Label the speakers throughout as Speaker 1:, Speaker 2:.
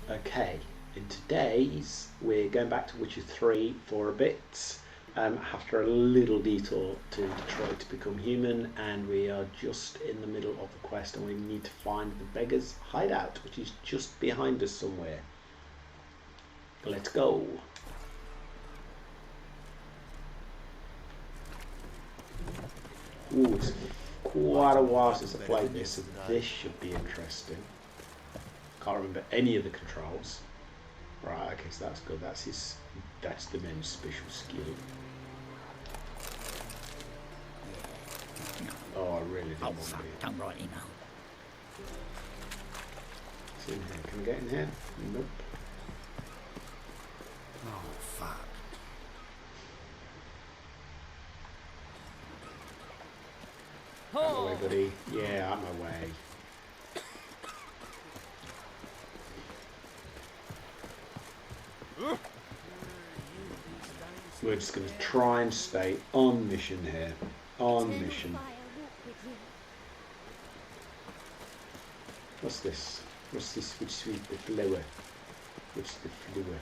Speaker 1: Okay, in today's we're going back to Witcher 3 for a bit after a little detour to Detroit to become human, and we are just in the middle of the quest and we need to find the beggar's hideout, which is just behind us somewhere. Let's go. Ooh, it's quite a while since I played this, so this should be interesting. Can't remember any of the controls. Right, okay, so that's good. That's the men's special skill. Oh, I really don't want to be.
Speaker 2: Don't write email.
Speaker 1: It's in here. Can I get in here? Nope.
Speaker 2: Oh, fuck.
Speaker 1: Out of the way, buddy. Yeah, out of my way. We're just going to try and stay on mission here. On mission. What's this? What's this? Which is the flower? Which is the flower?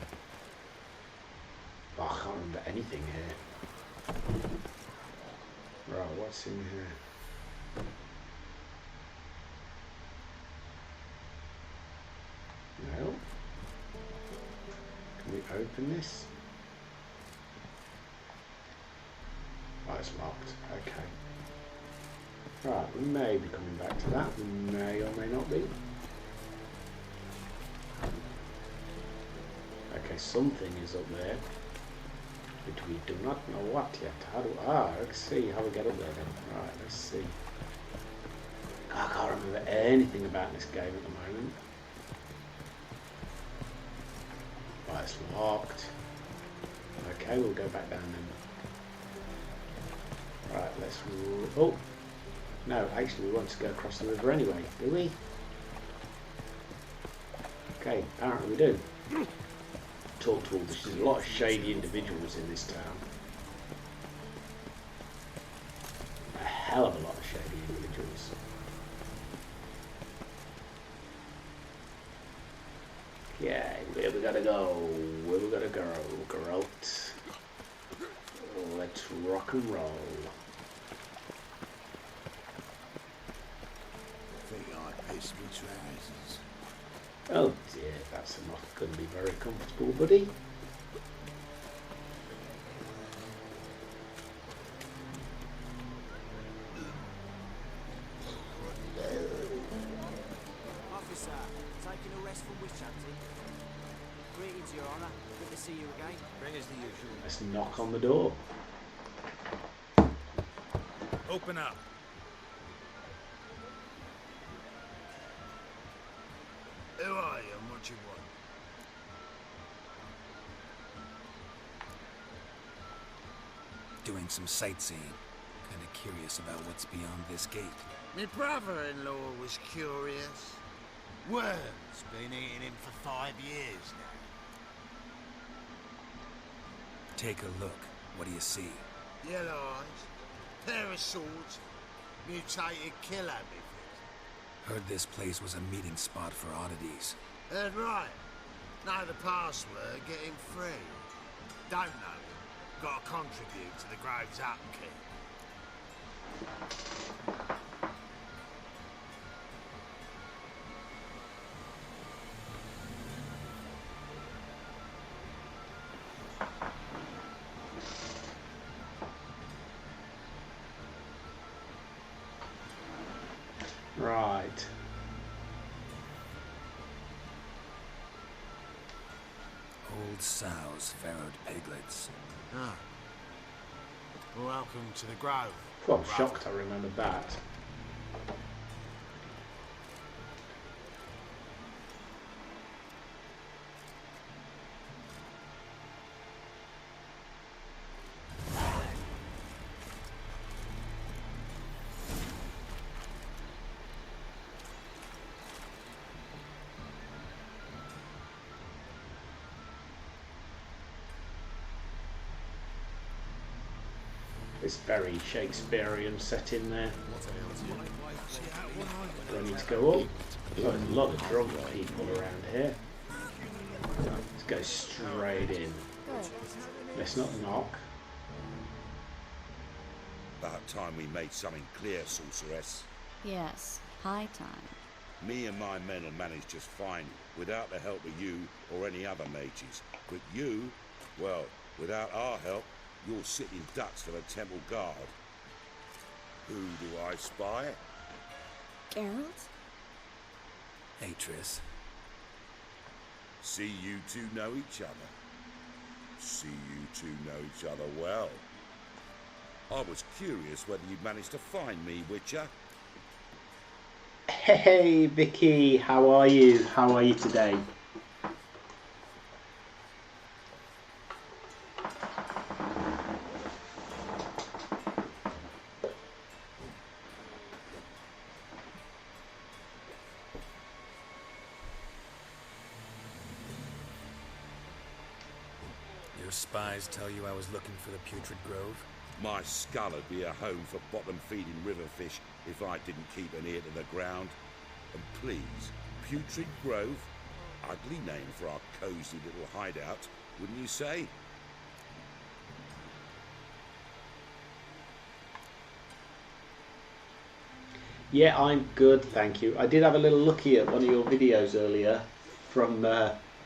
Speaker 1: Oh, I can't remember anything here. Right, what's in here? No. Can we open this? Oh, it's locked. Okay. Right, we may be coming back to that. We may or may not be. Okay, something is up there, which we do not know what yet. Let's see how we get up there then. Right, let's see. I can't remember anything about this game at the moment. Right, it's locked. Okay, we'll go back down then. Right, let's... Oh! No, actually we want to go across the river anyway, do we? Okay, apparently we do. Talk to all this. There's a lot of shady individuals in this town. A hell of a lot of shady individuals. Okay, where we gotta go? Where we gotta go? Geralt. Let's rock and roll. Oh dear, that's not going to be very comfortable, buddy.
Speaker 3: Officer, taking a rest from witch hunting. Greetings, Your Honour. Good to see you again. Bring us the usual.
Speaker 1: Let's knock on the door.
Speaker 4: Open up.
Speaker 5: Who are you and what you want?
Speaker 2: Doing some sightseeing. Kinda curious about what's beyond this gate.
Speaker 5: My brother-in-law was curious. Worms been eating him for 5 years now.
Speaker 2: Take a look. What do you see?
Speaker 5: Yellow eyes, pair of swords, mutated kill habit.
Speaker 2: Heard this place was a meeting spot for oddities.
Speaker 5: Heard right. Know the password, get him free. Don't know him. Got to contribute to the Grove's upkeep.
Speaker 1: Right.
Speaker 2: Old sows, farrowed piglets.
Speaker 5: Ah. Welcome to the Grove.
Speaker 1: Well, I'm shocked I remembered that. This very Shakespearean setting there. Do I need to go up? Oh, there's a lot of drunk people around here. Let's go straight in.
Speaker 6: Good.
Speaker 1: Let's not knock.
Speaker 7: About time we made something clear, sorceress.
Speaker 6: Yes, high time.
Speaker 7: Me and my men will manage just fine without the help of you or any other mages. But you, well, without our help, you're sitting ducks for the temple guard. Who do I spy?
Speaker 6: Geralt?
Speaker 2: Hey, Triss.
Speaker 7: See you two know each other. See you two know each other well. I was curious whether you'd managed to find me, Witcher.
Speaker 1: Hey Vicky, how are you? How are you today?
Speaker 2: Your spies tell you I was looking for the Putrid Grove?
Speaker 7: My skull would be a home for bottom-feeding riverfish if I didn't keep an ear to the ground. And please, Putrid Grove? Ugly name for our cosy little hideout, wouldn't you say?
Speaker 1: Yeah, I'm good, thank you. I did have a little looky at one of your videos earlier from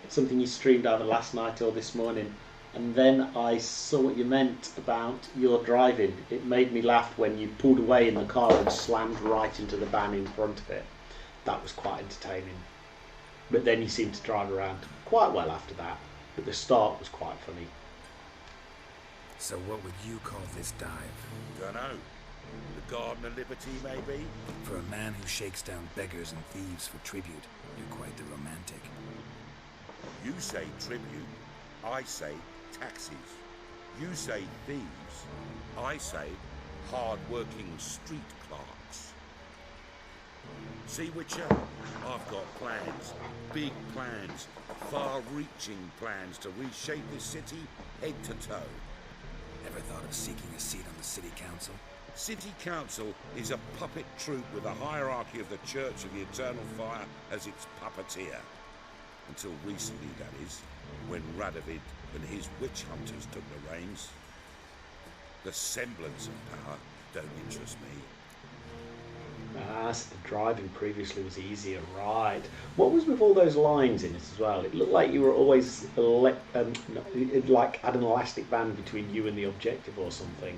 Speaker 1: something you streamed either last night or this morning, and then I saw what you meant about your driving. It made me laugh when you pulled away in the car and slammed right into the van in front of it. That was quite entertaining. But then you seemed to drive around quite well after that. But the start was quite funny.
Speaker 2: So what would you call this dive?
Speaker 7: Dunno. The Garden of Liberty, maybe?
Speaker 2: For a man who shakes down beggars and thieves for tribute, you're quite the romantic.
Speaker 7: You say tribute, I say taxes. You say thieves, I say hard-working street clerks. See, Witcher, I've got plans, big plans, far-reaching plans to reshape this city head to toe.
Speaker 2: Ever thought of seeking a seat on the city council?
Speaker 7: City Council is a puppet troupe with a hierarchy of the Church of the Eternal Fire as its puppeteer. Until recently, that is, when Radovid and his witch hunters took the reins. The semblance of power don't interest me.
Speaker 1: So the driving previously was easier, right? What was with all those lines in it as well? It looked like you were always like had an elastic band between you and the objective or something.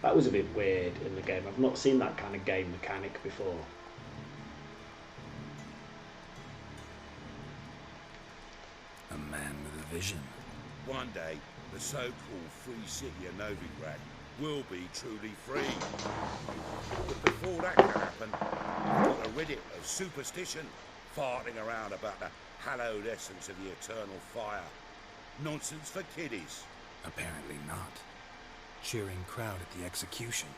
Speaker 1: That was a bit weird in the game. I've not seen that kind of game mechanic before.
Speaker 2: A man with a vision.
Speaker 7: One day, the so-called free city of Novigrad will be truly free. But before that can happen, I've got to rid it of superstition, farting around about the hallowed essence of the eternal fire. Nonsense for kiddies.
Speaker 2: Apparently not. Cheering crowd at the execution.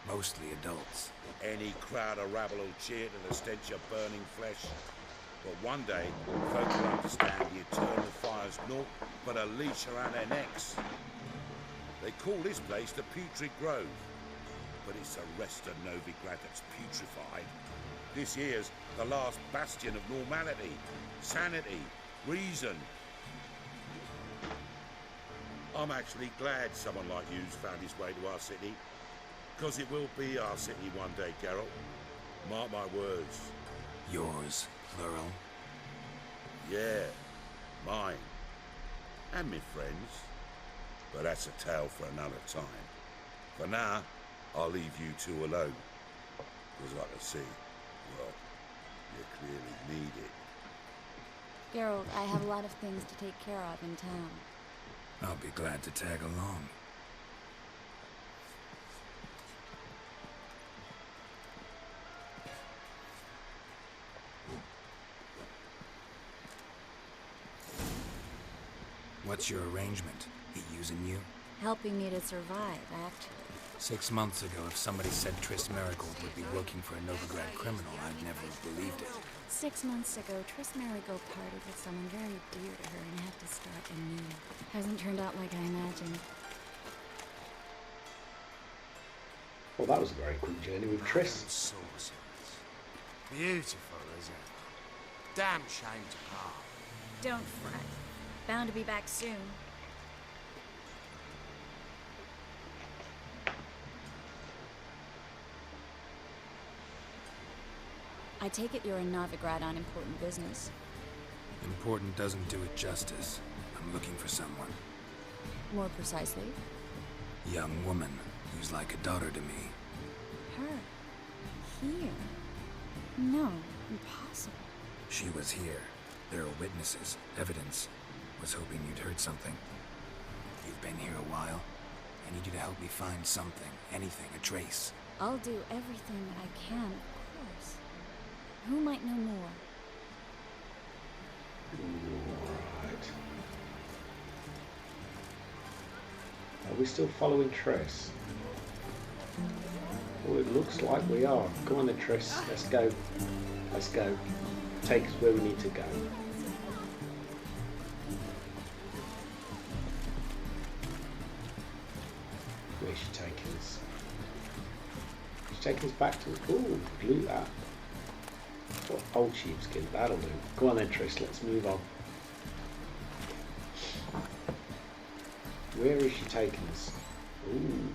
Speaker 2: Mostly adults.
Speaker 7: Any crowd of rabble will cheer to the stench of burning flesh. But one day, folk will understand the eternal fire's naught but a leash around their necks. They call this place the Putrid Grove, but it's the rest of Novigrad that's putrefied. This here's the last bastion of normality, sanity, reason. I'm actually glad someone like you's found his way to our city, because it will be our city one day, Geralt. Mark my words.
Speaker 2: Yours, plural.
Speaker 7: Yeah, mine. And me friends. But that's a tale for another time. For now, I'll leave you two alone. Because I can see, well, you clearly need it.
Speaker 6: Geralt, I have a lot of things to take care of in town.
Speaker 2: I'll be glad to tag along. What's your arrangement? He using you?
Speaker 6: Helping me to survive, actually.
Speaker 2: 6 months ago, if somebody said Triss Merigold would be working for a Novigrad criminal, I'd never have believed it.
Speaker 6: 6 months ago, Triss Merigold parted with someone very dear to her and had to start anew. Hasn't turned out like I imagined.
Speaker 1: Well, that was a very quick journey with Triss.
Speaker 5: Sorcerers. Beautiful, isn't it? Damn shame to part.
Speaker 6: Don't fret. Bound to be back soon. I take it you're in Novigrad on important business.
Speaker 2: Important doesn't do it justice. I'm looking for someone.
Speaker 6: More precisely,
Speaker 2: Young woman who's like a daughter to me.
Speaker 6: her. Here. No, impossible.
Speaker 2: She was here. There are witnesses, evidence. Was hoping you'd heard something. You've been here a while. I need you to help me find something, anything, a trace.
Speaker 6: I'll do everything that I can, of course. Who might know more?
Speaker 1: Right. Are we still following Triss? Well, it looks like we are. Come on then, Triss. Let's go. Let's go. Take us where we need to go. Where's she taking us? She's taking us back to... Ooh, glue that. What old sheepskin, that'll do. Go on then, Triss, let's move on. Where is she taking us? Ooh.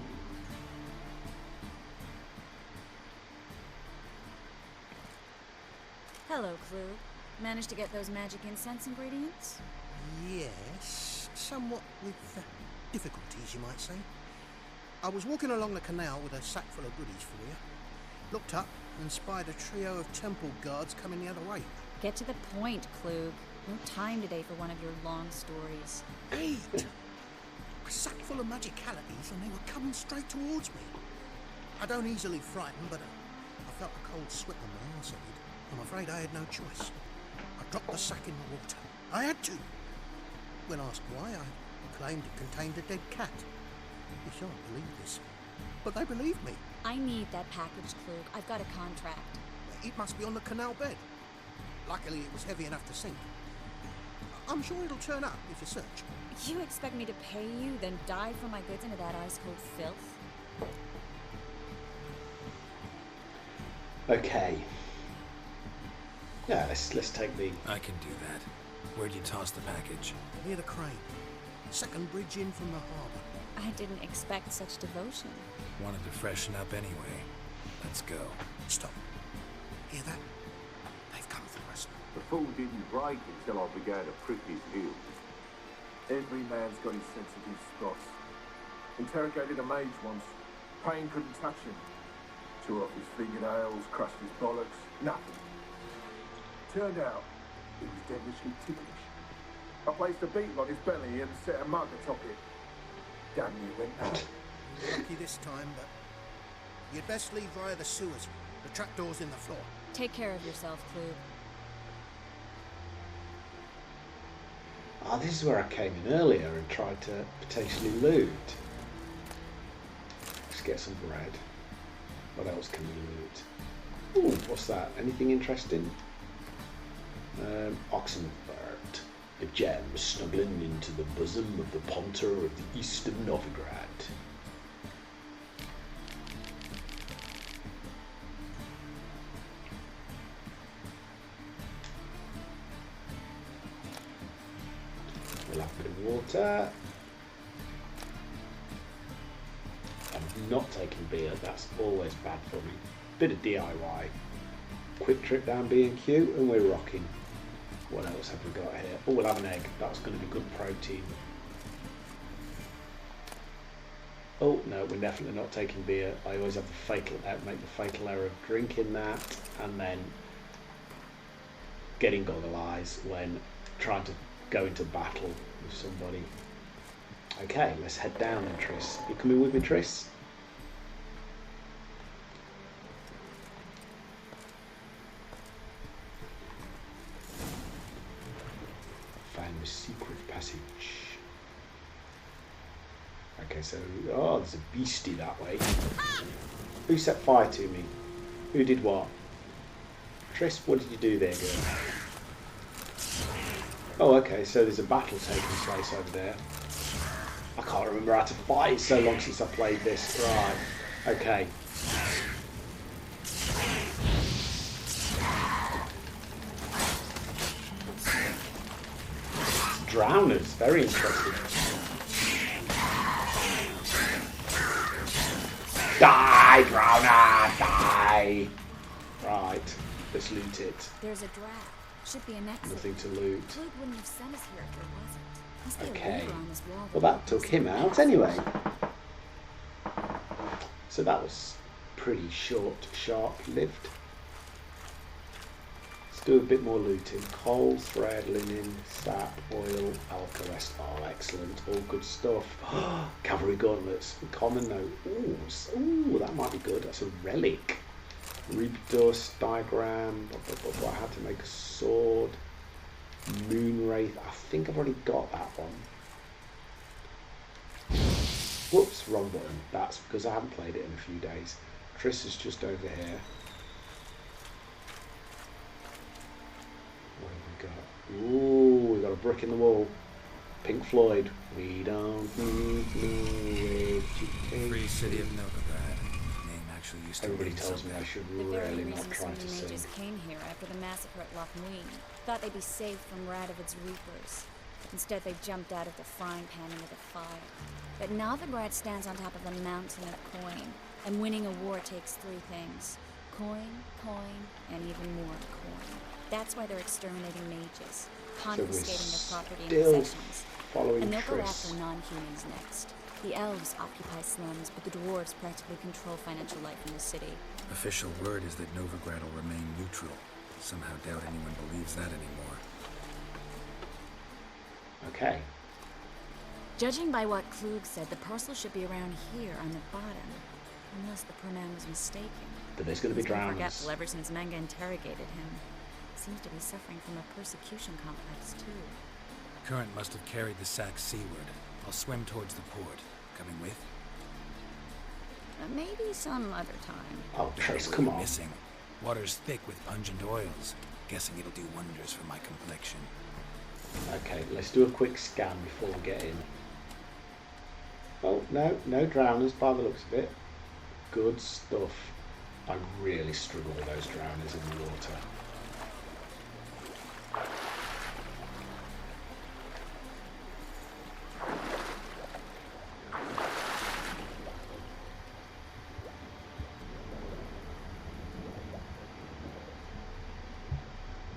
Speaker 6: Hello, Clue. Managed to get those magic incense ingredients?
Speaker 8: Yes, somewhat with difficulties, you might say. I was walking along the canal with a sack full of goodies for you. Looked up and spied a trio of temple guards coming the other way.
Speaker 6: Get to the point, Klug. No time today for one of your long stories.
Speaker 8: 8! A sack full of magicalities and they were coming straight towards me. I don't easily frighten, but I felt a cold sweat on my arse. I'm afraid I had no choice. I dropped the sack in the water. I had to. When asked why, I claimed it contained a dead cat. You shan't believe this, but they believed me.
Speaker 6: I need that package, Klug. I've got a contract.
Speaker 8: It must be on the canal bed. Luckily, it was heavy enough to sink. I'm sure it'll turn up if you search.
Speaker 6: You expect me to pay you, then dive for my goods into that ice-cold filth?
Speaker 1: Okay. Yeah, let's take the...
Speaker 2: I can do that. Where'd you toss the package?
Speaker 8: Near the crane. Second bridge in from the harbour.
Speaker 6: I didn't expect such devotion.
Speaker 2: Wanted to freshen up anyway. Let's go.
Speaker 8: Stop. Hear that? They've come for us.
Speaker 9: The fool didn't break until I began to prick his heels. Every man's got his sensitive spots. Interrogated a mage once. Pain couldn't touch him. Tore off his fingernails, crushed his bollocks. Nothing. Turned out, it was devilishly ticklish. I placed a beetle on his belly and set a mug atop it. Damn near went out.
Speaker 8: Lucky this time, but you'd best leave via the sewers. The trapdoor's in the floor.
Speaker 6: Take care of yourself, Klug.
Speaker 1: Ah, this is where I came in earlier and tried to potentially loot. Let's get some bread. What else can we loot? Ooh, what's that? Anything interesting? Oxenfurt. A gem snuggling into the bosom of the Ponter of the east of Novigrad. We'll have a bit of water. I'm not taking beer, that's always bad for me. Bit of DIY. Quick trip down B&Q and we're rocking. What else have we got here? Oh, we'll have an egg. That's going to be good protein. Oh, no, we're definitely not taking beer. I always have make the fatal error of drinking that and then getting goggle eyes when trying to go into battle with somebody. Okay, let's head down then, Triss. You coming with me, Triss? Find the secret passage. Okay, so oh, there's a beastie that way. Who set fire to me? Who did what? Triss, what did you do there, girl? Oh, okay, so there's a battle taking place over there. I can't remember how to fight. It's so long since I played this. Right. Okay. Drowners, very interesting. Die, Drowner, die! Right, let's loot it.
Speaker 6: There's a draft. Should be an exit.
Speaker 1: Nothing to loot.
Speaker 6: Klug wouldn't have sent us here if there wasn't. Must be a
Speaker 1: Okay.
Speaker 6: lever on this wall
Speaker 1: Well, that took him out anyway. So that was pretty short, sharp-lived. Let's do a bit more looting. Coal, thread, linen, sap, oil, alka-rest. Oh, excellent. All good stuff. Cavalry gauntlets. Common note. Ooh, that might be good. That's a relic. Ruby dust, diagram. I had to make a sword. Moonwraith. I think I've already got that one. Whoops, wrong button. That's because I haven't played it in a few days. Triss is just over here. What have we got? Ooh, we got a brick in the wall. Pink Floyd. We don't need no
Speaker 2: Free city of Novigrad. Name actually used to
Speaker 1: Everybody
Speaker 2: mean
Speaker 1: tells me
Speaker 2: something.
Speaker 1: I should
Speaker 6: The very
Speaker 1: really not
Speaker 6: reason
Speaker 1: try
Speaker 6: so
Speaker 1: to
Speaker 6: many
Speaker 1: sing.
Speaker 6: mages came here after the massacre at Loch Muin. Thought they'd be safe from Radovid's reapers. Instead, they jumped out of the frying pan into the fire. But Novigrad stands on top of a mountain of coin, and winning a war takes three things. Coin, and even more coin. That's why they're exterminating mages, confiscating their property and
Speaker 1: still
Speaker 6: possessions.
Speaker 1: following
Speaker 6: And they'll go
Speaker 1: Triss.
Speaker 6: after non-humans next. The elves occupy slums, but the dwarves practically control financial life in the city.
Speaker 2: Official word is that Novigrad will remain neutral. Somehow doubt anyone believes that anymore.
Speaker 1: Okay.
Speaker 6: Judging by what Klug said, the parcel should be around here on the bottom. Unless the poor man was mistaken.
Speaker 1: But there's going to be
Speaker 6: He's been
Speaker 1: drowners.
Speaker 6: forgetful ever since Manga interrogated him. Seems to be suffering from a persecution complex, too.
Speaker 2: Current must have carried the sack seaward. I'll swim towards the port. Coming with?
Speaker 6: Maybe some other time.
Speaker 1: Oh, Triss,
Speaker 2: What
Speaker 1: come
Speaker 2: are you
Speaker 1: on.
Speaker 2: missing? Water's thick with pungent oils. Guessing it'll do wonders for my complexion.
Speaker 1: Okay, let's do a quick scan before we get in. Oh, no drowners by the looks of it. Good stuff. I really struggle with those drowners in the water.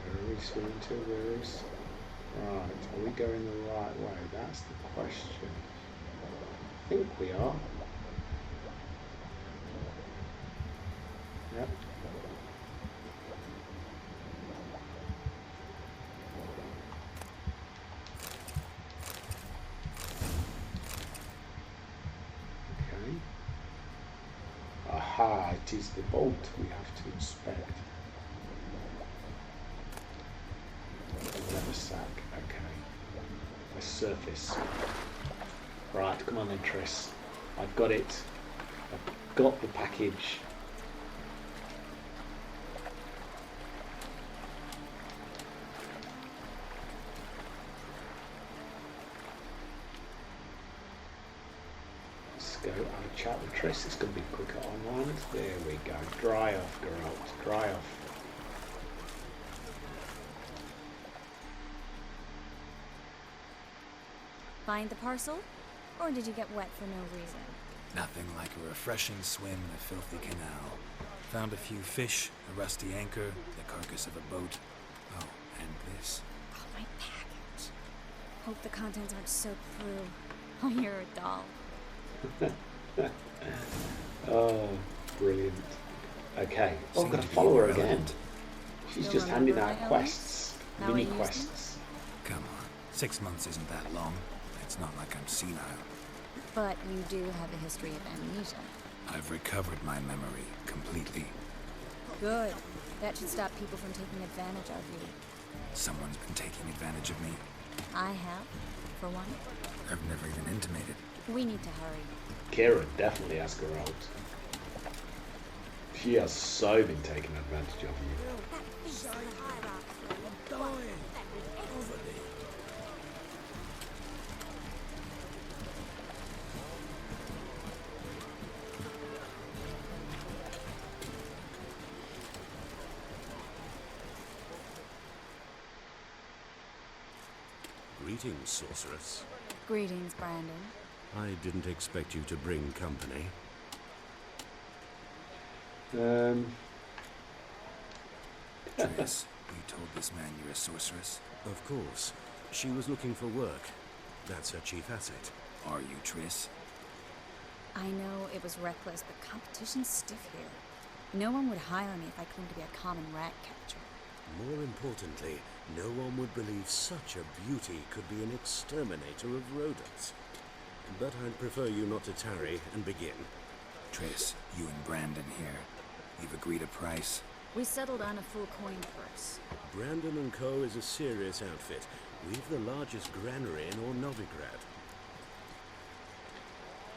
Speaker 1: Where are we swimming to? Where is... Right, are we going the right way? That's the question. I think we are. Yep. Okay. Aha, it is the boat we have to inspect. Leather sack, okay. A surface. Right, come on then, Triss. I've got it. I've got the package. Let's go have a chat with Triss. It's going to be quicker online. There we go. Dry off, Geralt. Dry off.
Speaker 6: Find the parcel? Or did you get wet for no reason?
Speaker 2: Nothing like a refreshing swim in a filthy canal. Found a few fish, a rusty anchor, the carcass of a boat. Oh, and this.
Speaker 6: Oh, my package. Hope the contents aren't soaked through. Oh, you're a doll.
Speaker 1: Oh, brilliant. Okay. Oh, I've
Speaker 2: Seem
Speaker 1: got to
Speaker 2: to be
Speaker 1: follow her
Speaker 2: irrelevant.
Speaker 1: again. She's
Speaker 6: Still
Speaker 1: just handing
Speaker 6: remember
Speaker 1: out
Speaker 6: my
Speaker 1: quests.
Speaker 6: How I
Speaker 1: Mini
Speaker 6: used them?
Speaker 1: quests.
Speaker 2: Come on, 6 months isn't that long. It's not like I'm senile.
Speaker 6: But you do have a history of amnesia.
Speaker 2: I've recovered my memory completely.
Speaker 6: Good. That should stop people from taking advantage of you.
Speaker 2: Someone's been taking advantage of me.
Speaker 6: I have, for one.
Speaker 2: I've never even intimated.
Speaker 6: We need to hurry.
Speaker 1: Kira definitely has Geralt. She has so been taking advantage of you.
Speaker 4: I'm dying. Poverty.
Speaker 10: Greetings, sorceress.
Speaker 6: Greetings, Brandon.
Speaker 10: I didn't expect you to bring company.
Speaker 2: Triss, you told this man you're a sorceress?
Speaker 10: Of course. She was looking for work. That's her chief asset.
Speaker 2: Are you, Triss?
Speaker 6: I know it was reckless, but competition's stiff here. No one would hire me if I claimed to be a common rat catcher.
Speaker 10: More importantly, no one would believe such a beauty could be an exterminator of rodents. But I'd prefer you not to tarry and begin.
Speaker 2: Triss, you and Brandon here. You've agreed a price?
Speaker 6: We settled on a full coin purse.
Speaker 10: Brandon & Co. is a serious outfit. We've the largest granary in all Novigrad.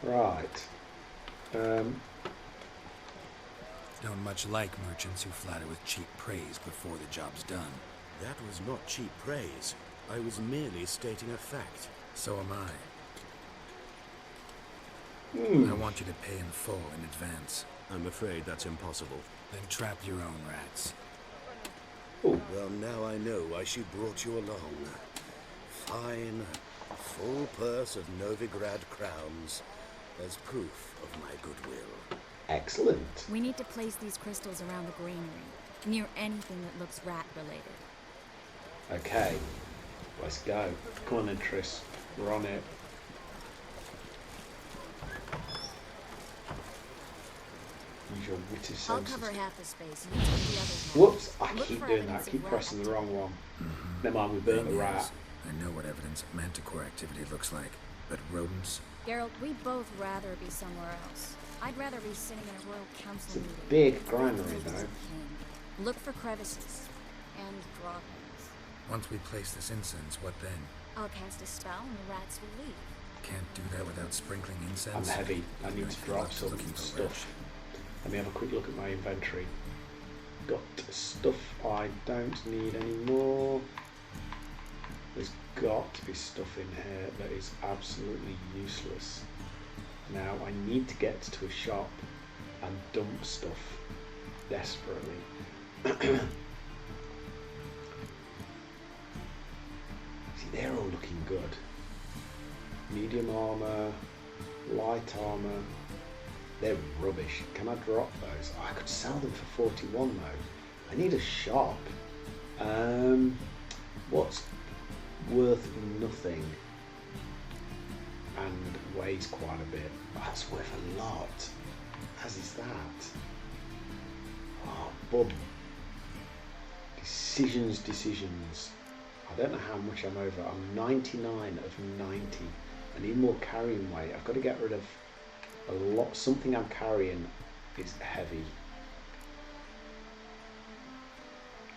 Speaker 1: Right.
Speaker 2: Don't much like merchants who flatter with cheap praise before the job's done.
Speaker 10: That was not cheap praise. I was merely stating a fact.
Speaker 2: So am I. I want you to pay in full in advance.
Speaker 10: I'm afraid that's impossible.
Speaker 2: Then trap your own rats.
Speaker 10: Well, now I know why she brought you along. Fine, full purse of Novigrad crowns as proof of my goodwill.
Speaker 1: Excellent.
Speaker 6: We need to place these crystals around the granary, near anything that looks rat-related.
Speaker 1: Okay, let's go. Come on then, Triss. We're on it. Use your witty senses.
Speaker 6: I'll cover half the space and you take the other half.
Speaker 1: Whoops, I
Speaker 6: Look
Speaker 1: keep
Speaker 6: for
Speaker 1: doing that. I
Speaker 6: evidence
Speaker 1: keep
Speaker 6: of
Speaker 1: pressing
Speaker 6: rat
Speaker 1: the wrong one. Never mind, we burnt the rat.
Speaker 2: I know what evidence of manticore activity looks like, but rodents?
Speaker 6: Geralt, we'd both rather be somewhere else. I'd rather be sitting in a royal council
Speaker 1: It's a
Speaker 6: meeting.
Speaker 1: big granary, though.
Speaker 6: Look for crevices and droppings.
Speaker 2: Once we place this incense, what then?
Speaker 6: I'll cast a spell and the rats will leave.
Speaker 2: Can't do that without sprinkling incense.
Speaker 1: I'm heavy. I need to drop some
Speaker 2: Looking for
Speaker 1: stuff. Let me have a quick look at my inventory. Got stuff I don't need anymore. There's got to be stuff in here that is absolutely useless. Now I need to get to a shop and dump stuff desperately. See, they're all looking good. Medium armor, light armor. They're rubbish. Can I drop those? Oh, I could sell them for 41 though. I need a shop. What's worth nothing and weighs quite a bit? That's worth a lot. As is that. Oh, bub. Decisions. I don't know how much I'm over. I'm 99 of 90. I need more carrying weight. I've got to get rid of a lot. Something I'm carrying is heavy.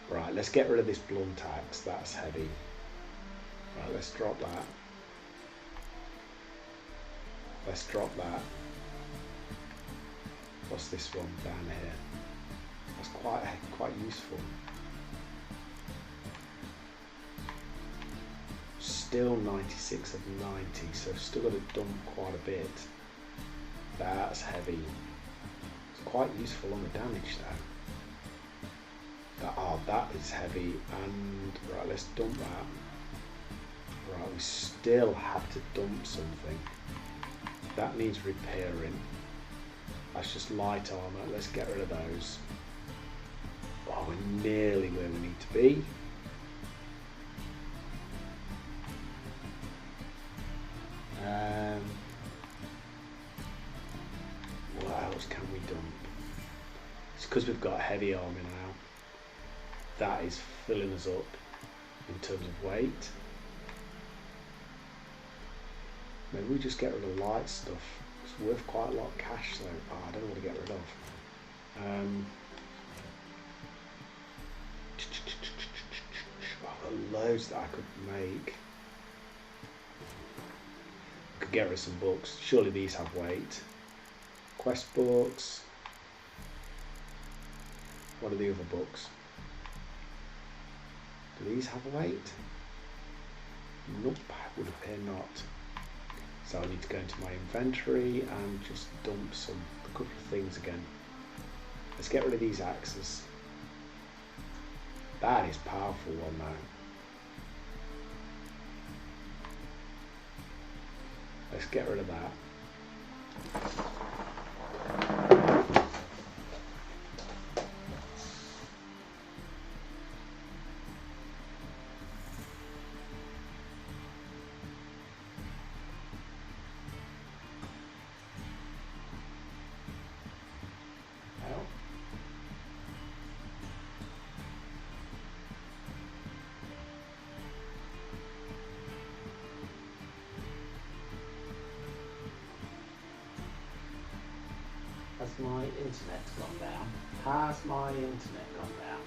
Speaker 1: Right, let's get rid of this blunt axe. That's heavy. Right, let's drop that. Let's drop that. What's this one down here? That's quite useful. Still 96 of 90, so I've still got to dump quite a bit. That's heavy. It's quite useful on the damage though. That is heavy, and right, let's dump that. Right, we still have to dump something. That needs repairing. That's just light armor. Let's get rid of those. Oh, we're nearly where we need to be. What else can we dump? It's because we've got heavy armor now. That is filling us up in terms of weight. Maybe we just get rid of light stuff. It's worth quite a lot of cash though. Oh, I don't know what to get rid of. I've got loads that I could make. Could get rid of some books. Surely these have weight. Quest books. What are the other books? Do these have weight? Nope, would appear not. So I need to go into my inventory and just dump a couple of things again. Let's get rid of these axes. That is a powerful one Let's get rid of that. Has my internet gone down? Has my internet gone down?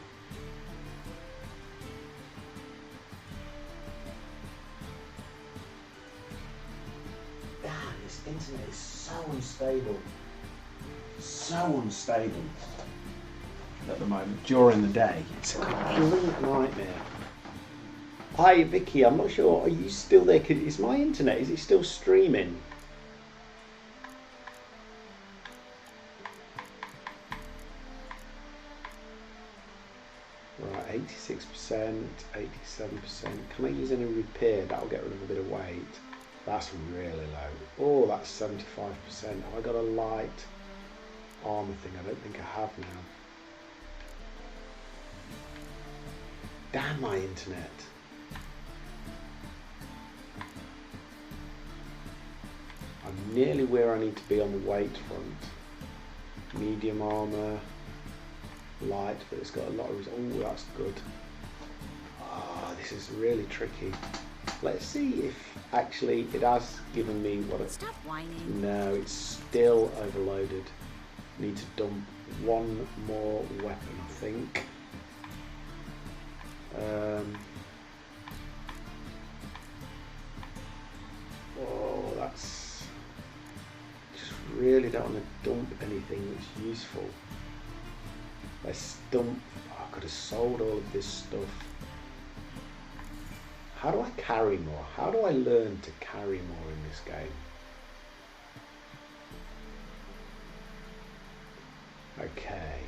Speaker 1: Damn, this internet is so unstable. So unstable at the moment. During the day, it's a complete nightmare. Hi Vicky, I'm not sure, are you still there? Is my internet, is it still streaming? Right, 86%, 87%. Can I use any repair? That'll get rid of a bit of weight. That's really low. Oh, that's 75%. Have I got a light armor thing? I don't think I have now. Damn my internet. I'm nearly where I need to be on the weight front. Medium armor. Light, but it's got a lot of... Oh, that's good. Ah, this is really tricky. Let's see if actually it has given me what it...
Speaker 6: Stop whining.
Speaker 1: No, it's still overloaded. Need to dump one more weapon, I think. Oh, that's... Just really don't want to dump anything that's useful. Let's dump... Oh, I could have sold all of this stuff. How do I carry more? How do I learn to carry more in this game? Okay.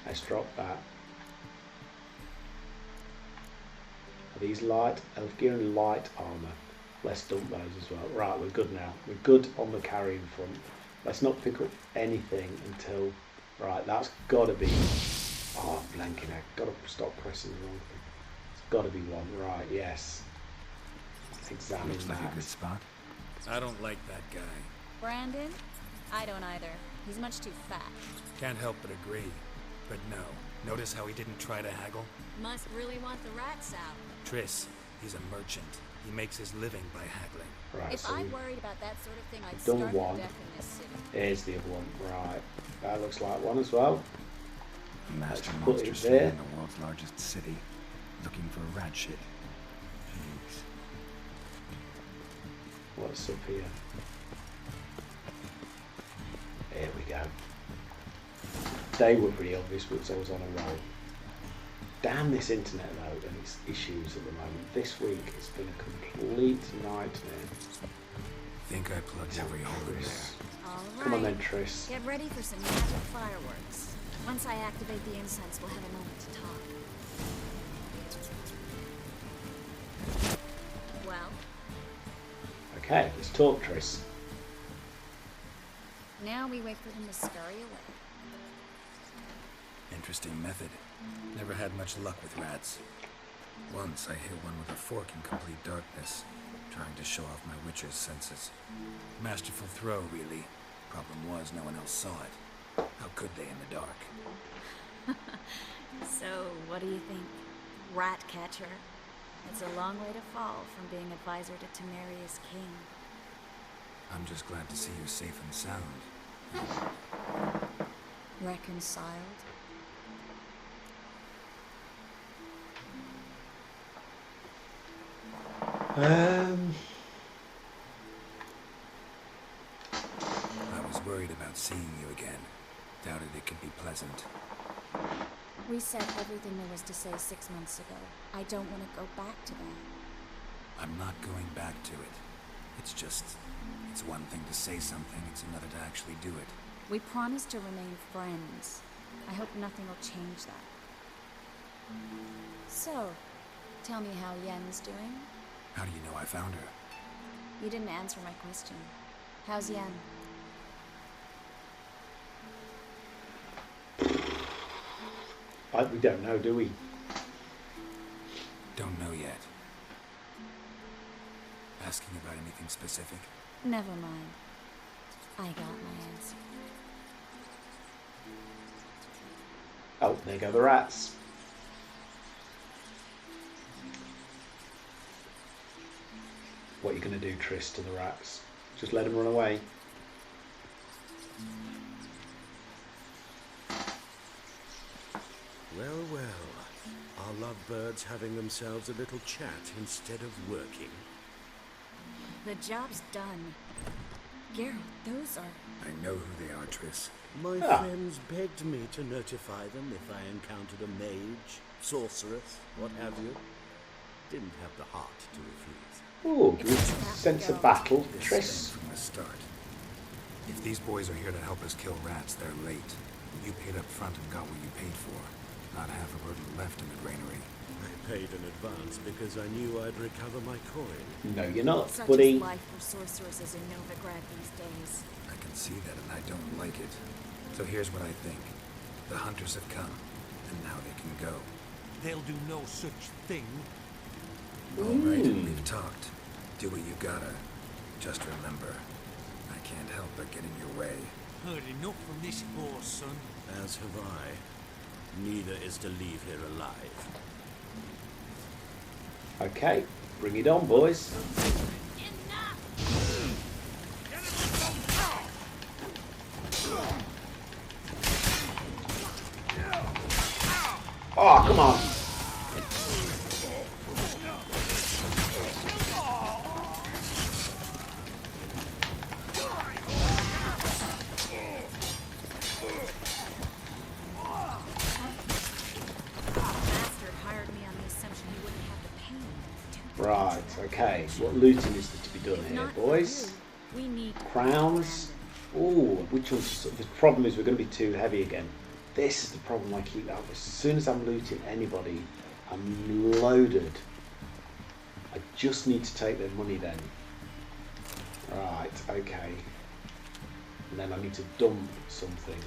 Speaker 1: Let's drop that. Are these light? Elf gear and light armor. Let's dump those as well. Right, we're good now. We're good on the carrying front. Let's not pick up anything until... Right, that's got to be... Oh, blanking out. Got to stop pressing the wrong thing. It's got to be one. Right, yes. Let's examine
Speaker 2: Looks
Speaker 1: that.
Speaker 2: like a good spot. I don't like that guy.
Speaker 6: Brandon? I don't either. He's much too fat.
Speaker 2: Can't help but agree. But no. Notice how he didn't try to haggle?
Speaker 6: Must really want the rats out.
Speaker 2: Triss, he's a merchant. He makes his living by haggling.
Speaker 1: Right,
Speaker 6: If
Speaker 1: so
Speaker 6: I worried about that sort of thing, I'd
Speaker 1: done
Speaker 6: starve
Speaker 1: one.
Speaker 6: to death in this city.
Speaker 1: Here's the other one. Right. That looks like one as well.
Speaker 2: Master
Speaker 1: Let's put
Speaker 2: monster
Speaker 1: it
Speaker 2: staying
Speaker 1: there.
Speaker 2: in the world's largest city, looking for rat shit. Jeez.
Speaker 1: What's up here? Here we go. They were pretty obvious because I was on a roll. Damn this internet though and its issues at the moment. This week it's been a complete nightmare.
Speaker 2: Think I plugged every hole in there.
Speaker 6: All right.
Speaker 1: Come on then, Triss.
Speaker 6: Get ready for some magic fireworks. Once I activate the incense, we'll have a moment to talk. Well,
Speaker 1: Okay, let's talk, Triss.
Speaker 6: now we wait for them to scurry away.
Speaker 2: Interesting method. Never had much luck with rats. Once I hit one with a fork in complete darkness, trying to show off my witcher's senses. Masterful throw, really. Problem was, no one else saw it. How could they in the dark?
Speaker 6: So, what do you think? Rat catcher? It's a long way to fall from being advisor to Temeria's king.
Speaker 2: I'm just glad to see you safe and sound.
Speaker 6: Reconciled?
Speaker 2: I was worried about seeing you again. Doubted it could be pleasant.
Speaker 6: We said everything there was to say 6 months ago. I don't want to go back to that.
Speaker 2: I'm not going back to it. It's just... It's one thing to say something, it's another to actually do it.
Speaker 6: We promised to remain friends. I hope nothing will change that. So, Tell me how Yen's doing.
Speaker 2: How do you know I found her?
Speaker 6: You didn't answer my question. How's Yen?
Speaker 1: We don't know, do we?
Speaker 2: Don't know yet. Asking about anything specific?
Speaker 6: Never mind. I got my answer.
Speaker 1: Oh, there go the rats. What are you going to do, Triss, to the rats? Just let them run away?
Speaker 10: Well, well. Are lovebirds having themselves a little chat instead of working?
Speaker 6: The job's done. Geralt, those are...
Speaker 2: I know who they are, Triss.
Speaker 10: My friends begged me to notify them if I encountered a mage, sorceress, what have you. Didn't have the heart to refuse.
Speaker 1: Ooh, good sense of battle, Triss.
Speaker 2: From the start. If these boys are here to help us kill rats, they're late. You paid up front and got what you paid for. Not half a word left in the granary.
Speaker 10: I paid in advance because I knew I'd recover my coin.
Speaker 1: No, you're not,
Speaker 6: Such
Speaker 1: buddy.
Speaker 6: is life for sorceresses in Novigrad these days.
Speaker 2: I can see that and I don't like it. So here's what I think. The hunters have come, and now they can go.
Speaker 5: They'll do no such thing.
Speaker 2: All right, we've talked. Do what you gotta. Just remember, I can't help but get in your way.
Speaker 5: Heard enough from this horse, son.
Speaker 10: As have I. Neither is to leave here alive.
Speaker 1: Okay, bring it on, boys. Oh, come on.
Speaker 6: Bastard hired me on the assumption he wouldn't have the pain.
Speaker 1: Right, okay. What looting is there to be done here, boys?
Speaker 6: We need
Speaker 1: Crowns. Ooh, which one's... The problem is we're going to be too heavy again. This is the problem I keep out. As soon as I'm looting anybody, I'm loaded. I just need to take their money then. Right, okay. And then I need to dump something.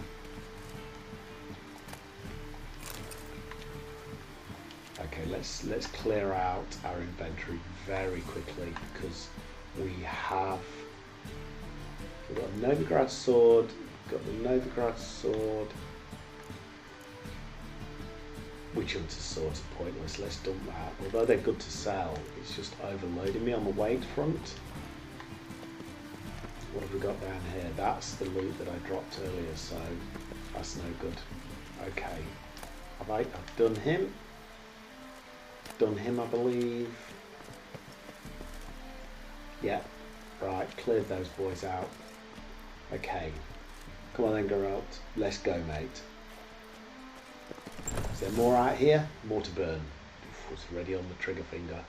Speaker 1: Okay, let's clear out our inventory very quickly because we've got a Novigrad sword, got the Novigrad sword. Witch Hunter's swords are pointless, let's dump that. Although they're good to sell, it's just overloading me on the weight front. What have we got down here? That's the loot that I dropped earlier, so that's no good. Okay, I've done him. Done him, I believe. Yeah, right, cleared those boys out. Okay, come on then, Geralt. Let's go, mate. Is there more out here? More to burn. It's ready on the trigger finger.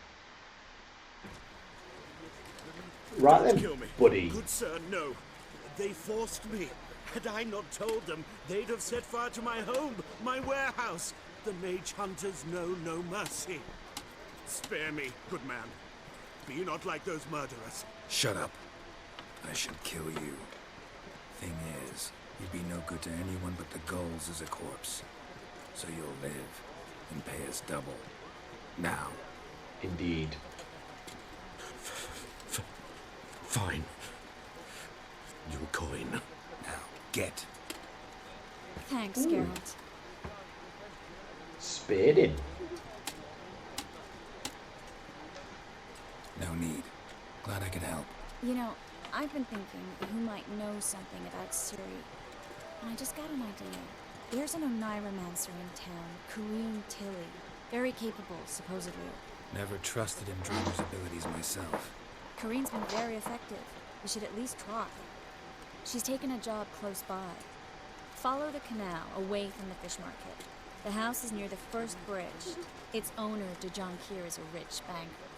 Speaker 1: Right then, buddy.
Speaker 10: Good sir, no. They forced me. Had I not told them, they'd have set fire to my home, my warehouse. The mage hunters know no mercy. Spare me, good man. Be not like those murderers.
Speaker 2: Shut up. I should kill you. Thing is, you'd be no good to anyone but the gulls as a corpse. So you'll live and pay us double. Now.
Speaker 1: Indeed.
Speaker 10: Fine. Your coin.
Speaker 2: Now, get.
Speaker 6: Thanks, Geralt.
Speaker 1: Speared him.
Speaker 2: No need. Glad I could help.
Speaker 6: You know, I've been thinking who might know something about Ciri. And I just got an idea. There's an Oneiromancer in town, Corrine Tilly. Very capable, supposedly.
Speaker 2: Never trusted in Dreamer's abilities myself.
Speaker 6: Corrine's been very effective. We should at least try. She's taken a job close by. Follow the canal, away from the fish market. The house is near the first bridge. Its owner, Dejan Kier, is a rich banker.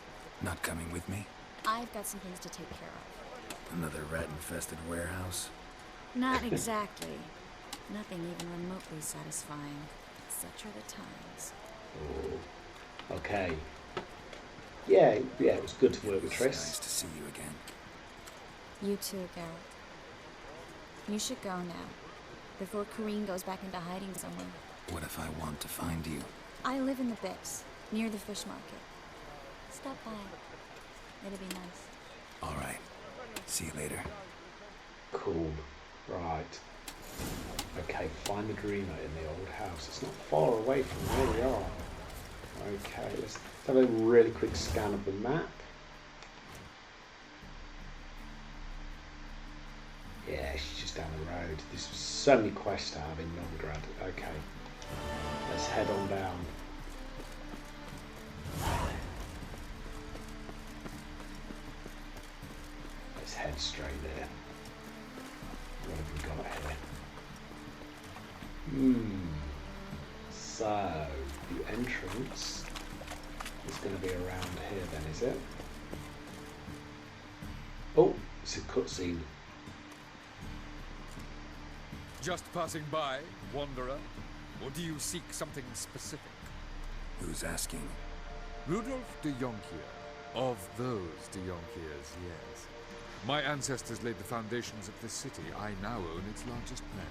Speaker 2: Not coming with me?
Speaker 6: I've got some things to take care of.
Speaker 2: Another rat-infested warehouse?
Speaker 6: Not exactly. Nothing even remotely satisfying. Such are the times.
Speaker 1: Oh. Okay. Yeah, it was good to work with
Speaker 2: It's
Speaker 1: Triss.
Speaker 2: nice to see you again.
Speaker 6: You too, Garrett. You should go now, before Corrine goes back into hiding somewhere.
Speaker 2: What if I want to find you?
Speaker 6: I live in the Bips, near the fish market. Stop by. It'll be nice.
Speaker 2: All right. See you later.
Speaker 1: Cool. Right. Okay, find the Dreamer in the old house. It's not far away from where we are. Okay, let's have a really quick scan of the map. Yeah, she's just down the road. There's so many quests to have in Novigrad. Okay, let's head on down. Let's head straight there. What have we got here? So, the entrance is going to be around here then, is it? Oh, it's a cutscene.
Speaker 11: Just passing by, wanderer? Or do you seek something specific?
Speaker 2: Who's asking?
Speaker 11: Rudolf de Jonkier. Of those de Jonkiers, yes. My ancestors laid the foundations of this city. I now own its largest plan.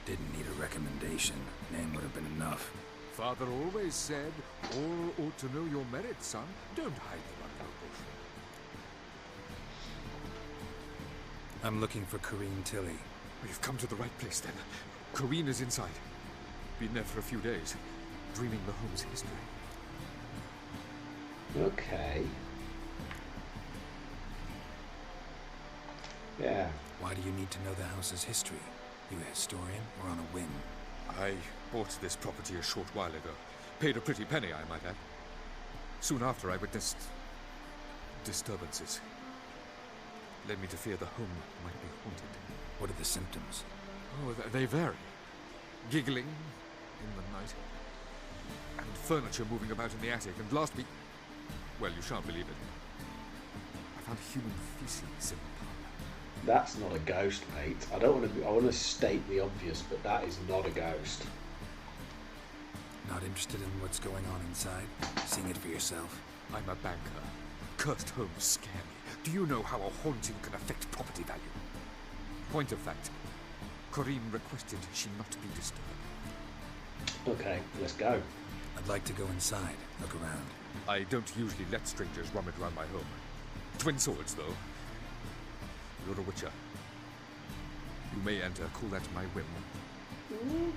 Speaker 2: Didn't need a recommendation. Name would have been enough.
Speaker 11: Father always said, all ought to know your merit, son. Don't hide them under a bushel.
Speaker 2: I'm looking for Corrine Tilly.
Speaker 11: We've come to the right place, then. Corrine is inside. Been there for a few days, dreaming the home's history.
Speaker 1: Okay. Yeah.
Speaker 2: Why do you need to know the house's history? You a historian or on a whim?
Speaker 11: I bought this property a short while ago. Paid a pretty penny, I might add. Soon after, I witnessed disturbances. Led me to fear the home might be haunted.
Speaker 2: What are the symptoms?
Speaker 11: Oh, they vary. Giggling in the night. And furniture moving about in the attic. And last week... Well, you shan't believe it. I found human feces in the parlour.
Speaker 1: That's not a ghost, mate. I don't want to. I want to state the obvious, but that is not a ghost.
Speaker 2: Not interested in what's going on inside? Seeing it for yourself?
Speaker 11: I'm a banker. Cursed homes scare me. Do you know how a haunting can affect property value? Point of fact, Corrine requested she not be disturbed.
Speaker 1: Okay, let's go.
Speaker 2: I'd like to go inside, look around.
Speaker 11: I don't usually let strangers rummage around my home. Twin swords, though. You're a witcher. You may enter, call that my whim.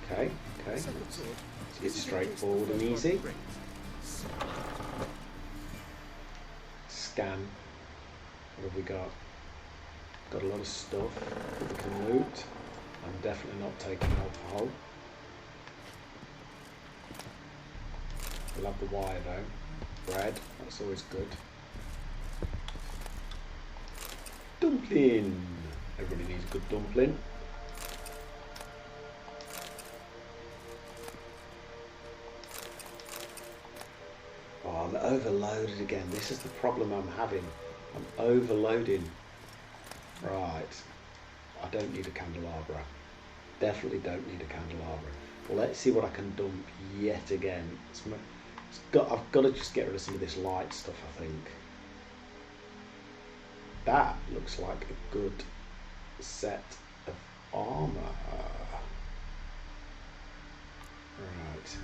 Speaker 1: Okay. It's straightforward and easy. Scan. What have we got? Got a lot of stuff that we can loot. I'm definitely not taking alcohol. We'll have the wire though. Bread, that's always good. Dumpling! Everybody needs a good dumpling. Oh, I'm overloaded again. This is the problem I'm having. I'm overloading. Right. I don't need a candelabra. Definitely don't need a candelabra. Well, let's see what I can dump yet again. I've got to just get rid of some of this light stuff, I think. That looks like a good set of armour. Right.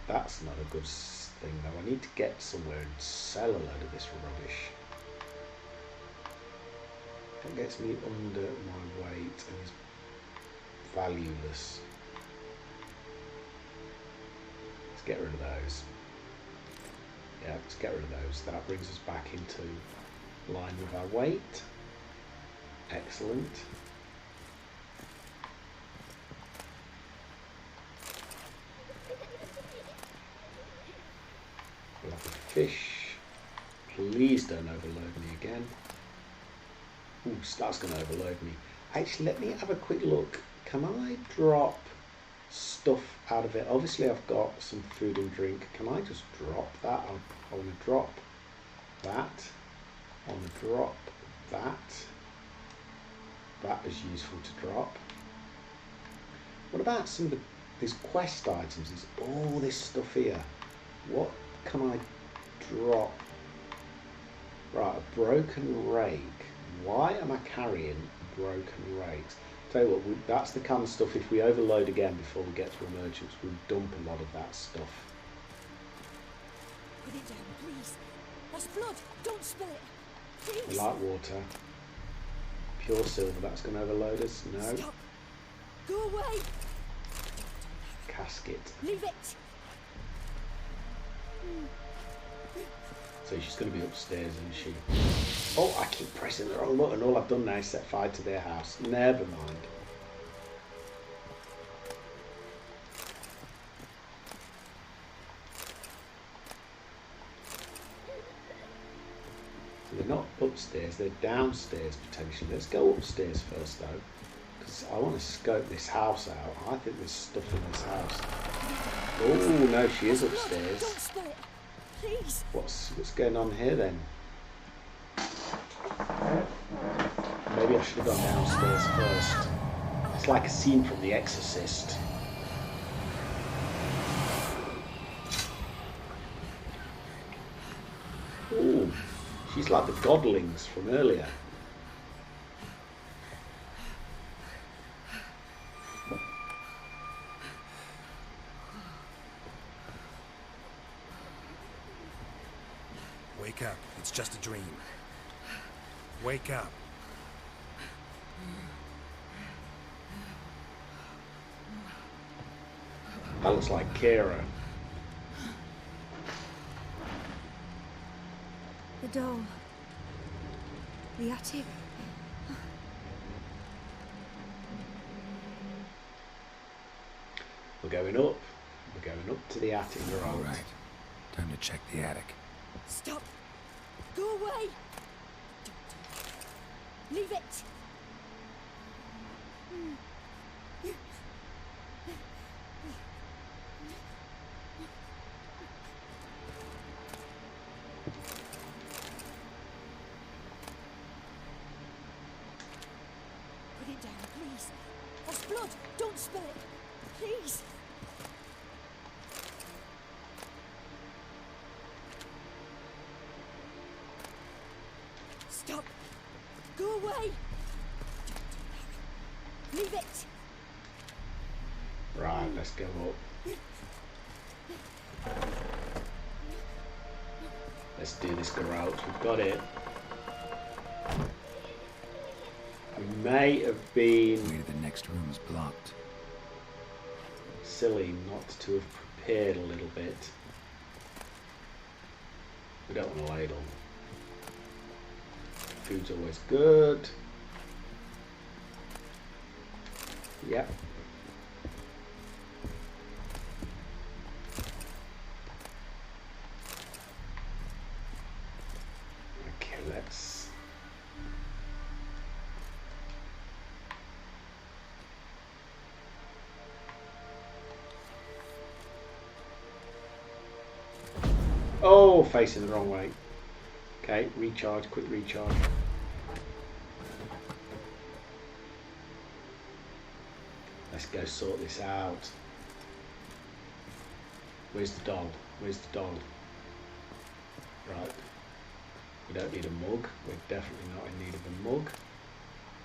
Speaker 1: That's not a good thing though. I need to get somewhere and sell a load of this rubbish. That gets me under my weight and is valueless. Let's get rid of those. Yeah, let's get rid of those. That brings us back into line with our weight. Excellent. We'll have the fish. Please don't overload me again. Ooh, that's going to overload me. Actually, let me have a quick look. Can I drop stuff out of it? Obviously, I've got some food and drink. Can I just drop that? I want to drop that. I want to drop that. That is useful to drop. What about some of these quest items? All this stuff here. What can I drop. Right, a broken rake. Why am I carrying broken rakes? Tell you what, that's the kind of stuff, if we overload again before we get to emergence, we'll dump a lot of that stuff.
Speaker 4: Put it down, please. That's blood. Don't spill it.
Speaker 1: We
Speaker 4: Please.
Speaker 1: like water. Pure silver, that's going to overload us. No.
Speaker 4: Stop. Go away.
Speaker 1: Casket.
Speaker 4: Leave it.
Speaker 1: So she's going to be upstairs, isn't she? Oh, I keep pressing the wrong button. All I've done now is set fire to their house. Never mind. So they're not upstairs, they're downstairs potentially. Let's go upstairs first though, because I want to scope this house out. I think there's stuff in this house. Oh no, she is upstairs.
Speaker 4: Don't spill it. Please.
Speaker 1: What's going on here then? Maybe I should have gone downstairs first. It's like a scene from The Exorcist. Ooh, she's like the Godlings from earlier.
Speaker 2: Wake up. It's just a dream. Wake up.
Speaker 1: That looks like Kira.
Speaker 4: The doll. The attic.
Speaker 1: We're going up. We're going up to the attic.
Speaker 2: All right. Time to check the attic.
Speaker 4: Stop. Go away. Leave it. Put it down, please. That's blood. Don't spill it. Please. Stop. Go away. Leave it.
Speaker 1: Right, let's go up. Let's do this garage. We've got it. We may have been
Speaker 2: Way to the next room is blocked.
Speaker 1: silly not to have prepared a little bit. We don't want a ladle. Food's always good. Yep. Okay, let's... Oh, facing the wrong way. Okay, recharge, quick recharge. Let's go sort this out. Where's the doll? Where's the doll? Right. We don't need a mug. We're definitely not in need of a mug.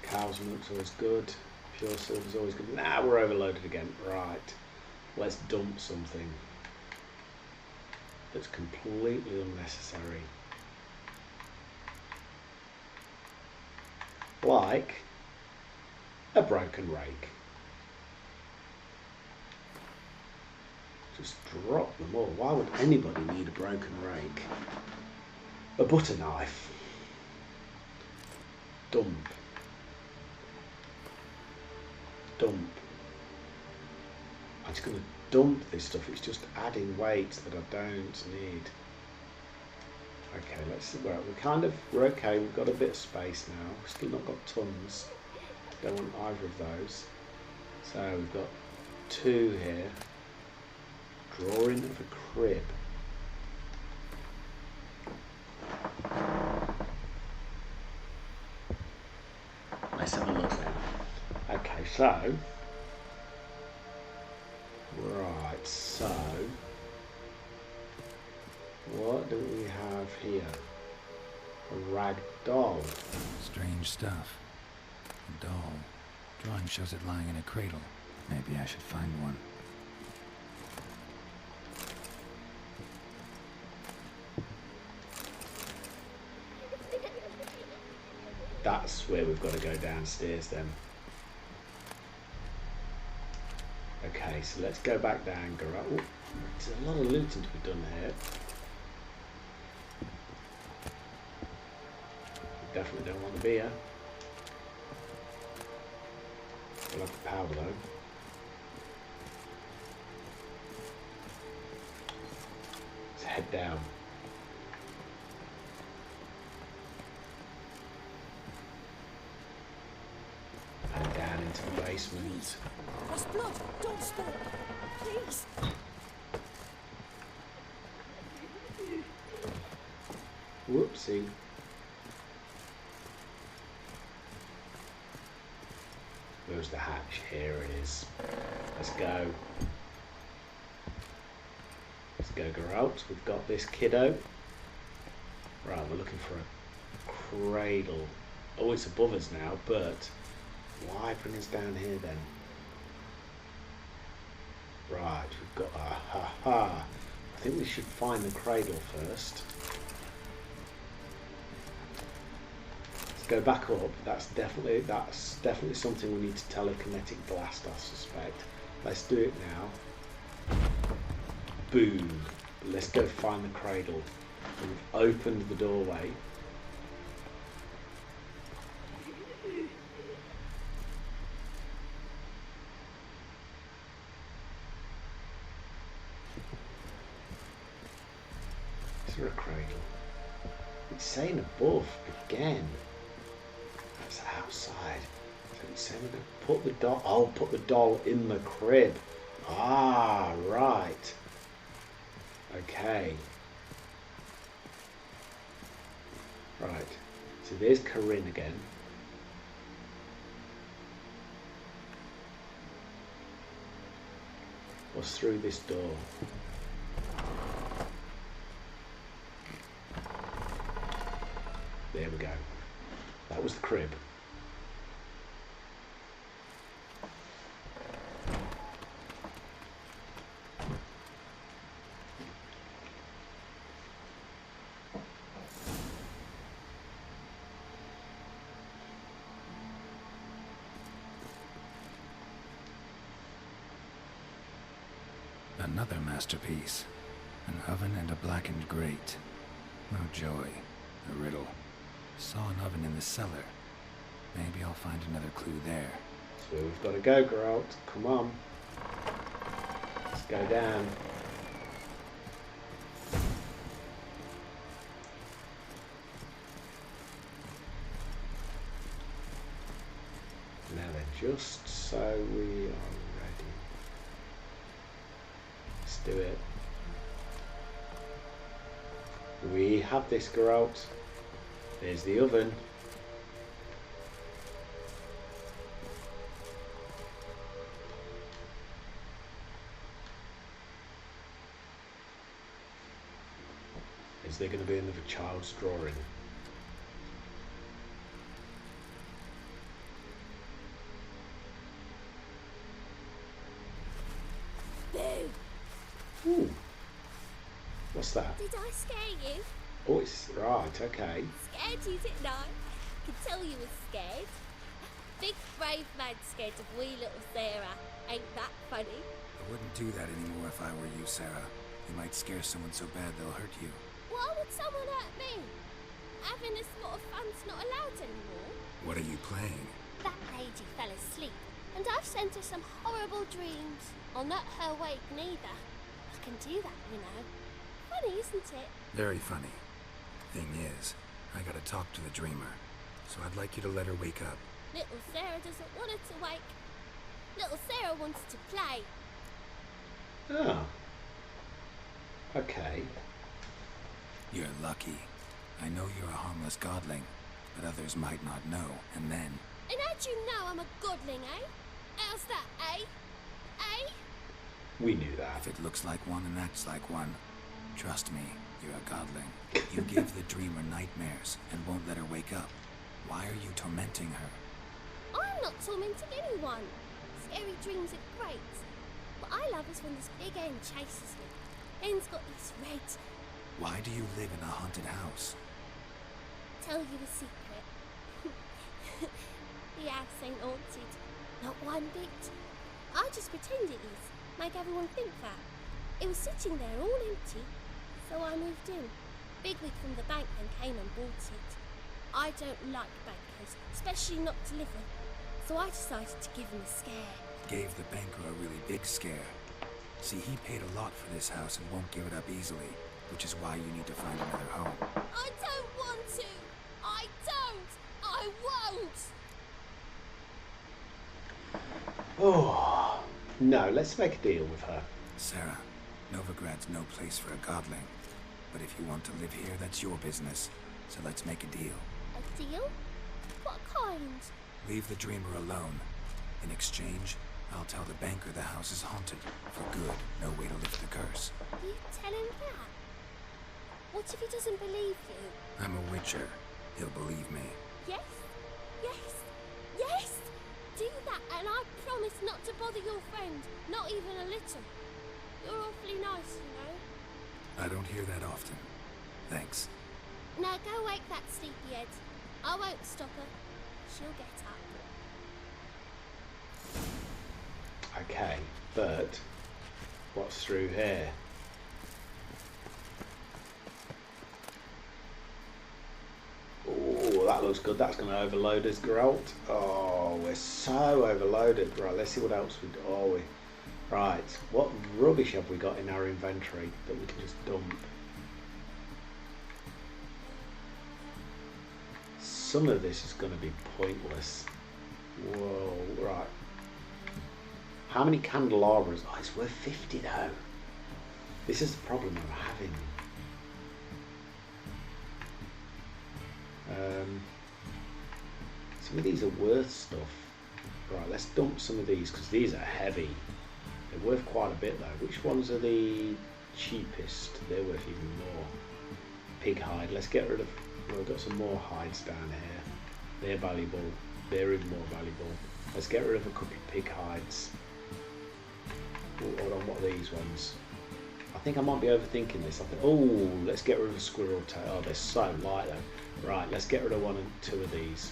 Speaker 1: Cow's milk's always good. Pure silver's always good. Now we're overloaded again. Right. Let's dump something that's completely unnecessary. Like a broken rake. Just drop them all. Why would anybody need a broken rake? A butter knife. Dump. Dump. I'm just going to dump this stuff. It's just adding weight that I don't need. Okay, let's see. Well, we're okay. We've got a bit of space now. We've still not got tons. Don't want either of those. So we've got 2 here. Drawing of a crib. Let's have a look now. Okay, so right, so What do we have here? A rag doll.
Speaker 2: Strange stuff. A doll. Drawing shows it lying in a cradle. Maybe I should find one.
Speaker 1: That's where we've got to go downstairs then. Okay, so let's go back down. Oh, there's a lot of looting to be done here. Definitely don't want the beer. We'll have the power though. Let's head down. And down into the basement.
Speaker 4: There's blood. Don't spill it. Please.
Speaker 1: Whoopsie. Where's the hatch? Here it is. Let's go. Let's go, Geralt. We've got this kiddo. Right, we're looking for a cradle. Oh, it's above us now, but why bring us down here then? Right, we've got I think we should find the cradle first. Let's go back up. That's definitely something we need to telekinetic blast, I suspect. Let's do it now. Boom. Let's go find the cradle. We've opened the doorway. Is there a cradle? It's saying above again. That's outside. So it's saying we're going to put the doll. Oh, put the doll in the crib. Ah, right. Okay. Right. So there's Corinne again. What's through this door? There we go. That was the crib.
Speaker 2: Another masterpiece. An oven and a blackened grate. No joy. A riddle. Saw an oven in the cellar. Maybe I'll find another clue there.
Speaker 1: So we've got to go, Geralt. Come on. Let's go down. Now then, just so we are ready. Let's do it. We have this, Geralt. There's the oven. Is there going to be another child's drawing?
Speaker 4: Boo!
Speaker 1: Ooh. What's that?
Speaker 12: Did I scare you?
Speaker 1: Oh, it's right, okay.
Speaker 12: Scared you, didn't I? Could tell you was scared. Big brave man scared of wee little Sarah. Ain't that funny?
Speaker 2: I wouldn't do that anymore if I were you, Sarah. You might scare someone so bad they'll hurt you.
Speaker 12: Why would someone hurt me? Having a spot of fun's not allowed anymore.
Speaker 2: What are you playing?
Speaker 12: That lady fell asleep, and I've sent her some horrible dreams. I'll not her wake neither. I can do that, you know. Funny, isn't it?
Speaker 2: Very funny. Thing is, I gotta talk to the dreamer, so I'd like you to let her wake up.
Speaker 12: Little Sarah doesn't want her to wake. Little Sarah wants to play.
Speaker 1: Oh. Okay.
Speaker 2: You're lucky. I know you're a harmless godling, but others might not know, and then...
Speaker 12: And how'd you know I'm a godling, eh? How's that, eh? Eh?
Speaker 1: We knew that.
Speaker 2: If it looks like one and acts like one, trust me, You're a godling. You give the dreamer nightmares and won't let her wake up. Why are you tormenting her?
Speaker 12: I'm not tormenting anyone. Scary dreams are great. What I love is when this big end chases me. End's got these red.
Speaker 2: Why do you live in a haunted house?
Speaker 12: Tell you a secret. The house ain't haunted. Not one bit. I just pretend it is. Make everyone think that. It was sitting there all empty. So I moved in. Bigwig from the bank then came and bought it. I don't like bankers, especially not to live in. So I decided to give him a scare.
Speaker 2: Gave the banker a really big scare. See, he paid a lot for this house and won't give it up easily, which is why you need to find another home.
Speaker 12: I don't want to! I don't! I won't!
Speaker 1: Oh, no, let's make a deal with her.
Speaker 2: Sarah, Novigrad's no place for a godling. But if you want to live here, that's your business. So let's make a deal.
Speaker 12: A deal? What kind?
Speaker 2: Leave the dreamer alone. In exchange, I'll tell the banker the house is haunted. For good, no way to lift the curse.
Speaker 12: You tell him that? What if he doesn't believe you?
Speaker 2: I'm a witcher. He'll believe me.
Speaker 12: Yes? Yes? Yes! Do that and I promise not to bother your friend. Not even a little. You're awfully nice, you know.
Speaker 2: I don't hear that often. Thanks.
Speaker 12: Now go wake that sleepyhead. I won't stop her. She'll get up.
Speaker 1: Okay, but what's through here? Oh, that looks good. That's going to overload us, Geralt. Oh, we're so overloaded. Right, let's see what else we do. Oh, right, what rubbish have we got in our inventory that we can just dump? Some of this is going to be pointless. Whoa, right. How many candelabras? Oh, it's worth 50 though. This is the problem I'm having. Some of these are worth stuff. Right, let's dump some of these because these are heavy. They're worth quite a bit though. Which ones are the cheapest? They're worth even more. Pig hide. Let's get rid of... Well, we've got some more hides down here. They're valuable. They're even more valuable. Let's get rid of a couple of pig hides. Oh, hold on, what are these ones? I think I might be overthinking this. I think, oh, let's get rid of a squirrel tail. Oh, they're so light though. Right, let's get rid of one and two of these.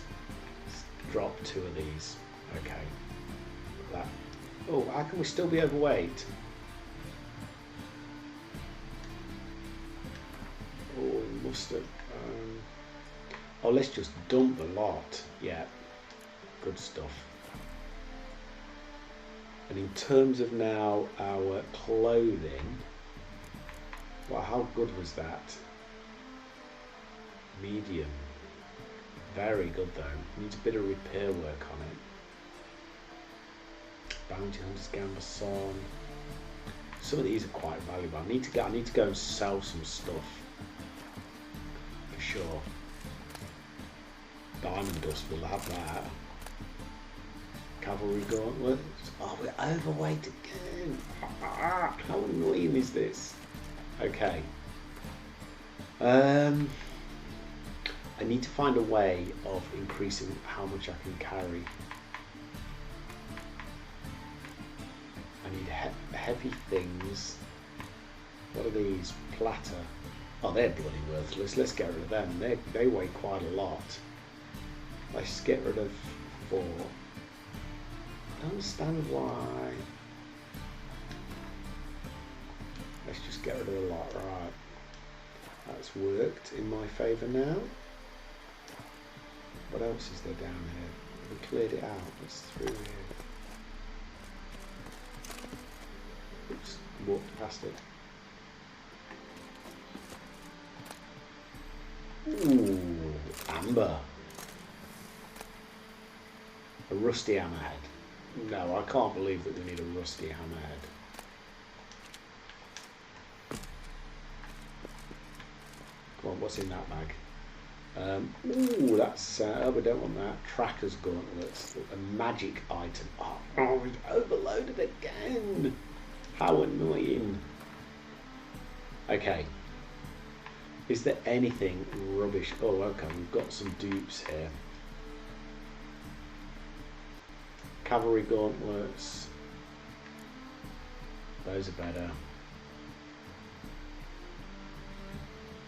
Speaker 1: Let's drop two of these. Okay. That. Oh, how can we still be overweight? Oh, we must have. Oh, let's just dump a lot. Yeah, good stuff. And in terms of now our clothing, well, how good was that? Medium. Very good though. Needs a bit of repair work on it. Bounty Hunter's Gambeson. Some of these are quite valuable. I need to go and sell some stuff. For sure. Diamond Dust, we'll have that. Cavalry Gauntlets. Oh, we're overweight again. How annoying is this? Okay. I need to find a way of increasing how much I can carry. I need heavy things. What are these? Platter. Oh, they're bloody worthless. Let's get rid of them. They weigh quite a lot. Let's get rid of 4. I don't understand why. Let's just get rid of a lot. Right. That's worked in my favour now. What else is there down here? We cleared it out. What's through here? Oops, walked past it. Ooh, amber. A rusty hammerhead. No, I can't believe that we need a rusty hammerhead. Come on, what's in that bag? Ooh, that's... oh, we don't want that. Tracker's Gauntlets. A magic item. Oh, we've overloaded again. How annoying. Okay. Is there anything rubbish? Oh, okay, we've got some dupes here. Cavalry gauntlets. Those are better.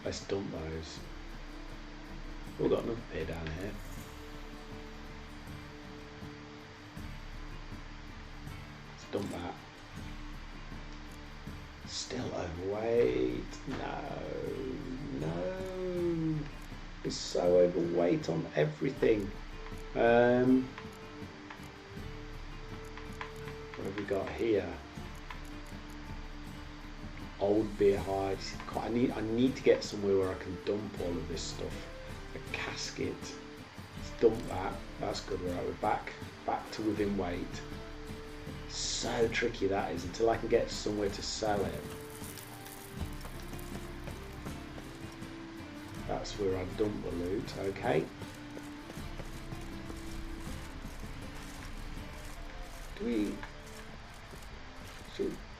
Speaker 1: Let's dump those. We've got another pair down here. Let's dump that. Still overweight. No. It's so overweight on everything. What have we got here? Old beer hides. I need to get somewhere where I can dump all of this stuff. A casket. Let's dump that. That's good. Right, we're back to within weight. So tricky that is until I can get somewhere to sell it. That's where I dump the loot. Okay.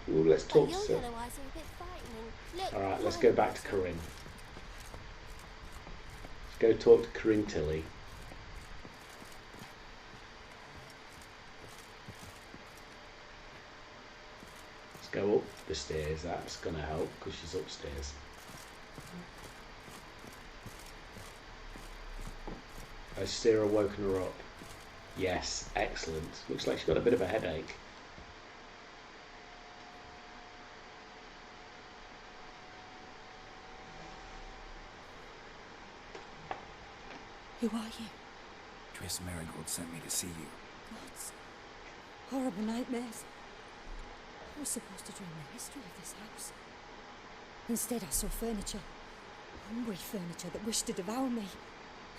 Speaker 1: Well, let's talk to Sir. Alright, let's go back to Corinne. Let's go talk to Corinne Tilly. Let's go up the stairs. That's going to help because she's upstairs. Has Sarah woken her up? Yes, excellent. Looks like she's got a bit of a headache.
Speaker 4: Who are you?
Speaker 2: Triss Merigold sent me to see you.
Speaker 4: Gods. Horrible nightmares. I was supposed to dream the history of this house. Instead I saw furniture. Hungry furniture that wished to devour me.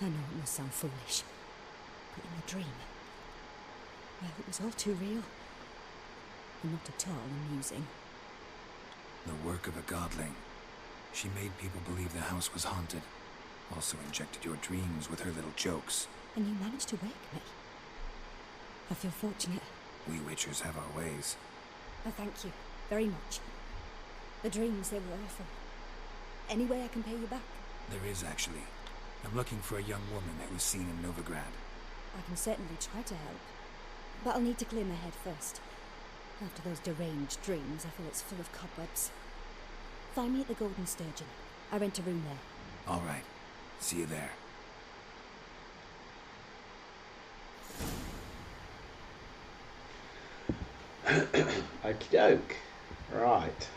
Speaker 4: I know it must sound foolish, but in the dream, well, it was all too real. And not at all amusing.
Speaker 2: The work of a godling. She made people believe the house was haunted. Also injected your dreams with her little jokes.
Speaker 4: And you managed to wake me. I feel fortunate.
Speaker 2: We witchers have our ways.
Speaker 4: I thank you very much. The dreams, they were awful. Any way I can pay you back?
Speaker 2: There is, actually. I'm looking for a young woman that was seen in Novigrad.
Speaker 4: I can certainly try to help. But I'll need to clear my head first. After those deranged dreams, I feel it's full of cobwebs. Find me at the Golden Sturgeon. I rent a room there.
Speaker 2: All right. See you there.
Speaker 1: Okie doke. Right.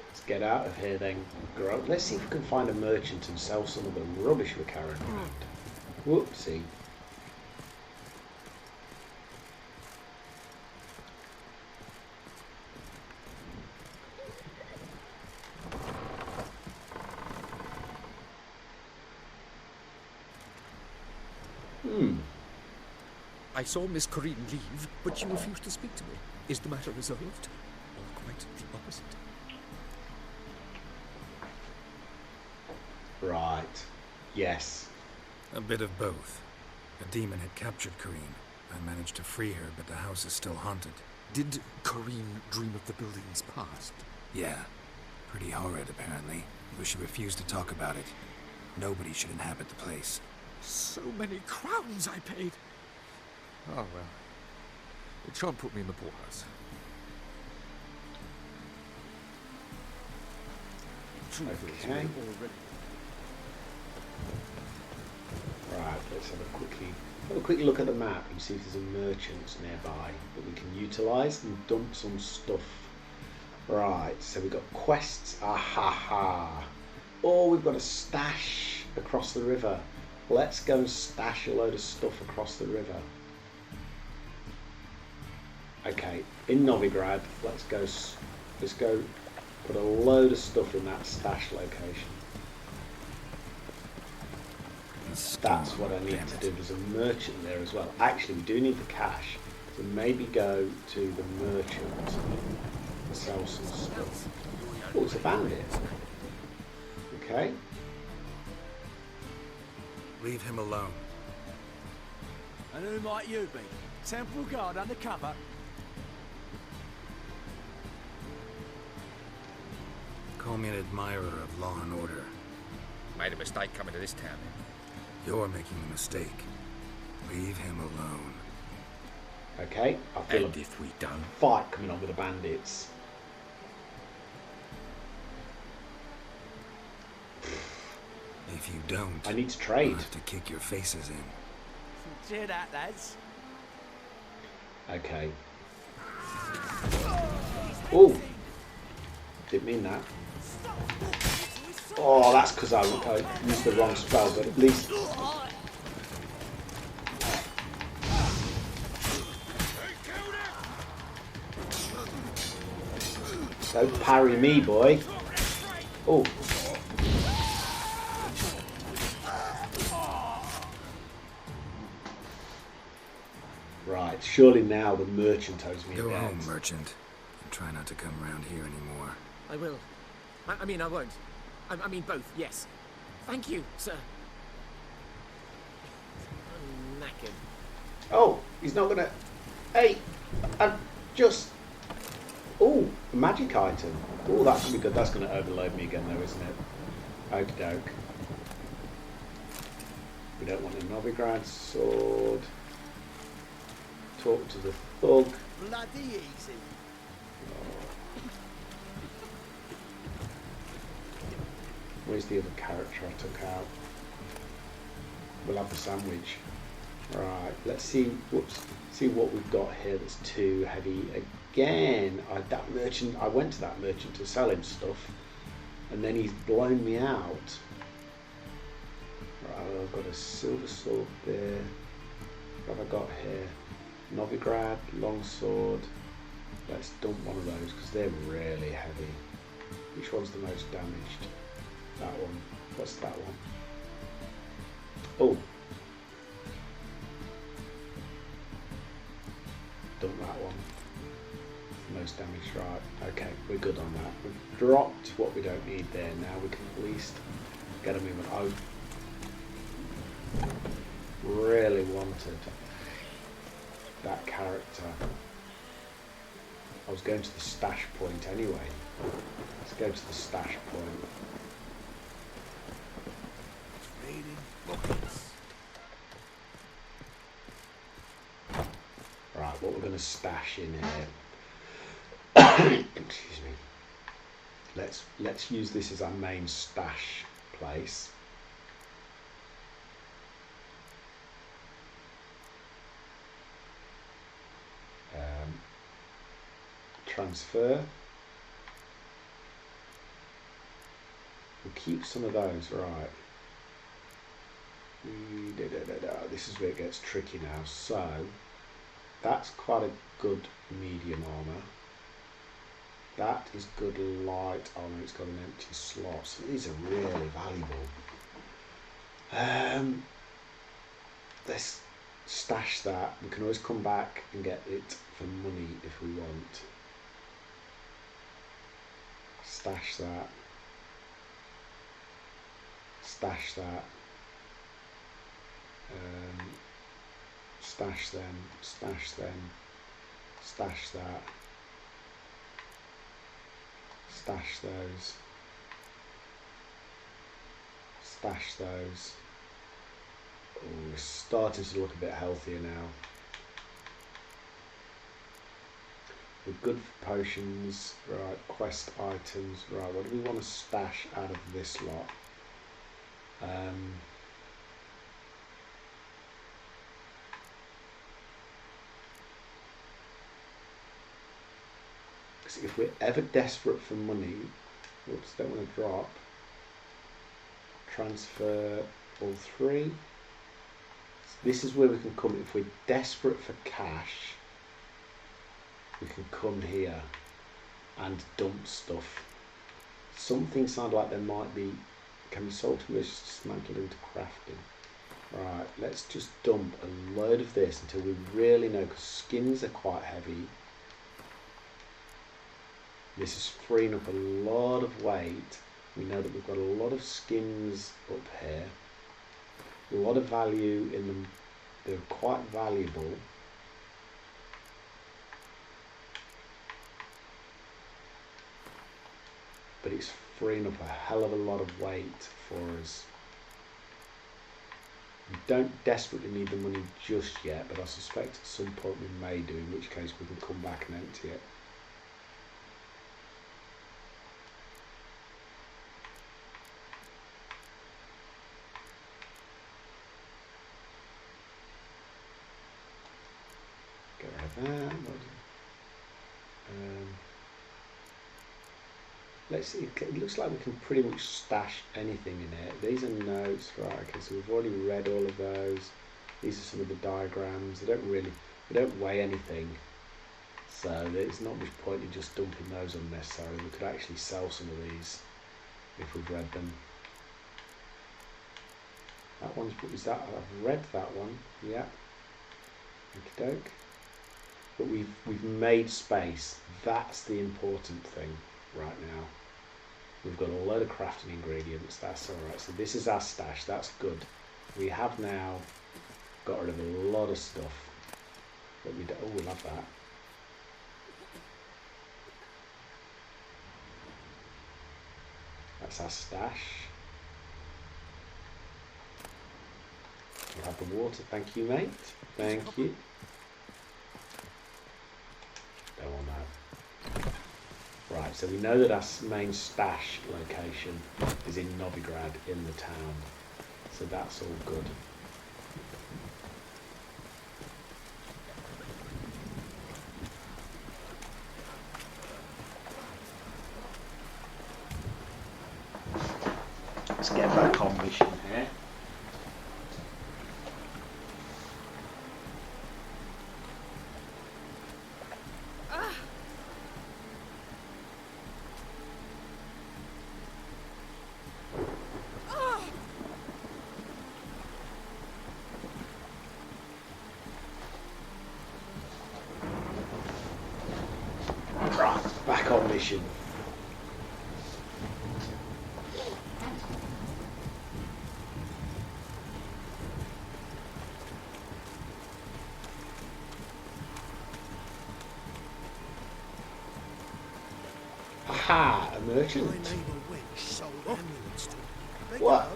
Speaker 1: Let's get out of here then. Let's see if we can find a merchant and sell some of the rubbish we're carrying around. Whoopsie.
Speaker 11: I saw Miss Corinne leave, but she refused to speak to me. Is the matter resolved? Or quite the opposite?
Speaker 1: Right. Yes.
Speaker 2: A bit of both. A demon had captured Corinne. I managed to free her, but the house is still haunted.
Speaker 11: Did Corinne dream of the building's past?
Speaker 2: Yeah. Pretty horrid, apparently. But she refused to talk about it. Nobody should inhabit the place.
Speaker 11: So many crowns I paid. Oh, well. It shan't put me in the poorhouse.
Speaker 1: Okay. Right, let's have a quick look at the map and see if there's a merchant nearby that we can utilise and dump some stuff. Right, so we've got quests. Ahaha. Oh, we've got a stash across the river. Let's go and stash a load of stuff across the river. Okay, in Novigrad, let's go put a load of stuff in that stash location. That's what I need to do. There's a merchant there as well. Actually, we do need the cash, so maybe go to the merchant and sell some stuff. Oh, it's a bandit. Okay.
Speaker 2: Leave him alone.
Speaker 3: And who might you be? Temple guard undercover?
Speaker 2: Call me an admirer of law and order.
Speaker 11: Made a mistake coming to this town.
Speaker 2: You're making a mistake. Leave him alone.
Speaker 1: Okay, I feel
Speaker 11: And if we don't,
Speaker 1: fight coming on with the bandits.
Speaker 2: If you don't,
Speaker 1: I need to trade.
Speaker 2: I'll have to kick your faces in.
Speaker 3: Cheer that, lads.
Speaker 1: Okay. Oh, didn't mean that. Oh, that's because I used the wrong spell, but at least. Don't parry me, boy. Oh. Right, surely now the merchant owes me a
Speaker 2: Go
Speaker 1: debt.
Speaker 2: home, merchant, and try not to come around here anymore.
Speaker 3: I will. I mean, I won't. I mean, both, yes. Thank you, sir. I'm knackered.
Speaker 1: Oh, he's not gonna. Hey, I'm just. Oh, a magic item. Oh, that's gonna be good. That's gonna overload me again, though, isn't it? Okie doke. We don't want a Novigrad sword. Talk to the thug.
Speaker 5: Bloody easy.
Speaker 1: Where's the other character I took out? We'll have the sandwich. Right, let's see. Whoops. See what we've got here that's too heavy. Again, I went to that merchant to sell him stuff, and then he's blown me out. Right, I've got a silver sword there. What have I got here? Novigrad, longsword. Let's dump one of those because they're really heavy. Which one's the most damaged? That one. What's that one? Oh. Dump that one. Most damaged, right. Okay, we're good on that. We've dropped what we don't need there. Now we can at least get a movement. I really wanted that character. I was going to the stash point anyway. Let's go to the stash point. Right, what we're going to stash in here. Excuse me. Let's use this as our main stash place. Transfer. We'll keep some of those, right. This is where it gets tricky now. So that's quite a good medium armor. That is good light armor. It's got an empty slot. So these are really valuable. Let's stash that. We can always come back and get it for money if we want. Stash that. Stash that. Stash them. Stash them. Stash that. Stash those. Stash those. Oh, we're starting to look a bit healthier now. We're good for potions, right, quest items, right, what do we want to stash out of this lot? If we're ever desperate for money, whoops, don't want to drop, transfer all three. This is where we can come, if we're desperate for cash, we can come here and dump stuff. Something sound like there might be, can be sold to us, dismantled into crafting. Right, let's just dump a load of this until we really know, because skins are quite heavy. This is freeing up a lot of weight. We know that we've got a lot of skins up here. A lot of value in them. They're quite valuable. but it's freeing up a hell of a lot of weight for us. We don't desperately need the money just yet, but I suspect at some point we may do, in which case we can come back and empty it. Get rid of that. Let's see, it looks like we can pretty much stash anything in here. These are notes, right, okay, so we've already read all of those. These are some of the diagrams. They don't weigh anything. So there's not much point in just dumping those unnecessarily. We could actually sell some of these if we've read them. That one's, is that, I've read that one, yeah. Okie doke. But we've made space. That's the important thing right now. We've got a load of crafting ingredients. That's all right. So this is our stash. That's good. We have now got rid of a lot of stuff that we don't. Oh, we love that. That's our stash. We have the water. Thank you, mate. Thank you. Don't want that. Right, so we know that our main stash location is in Novigrad, in the town. So that's all good. Let's get back on mission here. Back on mission. Aha, a merchant. What?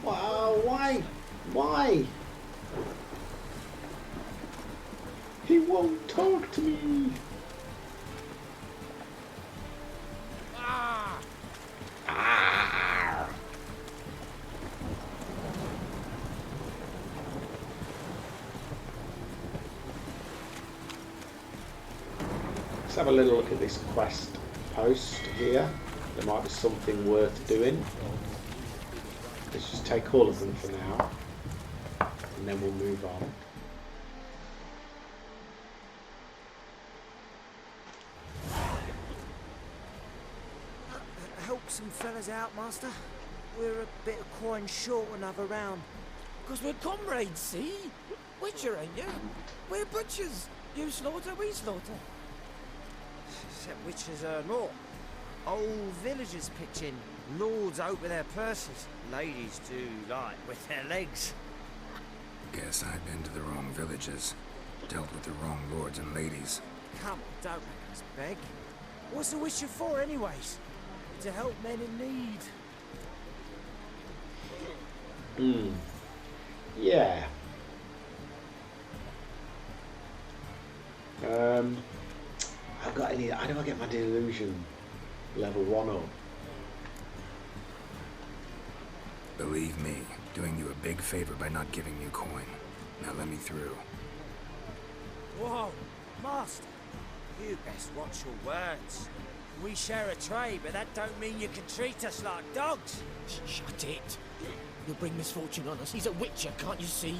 Speaker 1: Wow, why? Why? He won't talk to me. Let's have a little look at this quest post here. There might be something worth doing. Let's just take all of them for now, and then we'll move on.
Speaker 3: Help some fellas out, Master. We're a bit of coin short another round.
Speaker 13: Because we're comrades, see? Witcher, ain't you? We're butchers. You slaughter, we slaughter.
Speaker 3: Except witches earn more. Old villagers pitch in. Lords out with their purses. Ladies do like with their legs.
Speaker 2: Guess I've been to the wrong villages. Dealt with the wrong lords and ladies.
Speaker 3: Come on, don't make us beg. What's a witcher for anyways? To help men in need.
Speaker 1: Yeah. I've got any. How do I get my delusion level 1 up?
Speaker 2: Believe me, doing you a big favor by not giving you coin. Now let me through.
Speaker 3: Whoa, Master. You best watch your words. We share a trade, but that don't mean you can treat us like dogs.
Speaker 13: Shut it. You'll bring misfortune on us. He's a witcher, can't you see?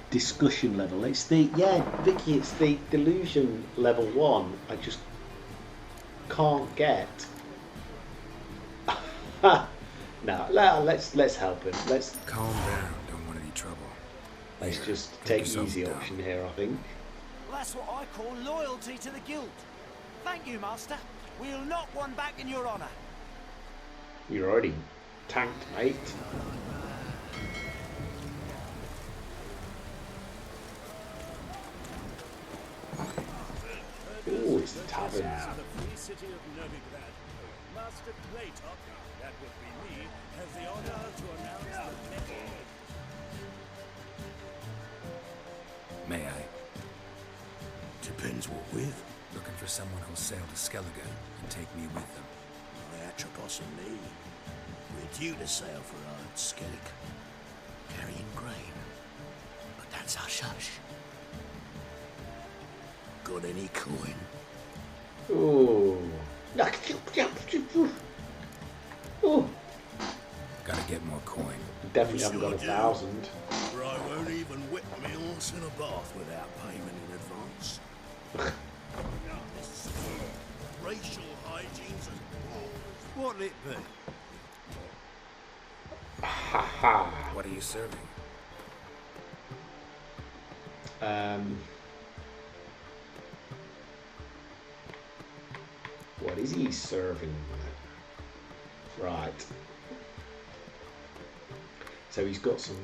Speaker 1: Discussion level. It's the, yeah, Vicky, it's the delusion level 1. I just can't get. No, let's help him. Let's
Speaker 2: calm down. Don't want any trouble.
Speaker 1: Let's just take the easy option here, I think.
Speaker 3: Well, that's what I call loyalty to the guild. Thank you, Master. We'll knock one back in your honour.
Speaker 1: You're already tanked, mate. haven't.
Speaker 14: The free city of Novigrad. Master Playtop, that would be me, has the honor to announce the metal.
Speaker 2: May I?
Speaker 10: Depends what with.
Speaker 2: Looking for someone who'll sail to Skellige and take me with them.
Speaker 10: Atropos and me. We're due to sail for Skellig, carrying grain. But that's hush-hush. Got any coin?
Speaker 1: Ooh. Ooh.
Speaker 2: Gotta get more coin.
Speaker 1: Definitely haven't got 1,000.
Speaker 10: For I won't even whip me horse in a bath without payment in advance. This racial hygiene's as poor. What'll it be?
Speaker 2: What are you serving?
Speaker 1: What is he serving? Right. So he's got some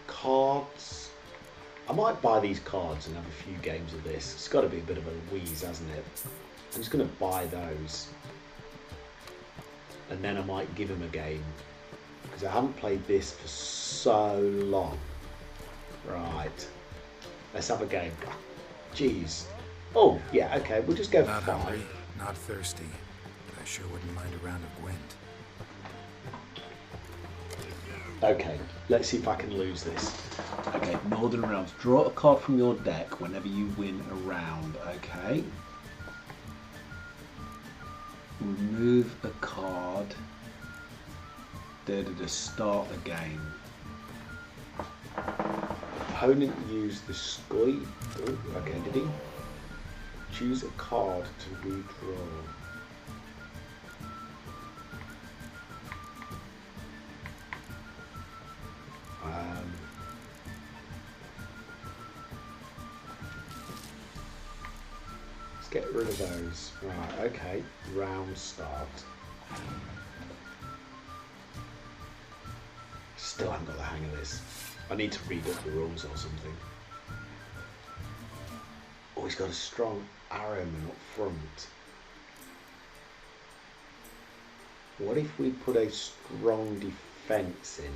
Speaker 1: cards. I might buy these cards and have a few games of this. It's got to be a bit of a wheeze, hasn't it? I'm just going to buy those. And then I might give him a game. Because I haven't played this for so long. Right. Let's have a game. Jeez. Oh, yeah, okay. We'll just go for 5.
Speaker 2: Not hungry, not thirsty. But I sure wouldn't mind a round of Gwent.
Speaker 1: Okay, let's see if I can lose this. Okay, Northern Realms. Draw a card from your deck whenever you win a round. Okay. Remove a card. To start the game. Opponent used the sky. Oh, okay, did he? Choose a card to redraw. Let's get rid of those. Right, okay. Round start. Still haven't got the hang of this. I need to read up the rules or something. Oh, he's got a strong arrowman up front. What if we put a strong defense in?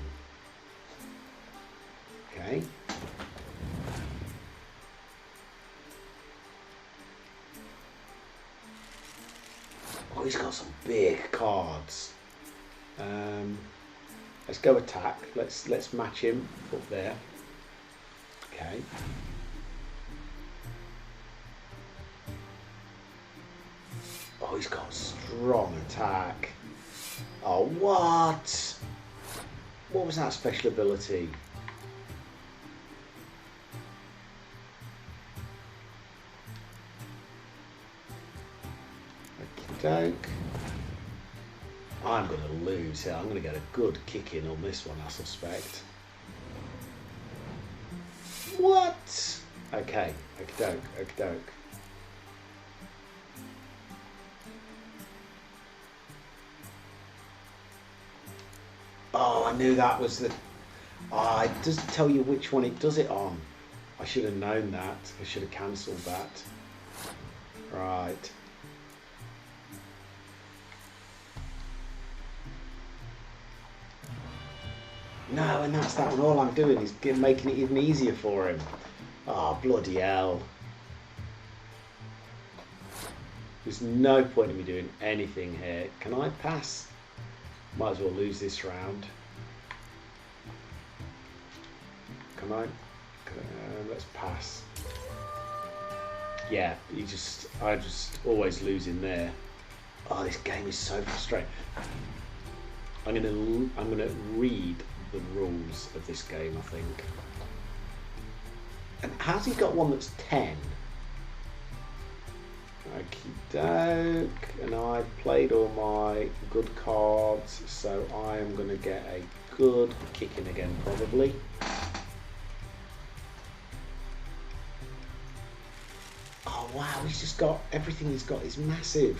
Speaker 1: Okay. Oh, he's got some big cards. Let's go attack. Let's match him up there. Okay. Oh, he's got strong attack. Oh, what? What was that special ability? Okey-doke. I'm going to lose here. I'm going to get a good kick in on this one, I suspect. What? Okay, okey-doke, okey-doke. Oh, I knew that was the... Oh, it doesn't tell you which one it does it on. I should have known that. I should have cancelled that. Right. No, and that's that one. All I'm doing is making it even easier for him. Oh, bloody hell. There's no point in me doing anything here. Can I pass? Might as well lose this round. Come on. Let's pass. Yeah, I just always lose in there. Oh, this game is so frustrating. I'm gonna read the rules of this game, I think. And has he got one that's 10? Okey-doke. And I played all my good cards, so I am going to get a good kicking again, probably. Oh wow, he's just got, everything he's got is massive.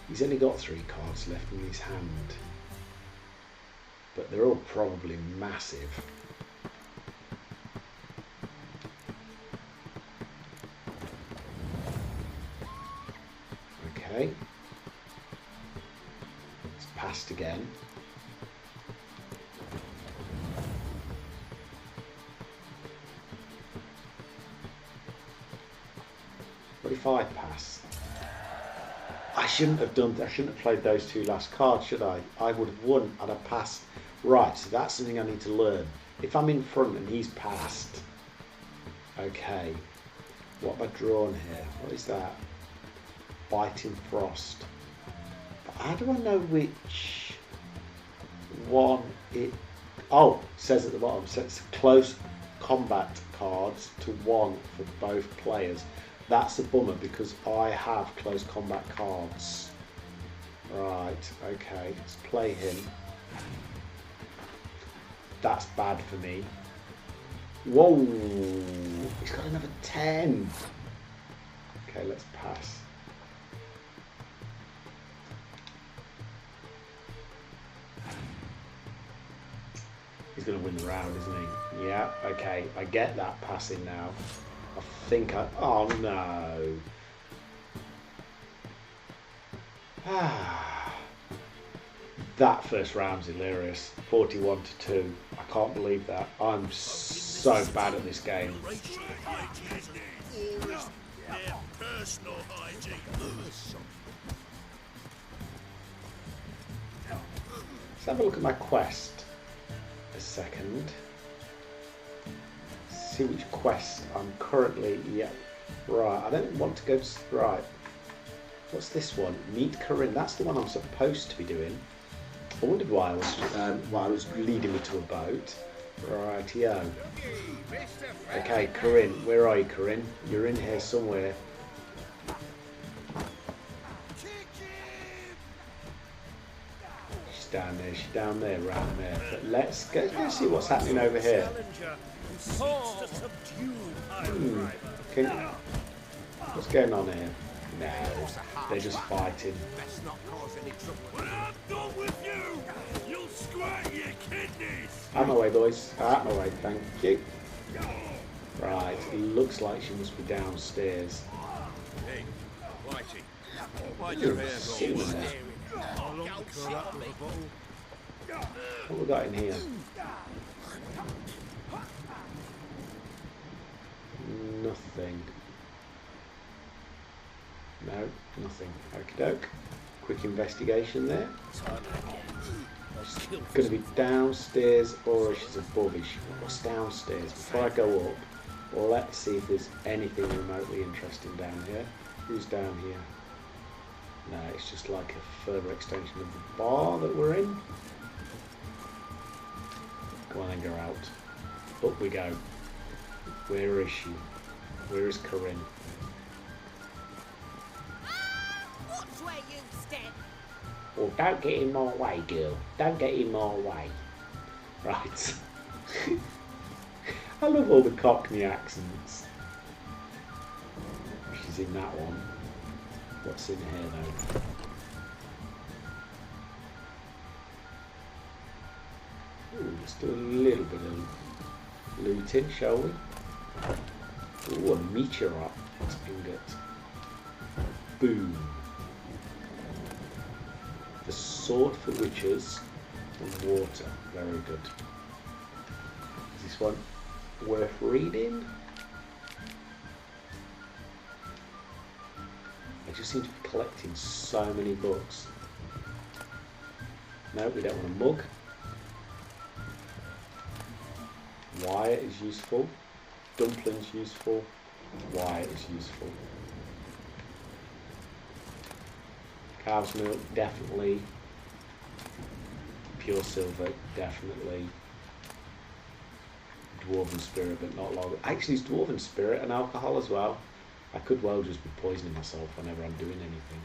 Speaker 1: He's only got 3 cards left in his hand, but they're all probably massive. Okay, it's passed again. What if I pass? I shouldn't have done. I shouldn't have played those 2 last cards, should I? I would have won. I'd have passed. Right, so that's something I need to learn. If I'm in front and he's passed, okay. What have I drawn here? What is that? Biting Frost. But how do I know which one it... Oh, it says at the bottom, so it's close combat cards to 1 for both players. That's a bummer because I have close combat cards. Right, okay, let's play him. That's bad for me. Whoa, he's got another 10. Okay, let's pass. He's going to win the round, isn't he? Yeah, okay, I get that passing now. I think I... Oh, no. That first round's hilarious. 41-2. I can't believe that. I'm so bad at this game. Let's have a look at my quest a second. See which quest I'm currently... Yeah, right. I don't want to go to... Right. What's this one? Meet Corinne. That's the one I'm supposed to be doing. I wondered why I was leading me to a boat. Rightio. Okay, Corinne. Where are you, Corinne? You're in here somewhere. She's down there. She's down there, round there. But let's go see what's happening over here. Okay. What's going on here? No, they're just fighting. Out my way, boys. Out my way, thank you. Right, it looks like she must be downstairs.
Speaker 7: Hey, Whitey, why'd your hair go there?
Speaker 1: What we got in here? Nothing. No, nothing. Okie doke. Quick investigation there. She's going to be downstairs or she's above. What's downstairs? Before I go up, let's see if there's anything remotely interesting down here. Who's down here? No, it's just like a further extension of the bar that we're in. Come on and go out. Up we go. Where is she? Where is Corinne?
Speaker 12: Watch where you step.
Speaker 1: Well, don't get in my way, girl. Don't get in my way. Right. I love all the Cockney accents. She's in that one. What's in here, though? Ooh, let's do a little bit of looting, shall we? Ooh, a meteorite ingot. Boom. The sword for witches and water. Very good. Is this one worth reading? I just seem to be collecting so many books. No, we don't want a mug. Wire is useful. Dumplings useful. Wire is useful. Cow's milk, definitely. Pure silver, definitely. Dwarven spirit, but not long. Actually, it's dwarven spirit and alcohol as well. I could well just be poisoning myself whenever I'm doing anything.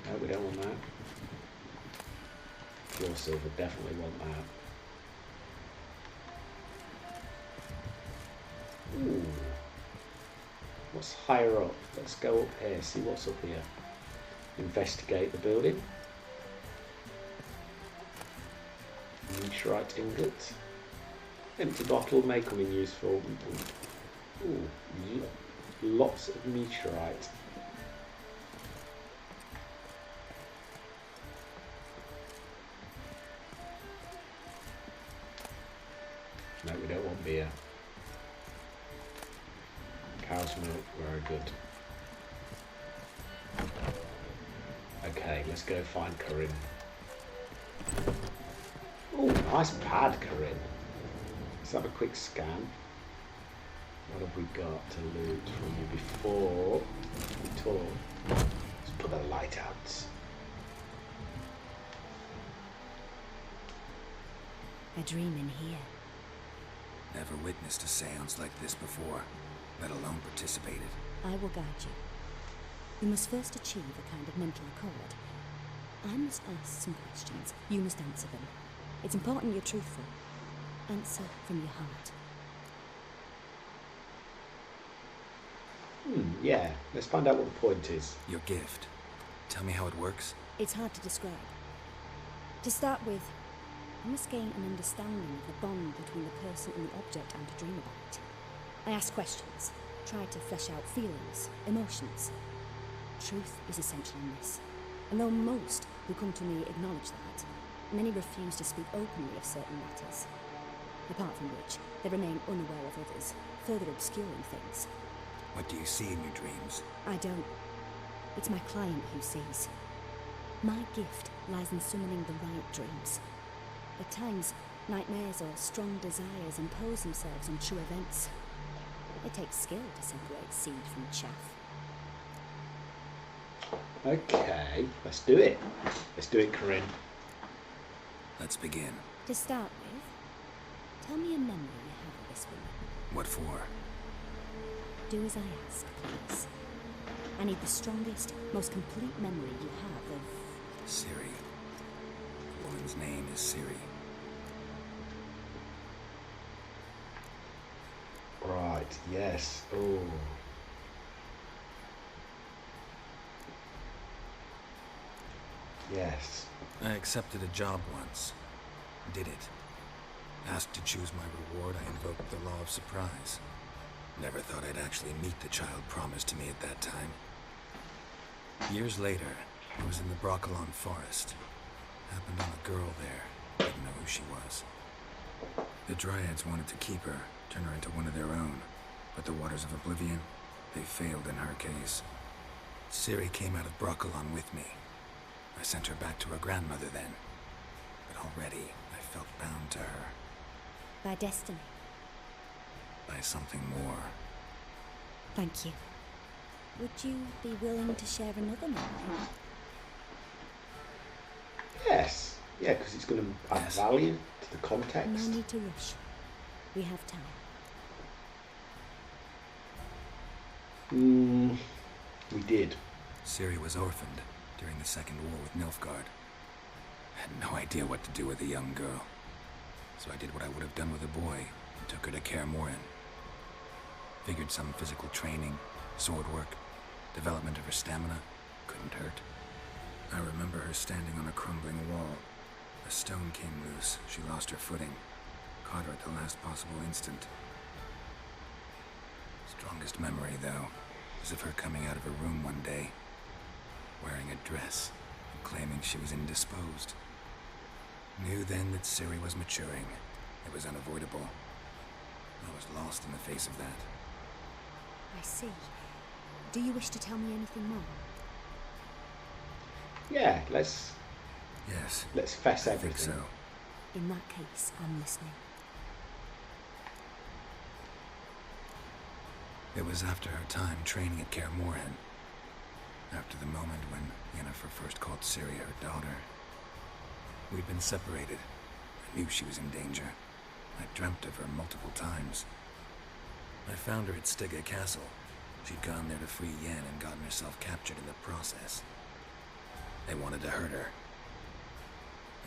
Speaker 1: No, we don't want that. Pure silver, definitely want that. Ooh. What's higher up? Let's go up here, see what's up here. Investigate the building. Meteorite ingot. Empty bottle may come in useful. Ooh, lots of meteorite. No, we don't want beer. Cow's milk, very good. Okay, let's go find Corinne. Oh, nice pad, Corinne. Let's have a quick scan. What have we got to loot from you before we talk? Let's put the light out.
Speaker 15: A dream in here.
Speaker 2: Never witnessed a seance like this before, let alone participated.
Speaker 15: I will guide you. You must first achieve a kind of mental accord. I must ask some questions. You must answer them. It's important you're truthful. Answer from your heart.
Speaker 1: Yeah, let's find out what the point is.
Speaker 2: Your gift. Tell me how it works.
Speaker 15: It's hard to describe. To start with, I must gain an understanding of the bond between the person and the object I'm to dream about. I ask questions, try to flesh out feelings, emotions. Truth is essential in this, and though most who come to me acknowledge that, many refuse to speak openly of certain matters, apart from which they remain unaware of others, further obscuring things.
Speaker 2: What do you see in your dreams?
Speaker 15: I don't. It's my client who sees. My gift lies in summoning the right dreams. At times, nightmares or strong desires impose themselves on true events. It takes skill to separate seed from chaff.
Speaker 1: Okay, let's do it. Let's do it, Corinne.
Speaker 2: Let's begin.
Speaker 15: To start with, tell me a memory you have of this woman.
Speaker 2: What for?
Speaker 15: Do as I ask, please. I need the strongest, most complete memory you have of...
Speaker 2: Ciri. The woman's name is Ciri.
Speaker 1: Right, yes. Oh. Yes.
Speaker 2: I accepted a job once. Did it. Asked to choose my reward, I invoked the law of surprise. Never thought I'd actually meet the child promised to me at that time. Years later, I was in the Broccolon forest. Happened on a girl there. Didn't know who she was. The Dryads wanted to keep her, turn her into one of their own. But the Waters of Oblivion, they failed in her case. Ciri came out of Broccolon with me. I sent her back to her grandmother then. But already, I felt bound to her.
Speaker 15: By destiny.
Speaker 2: By something more.
Speaker 15: Thank you. Would you be willing to share another memory?
Speaker 1: Yes. Yeah, because it's going to add value to the context.
Speaker 15: No need to rush. We have time.
Speaker 1: We did.
Speaker 2: Ciri was orphaned during the Second War with Nilfgaard. Had no idea what to do with a young girl. So I did what I would have done with a boy and took her to Kaer Morhen. Figured some physical training, sword work, development of her stamina couldn't hurt. I remember her standing on a crumbling wall. A stone came loose. She lost her footing. Caught her at the last possible instant. Strongest memory, though, was of her coming out of her room one day, wearing a dress and claiming she was indisposed. Knew then that Ciri was maturing. It was unavoidable. I was lost in the face of that.
Speaker 15: I see. Do you wish to tell me anything more?
Speaker 1: Yeah, let's fess everything.
Speaker 2: I think so.
Speaker 15: In that case, I'm listening.
Speaker 2: It was after her time training at Kaer Morhen. After the moment when Yennefer first called Ciri her daughter. We'd been separated. I knew she was in danger. I dreamt of her multiple times. I found her at Stygga Castle. She'd gone there to free Yen and gotten herself captured in the process. They wanted to hurt her.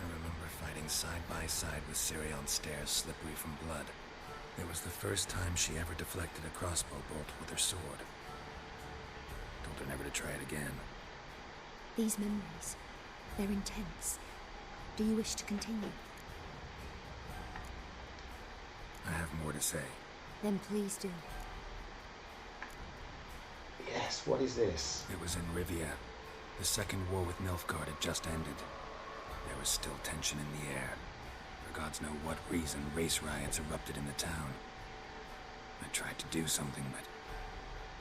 Speaker 2: I remember fighting side by side with Ciri on stairs slippery from blood. It was the first time she ever deflected a crossbow bolt with her sword. told her never to try it again.
Speaker 15: These memories, they're intense. Do you wish to continue?
Speaker 2: I have more to say.
Speaker 15: Then please do.
Speaker 1: Yes, what is this?
Speaker 2: It was in Rivia. The second war with Nilfgaard had just ended. There was still tension in the air. For gods know what reason, race riots erupted in the town. I tried to do something, but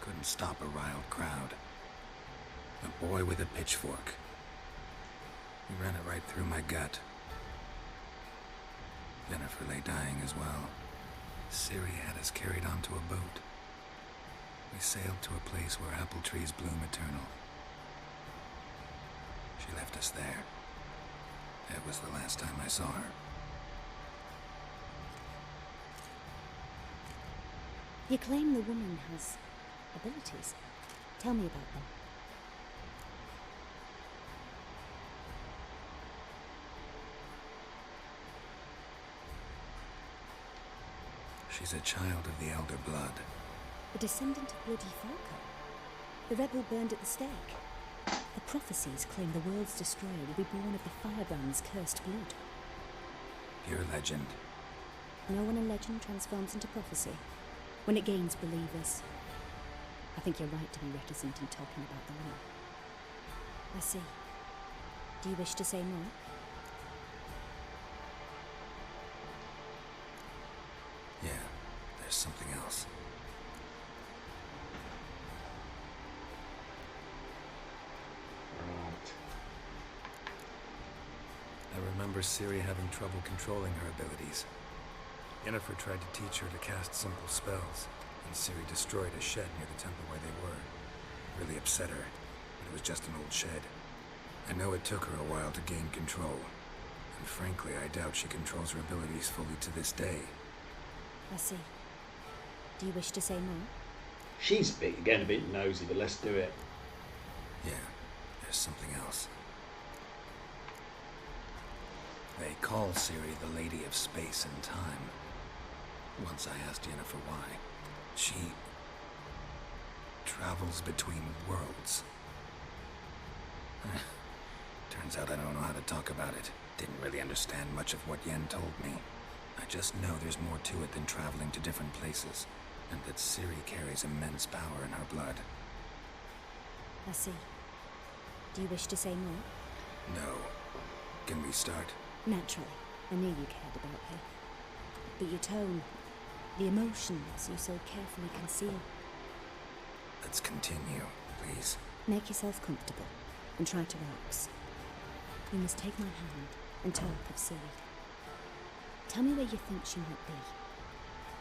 Speaker 2: couldn't stop a riled crowd. A boy with a pitchfork. He ran it right through my gut. Yennefer lay dying as well. Ciri had us carried onto a boat. We sailed to a place where apple trees bloom eternal. She left us there. That was the last time I saw her.
Speaker 15: You claim the woman has abilities. Tell me about them.
Speaker 2: She's a child of the Elder Blood.
Speaker 15: A descendant of bloody Falco. The rebel burned at the stake. The prophecies claim the world's destroyer will be born of the Firebrand's cursed blood.
Speaker 2: Pure legend.
Speaker 15: No one in legend transforms into prophecy when it gains believers. I think you're right to be reticent in talking about the woman. I see. Do you wish to say more?
Speaker 2: Yeah, there's something else.
Speaker 1: Right.
Speaker 2: I remember Ciri having trouble controlling her abilities. Yennefer tried to teach her to cast simple spells, and Ciri destroyed a shed near the temple where they were. It really upset her, but it was just an old shed. I know it took her a while to gain control, and frankly, I doubt she controls her abilities fully to this day.
Speaker 15: I see. Do you wish to say more?
Speaker 1: She's a bit nosy, but let's do it.
Speaker 2: Yeah, there's something else. They call Ciri the Lady of Space and Time. Once I asked Yennefer why. She travels between worlds. Turns out I don't know how to talk about it. Didn't really understand much of what Yen told me. I just know there's more to it than traveling to different places, and that Ciri carries immense power in her blood.
Speaker 15: I see. Do you wish to say more?
Speaker 2: No. Can we start?
Speaker 15: Naturally. I knew you cared about her. But your tone, the emotions you so carefully conceal.
Speaker 2: Let's continue, please.
Speaker 15: Make yourself comfortable and try to relax. You must take my hand and talk of Ciri. Tell me where you think she might be.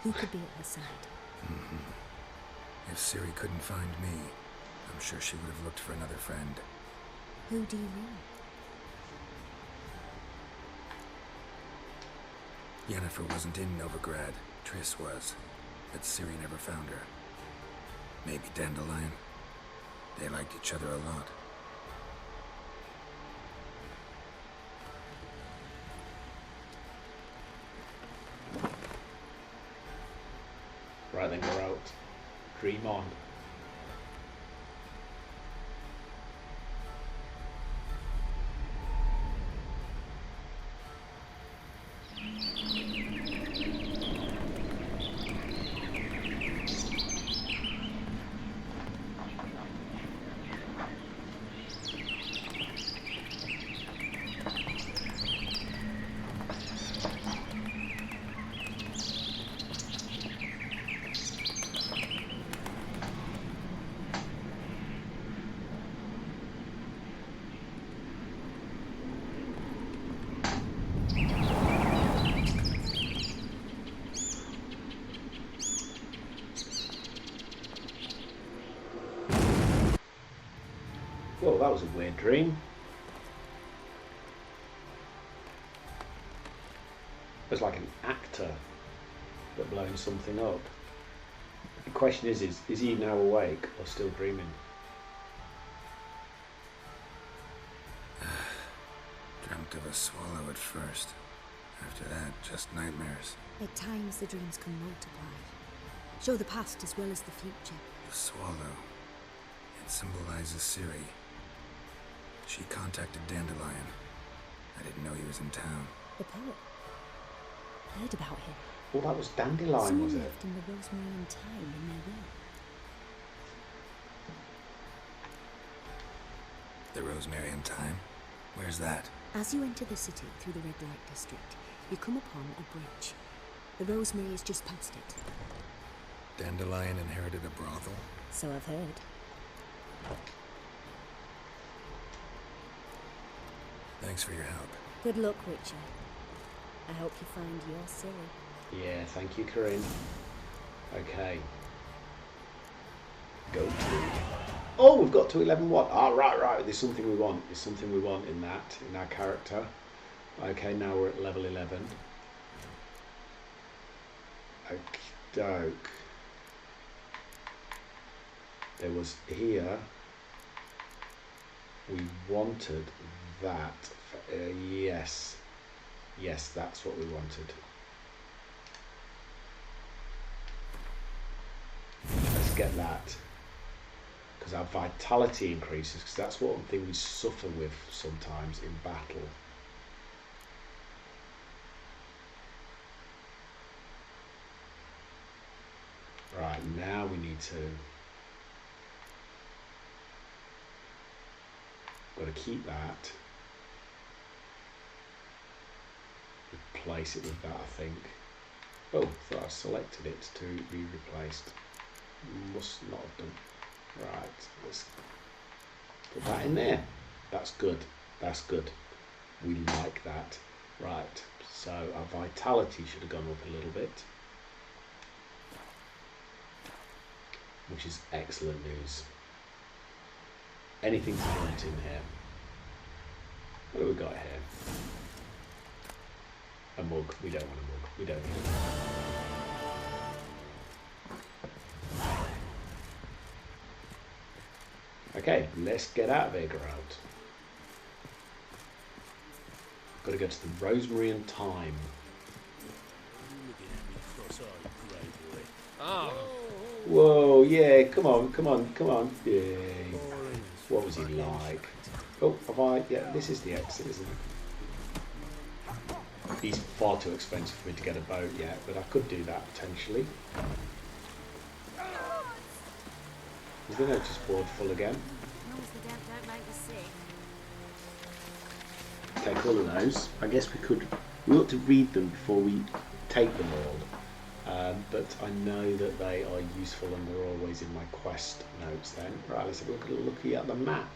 Speaker 15: Who could be at her side?
Speaker 2: If Ciri couldn't find me, I'm sure she would have looked for another friend.
Speaker 15: Who do you mean?
Speaker 2: Yennefer wasn't in Novigrad. Triss was. But Ciri never found her. Maybe Dandelion. They liked each other a lot.
Speaker 1: Right then, go out. Dream on. Well, that was a weird dream. It was like an actor that blown something up. The question is he now awake or still dreaming?
Speaker 2: Dreamt of a swallow at first. After that, just nightmares.
Speaker 15: At times the dreams can multiply. Show the past as well as the future.
Speaker 2: The swallow. It It symbolizes Ciri. She contacted Dandelion. I didn't know he was in town.
Speaker 15: The poet. Heard about him.
Speaker 1: Well, that was Dandelion,
Speaker 15: Someone
Speaker 1: was it?
Speaker 15: left in the Rosemary Time in their will.
Speaker 2: The Rosemarian Time? Where's that?
Speaker 15: As you enter the city through the red light district, you come upon a bridge. The Rosemary is just past it.
Speaker 2: Dandelion inherited a brothel?
Speaker 15: So I've heard.
Speaker 2: Thanks for your help.
Speaker 15: Good luck, Witcher. I hope you find your Ciri.
Speaker 1: Yeah, thank you, Corinne. Okay. Go to... Oh, we've got to 11 what? Oh, right. There's something we want. There's something we want in that, in our character. Okay, now we're at level 11. Okey-doke. There was here... We wanted that. Yes. Yes, that's what we wanted. Let's get that. Because our vitality increases, because that's one thing we suffer with sometimes in battle. Right, now we need to... Got to keep that. Replace it with that, I think. Oh, thought I selected it to be replaced. Must not have done. Right, let's put that in there. That's good. That's good. We like that. Right, so our vitality should have gone up a little bit, which is excellent news. Anything to want in here? What do we got here? A mug. We don't want a mug. We don't need a mug. Okay, let's get out of here, Geralt. Got to go to the Rosemary and Time.
Speaker 14: Oh.
Speaker 1: Whoa, yeah, come on. Yay. What was he like? Oh, have I? Yeah, this is the exit, isn't it? He's far too expensive for me to get a boat yet, but I could do that potentially. Is the notice board full again? Take all of those. I guess we ought to read them before we take them all. But I know that they are useful and they're always in my quest notes then. Right, let's have a look at the map.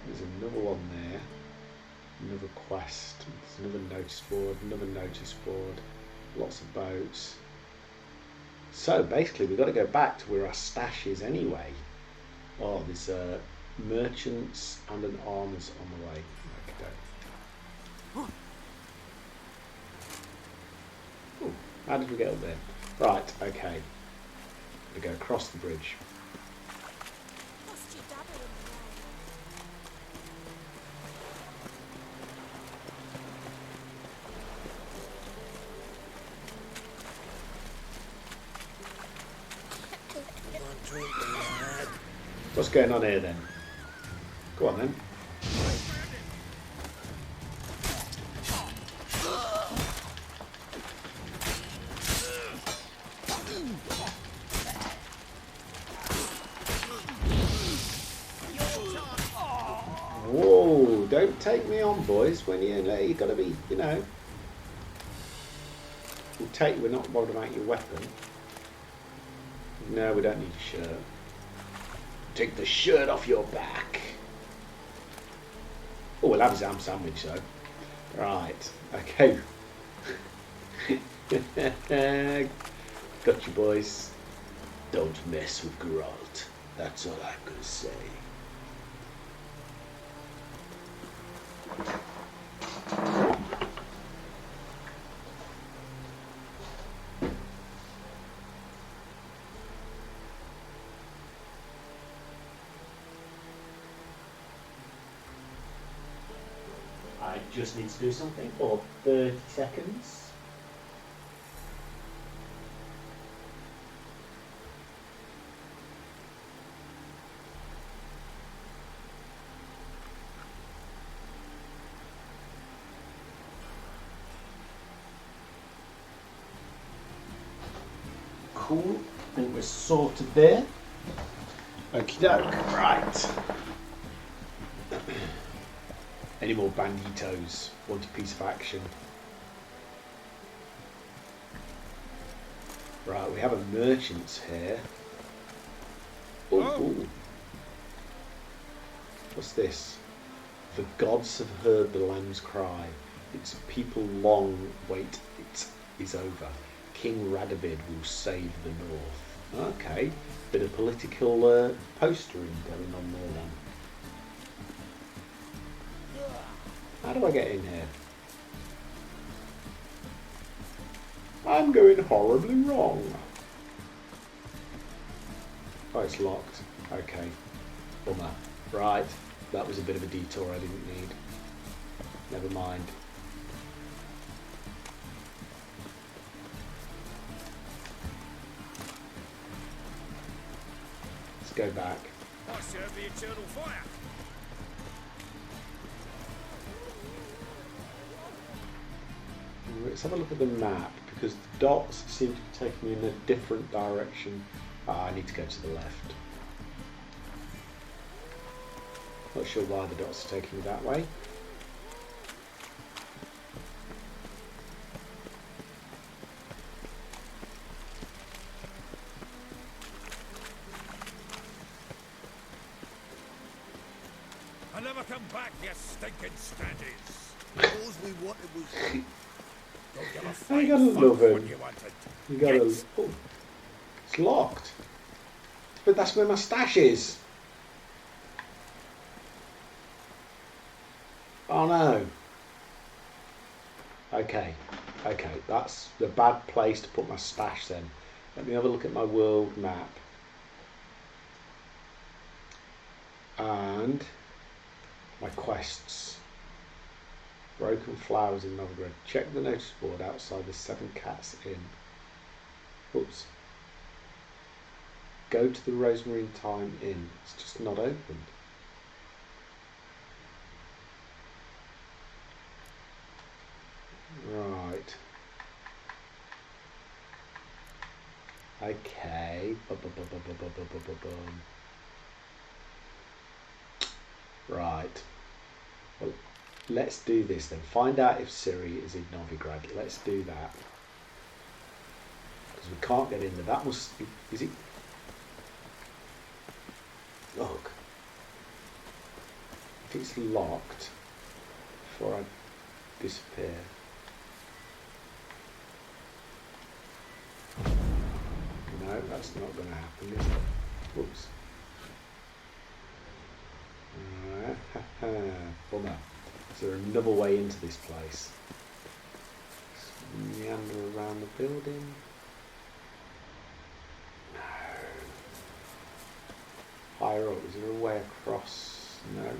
Speaker 1: There's another one there. Another quest. There's another notice board. Lots of boats. So basically we've got to go back to where our stash is anyway. Oh, there's merchants and an armor's on the way. Okay. Ooh, how did we get up there? Right, okay. We go across the bridge. What's going on here then? Go on then. Whoa, don't take me on, boys, when you're there. You've got to be, you know. We're not bothered about your weapon. No, we don't need a shirt. Take the shirt off your back. Oh, we'll have his ham sandwich though. Right, okay. Got you, boys. Don't mess with Geralt. That's all I'm gonna say. I just need to do something for 30 seconds. cool. I think we're sorted there. Okie doke. Right. Any more banditos? Want a piece of action? Right, we have a merchant's here. Ooh. What's this? The gods have heard the lamb's cry. Its people long wait. It is over. King Radovid will save the north. Okay, bit of political postering going on there then. How do I get in here? I'm going horribly wrong. Oh, it's locked. Okay. Bummer. Right. That was a bit of a detour I didn't need. Never mind. Let's go back.
Speaker 7: I serve the eternal fire.
Speaker 1: Let's have a look at the map, because the dots seem to be taking me in a different direction. I need to go to the left. Not sure why the dots are taking me that way.
Speaker 7: I'll never come back, you stinking standards.
Speaker 5: All we wanted was...
Speaker 7: Don't give a
Speaker 1: I
Speaker 7: flying
Speaker 1: gotta
Speaker 7: fuck
Speaker 1: love
Speaker 7: what
Speaker 1: him.
Speaker 7: you wanted.
Speaker 1: You gotta.
Speaker 7: Yes.
Speaker 1: Oh, it's locked. But that's where my stash is. Oh no. Okay, that's the bad place to put my stash then. Let me have a look at my world map. And my quests. Broken flowers in Novigrad. Check the notice board outside the Seven Cats Inn. Oops. Go to the Rosemary and Thyme Inn. It's just not opened. Right. Okay. Right. Well, let's do this then. Find out if Ciri is in Novigrad. Let's do that. Because we can't get in there. That must be... Is it... Look. If it's locked before I disappear. No, that's not going to happen, is it? Whoops. Bummer. Is there another way into this place? Just meander around the building. No. Higher up, is there a way across? No.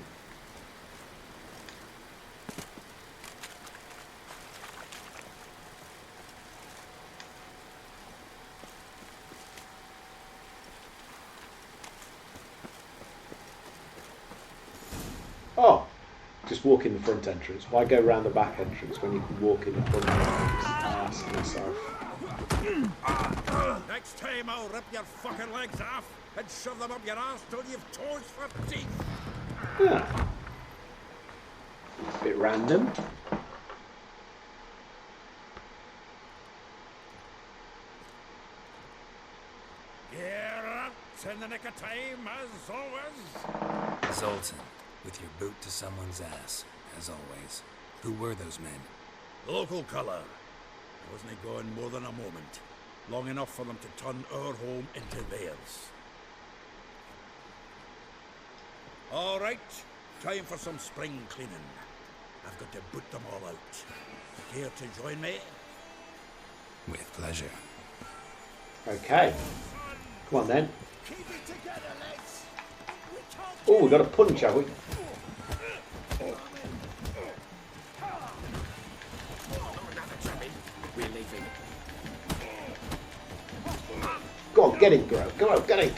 Speaker 1: Oh, just walk in the front entrance. Why go around the back entrance when you can walk in the front entrance? I ask myself.
Speaker 7: Next time I'll rip your fucking legs off and shove them up your ass till you've toes for teeth.
Speaker 1: Yeah. Bit random.
Speaker 7: You're out in the nick of time, as always.
Speaker 2: Zoltan, with your boot to someone's ass, as always. Who were those men?
Speaker 7: Local colour. I wasn't going more than a moment. Long enough for them to turn our home into theirs. All right, time for some spring cleaning. I've got to boot them all out. Care to join me?
Speaker 2: With pleasure.
Speaker 1: Okay. Come on then.
Speaker 7: Keep it together, lads.
Speaker 1: Oh, we got a punch, have we?
Speaker 7: We're leaving.
Speaker 1: Go on, get him, girl. Come on, get him. We've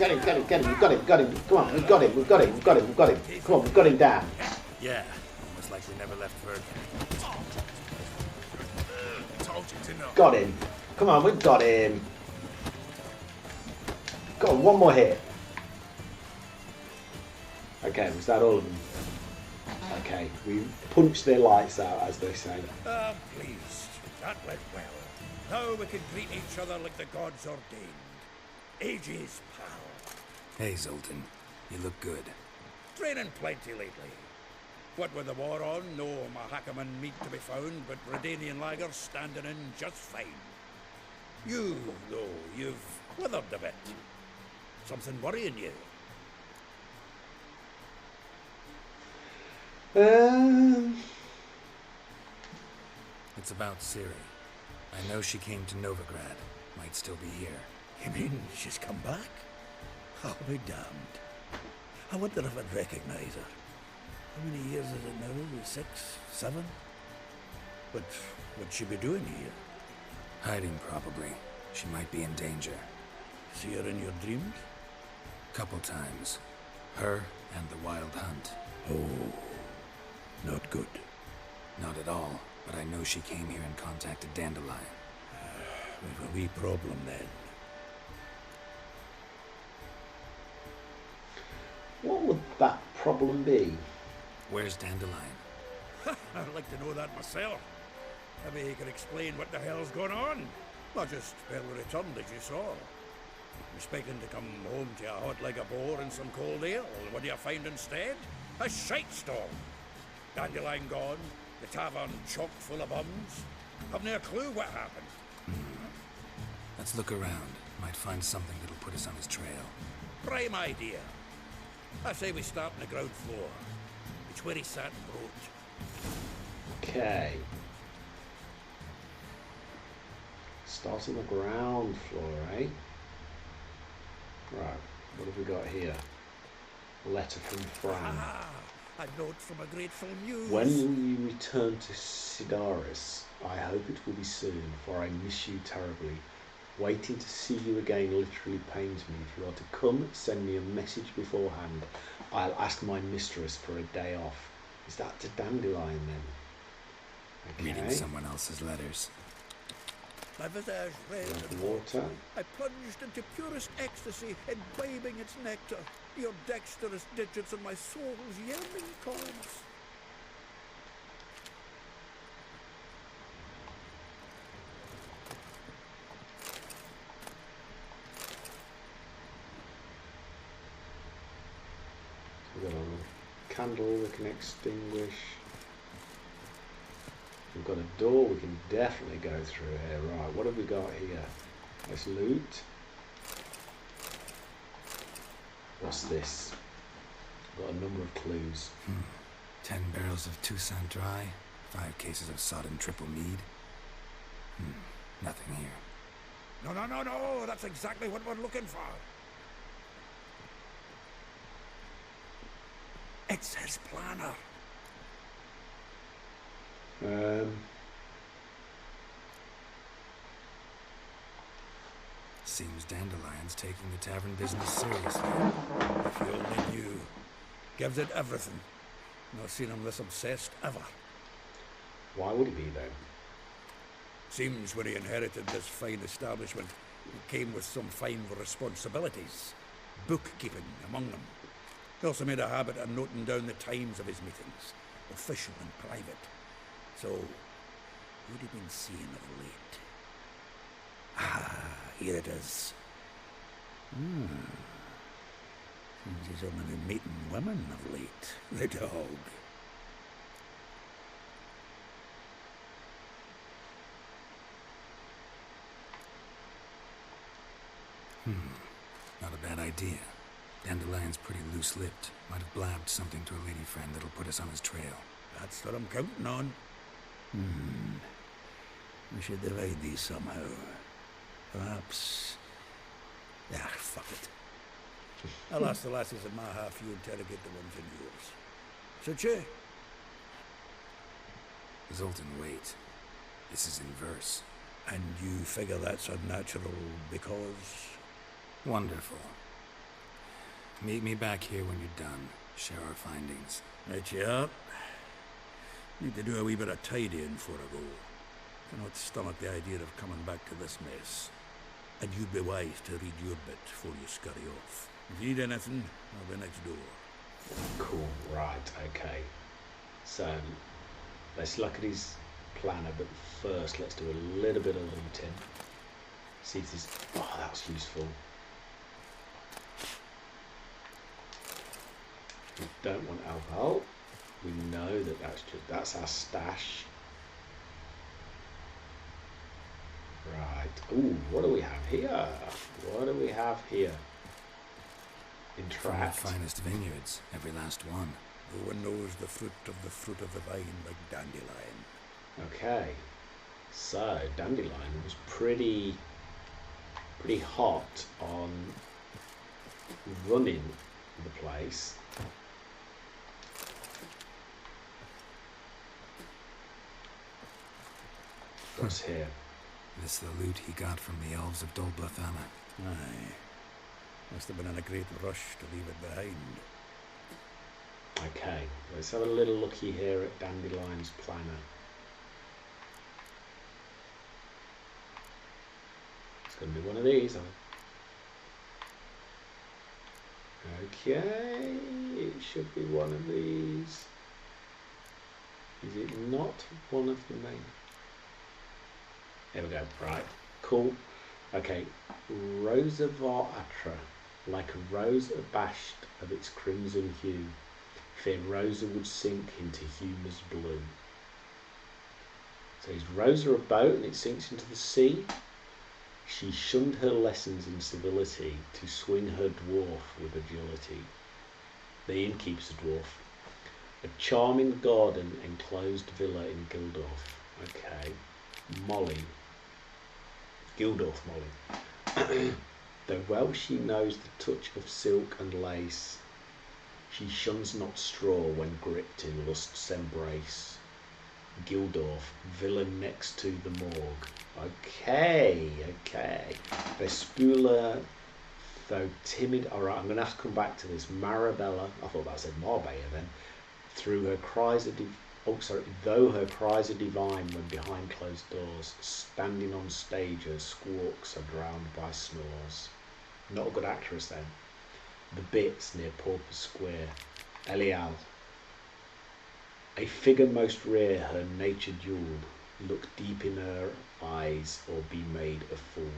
Speaker 1: got him. Come on, we've got him. Come on, we've got him down.
Speaker 2: Yeah, almost like we never left Vergen.
Speaker 5: Told you to know.
Speaker 1: Got him. Come on, we've got him. Oh, one more hit. Okay, was that all of them? Okay, we punched their lights out, as they say.
Speaker 7: Pleased. That went well. Now we can greet each other like the gods ordained. Ages, pal.
Speaker 2: Hey, Zoltan. You look good.
Speaker 7: Training plenty lately. What with the war on, no Mahakaman meat to be found, but Redanian lagers standing in just fine. You, though, you've withered a bit. Something worrying you?
Speaker 2: It's about Ciri. I know she came to Novigrad. Might still be here.
Speaker 14: You mean she's come back? I'll be damned. I wonder if I'd recognize her. How many years is it now? 6, 7? But what'd she be doing here?
Speaker 2: Hiding, probably. She might be in danger.
Speaker 14: See her in your dreams?
Speaker 2: Couple times. Her and the Wild Hunt.
Speaker 14: Oh, not good.
Speaker 2: Not at all, but I know she came here and contacted Dandelion.
Speaker 14: We've a wee problem then.
Speaker 1: What would that problem be?
Speaker 2: Where's Dandelion?
Speaker 7: I'd like to know that myself. Maybe he could explain what the hell's going on. Not just well returned as you saw. Expecting to come home to a hot leg of boar and some cold ale. What do you find instead? A shite storm. Dandelion gone, the tavern chock full of bums. Have no clue what happened.
Speaker 2: Let's look around. Might find something that'll put us on his trail.
Speaker 7: Prime idea. I say we start on the ground floor. It's where he sat and wrote.
Speaker 1: Okay. Start on the ground floor, eh? Right, what have we got here? A letter from Fran.
Speaker 7: A note from a grateful muse.
Speaker 1: When will you return to Sidaris? I hope it will be soon, for I miss you terribly. Waiting to see you again literally pains me. If you are to come, send me a message beforehand. I'll ask my mistress for a day off. Is that to Dandelion then? Okay.
Speaker 2: Reading someone else's letters.
Speaker 7: My visage red and
Speaker 1: water.
Speaker 7: I plunged into purest ecstasy, imbibing its nectar. Your dexterous digits on my soul's yearning chords.
Speaker 1: We've got a candle we can extinguish. We've got a door we can definitely go through here. Right, what have we got here? Let's loot. What's this? We've got a number of clues.
Speaker 2: 10 barrels of Toussaint Dry, 5 cases of sodden triple mead. Nothing here.
Speaker 7: No, that's exactly what we're looking for. It's his planner.
Speaker 2: Seems Dandelion's taking the tavern business seriously.
Speaker 7: If you only knew. Gives it everything. Not seen him this obsessed ever.
Speaker 1: Why would he be though?
Speaker 7: Seems when he inherited this fine establishment, it came with some fine responsibilities. Bookkeeping among them. He also made a habit of noting down the times of his meetings, official and private. So, who'd he been seeing of late? Here it is. Seems he's only been meeting women of late. The dog.
Speaker 2: Not a bad idea. Dandelion's pretty loose-lipped. Might have blabbed something to a lady friend that'll put us on his trail.
Speaker 7: That's what I'm counting on. We should divide these somehow. Perhaps... fuck it. I'll ask the lasses in my half, you interrogate the ones in yours. Such a...
Speaker 2: Zoltan, wait. This is in verse.
Speaker 7: And you figure that's unnatural because...
Speaker 2: Wonderful. Meet me back here when you're done. Share our findings.
Speaker 7: Right you up. Need to do a wee bit of tidying before I go. Cannot stomach the idea of coming back to this mess.
Speaker 14: And you'd be wise to read your bit before you scurry off. If you need anything, I'll be next door.
Speaker 1: Cool, right, okay. So, let's look at his planner, but first let's do a little bit of looting. See if this... Oh, that's useful. We don't want alcohol. We know that that's our stash. Right. Ooh, what do we have here? What do we have here? Interact.
Speaker 2: From the finest vineyards, every last one.
Speaker 14: No one knows the fruit of the vine like Dandelion.
Speaker 1: Okay. So, Dandelion was pretty hot on running the place. What's here?
Speaker 2: This the loot he got from the elves of Dol Blathanna.
Speaker 14: Aye. Must have been in a great rush to leave it behind.
Speaker 1: Okay, let's have a little looky here at Dandelion's planner. It's going to be one of these, Okay, it should be one of these. Is it not one of the main? There we go, right, cool. Okay, Rosa var Atra, like a rose abashed of its crimson hue, fear Rosa would sink into Huma's blue. So is Rosa a boat and it sinks into the sea? She shunned her lessons in civility to swing her dwarf with agility. The innkeeper's a dwarf. A charming garden enclosed villa in Gildorf. Okay. Molly. Gildorf Molly. Though well she knows the touch of silk and lace, she shuns not straw when gripped in lust's embrace. Gildorf, villa next to the morgue. Okay. Vespula, though timid. Alright, I'm going to have to come back to this. Marabella, I thought that said Marbella then. Though her cries are divine when behind closed doors, standing on stages, squawks are drowned by snores. Not a good actress then. The Bits near Pauper Square. Elial. A figure most rare, her nature jewelled, look deep in her eyes or be made a fool.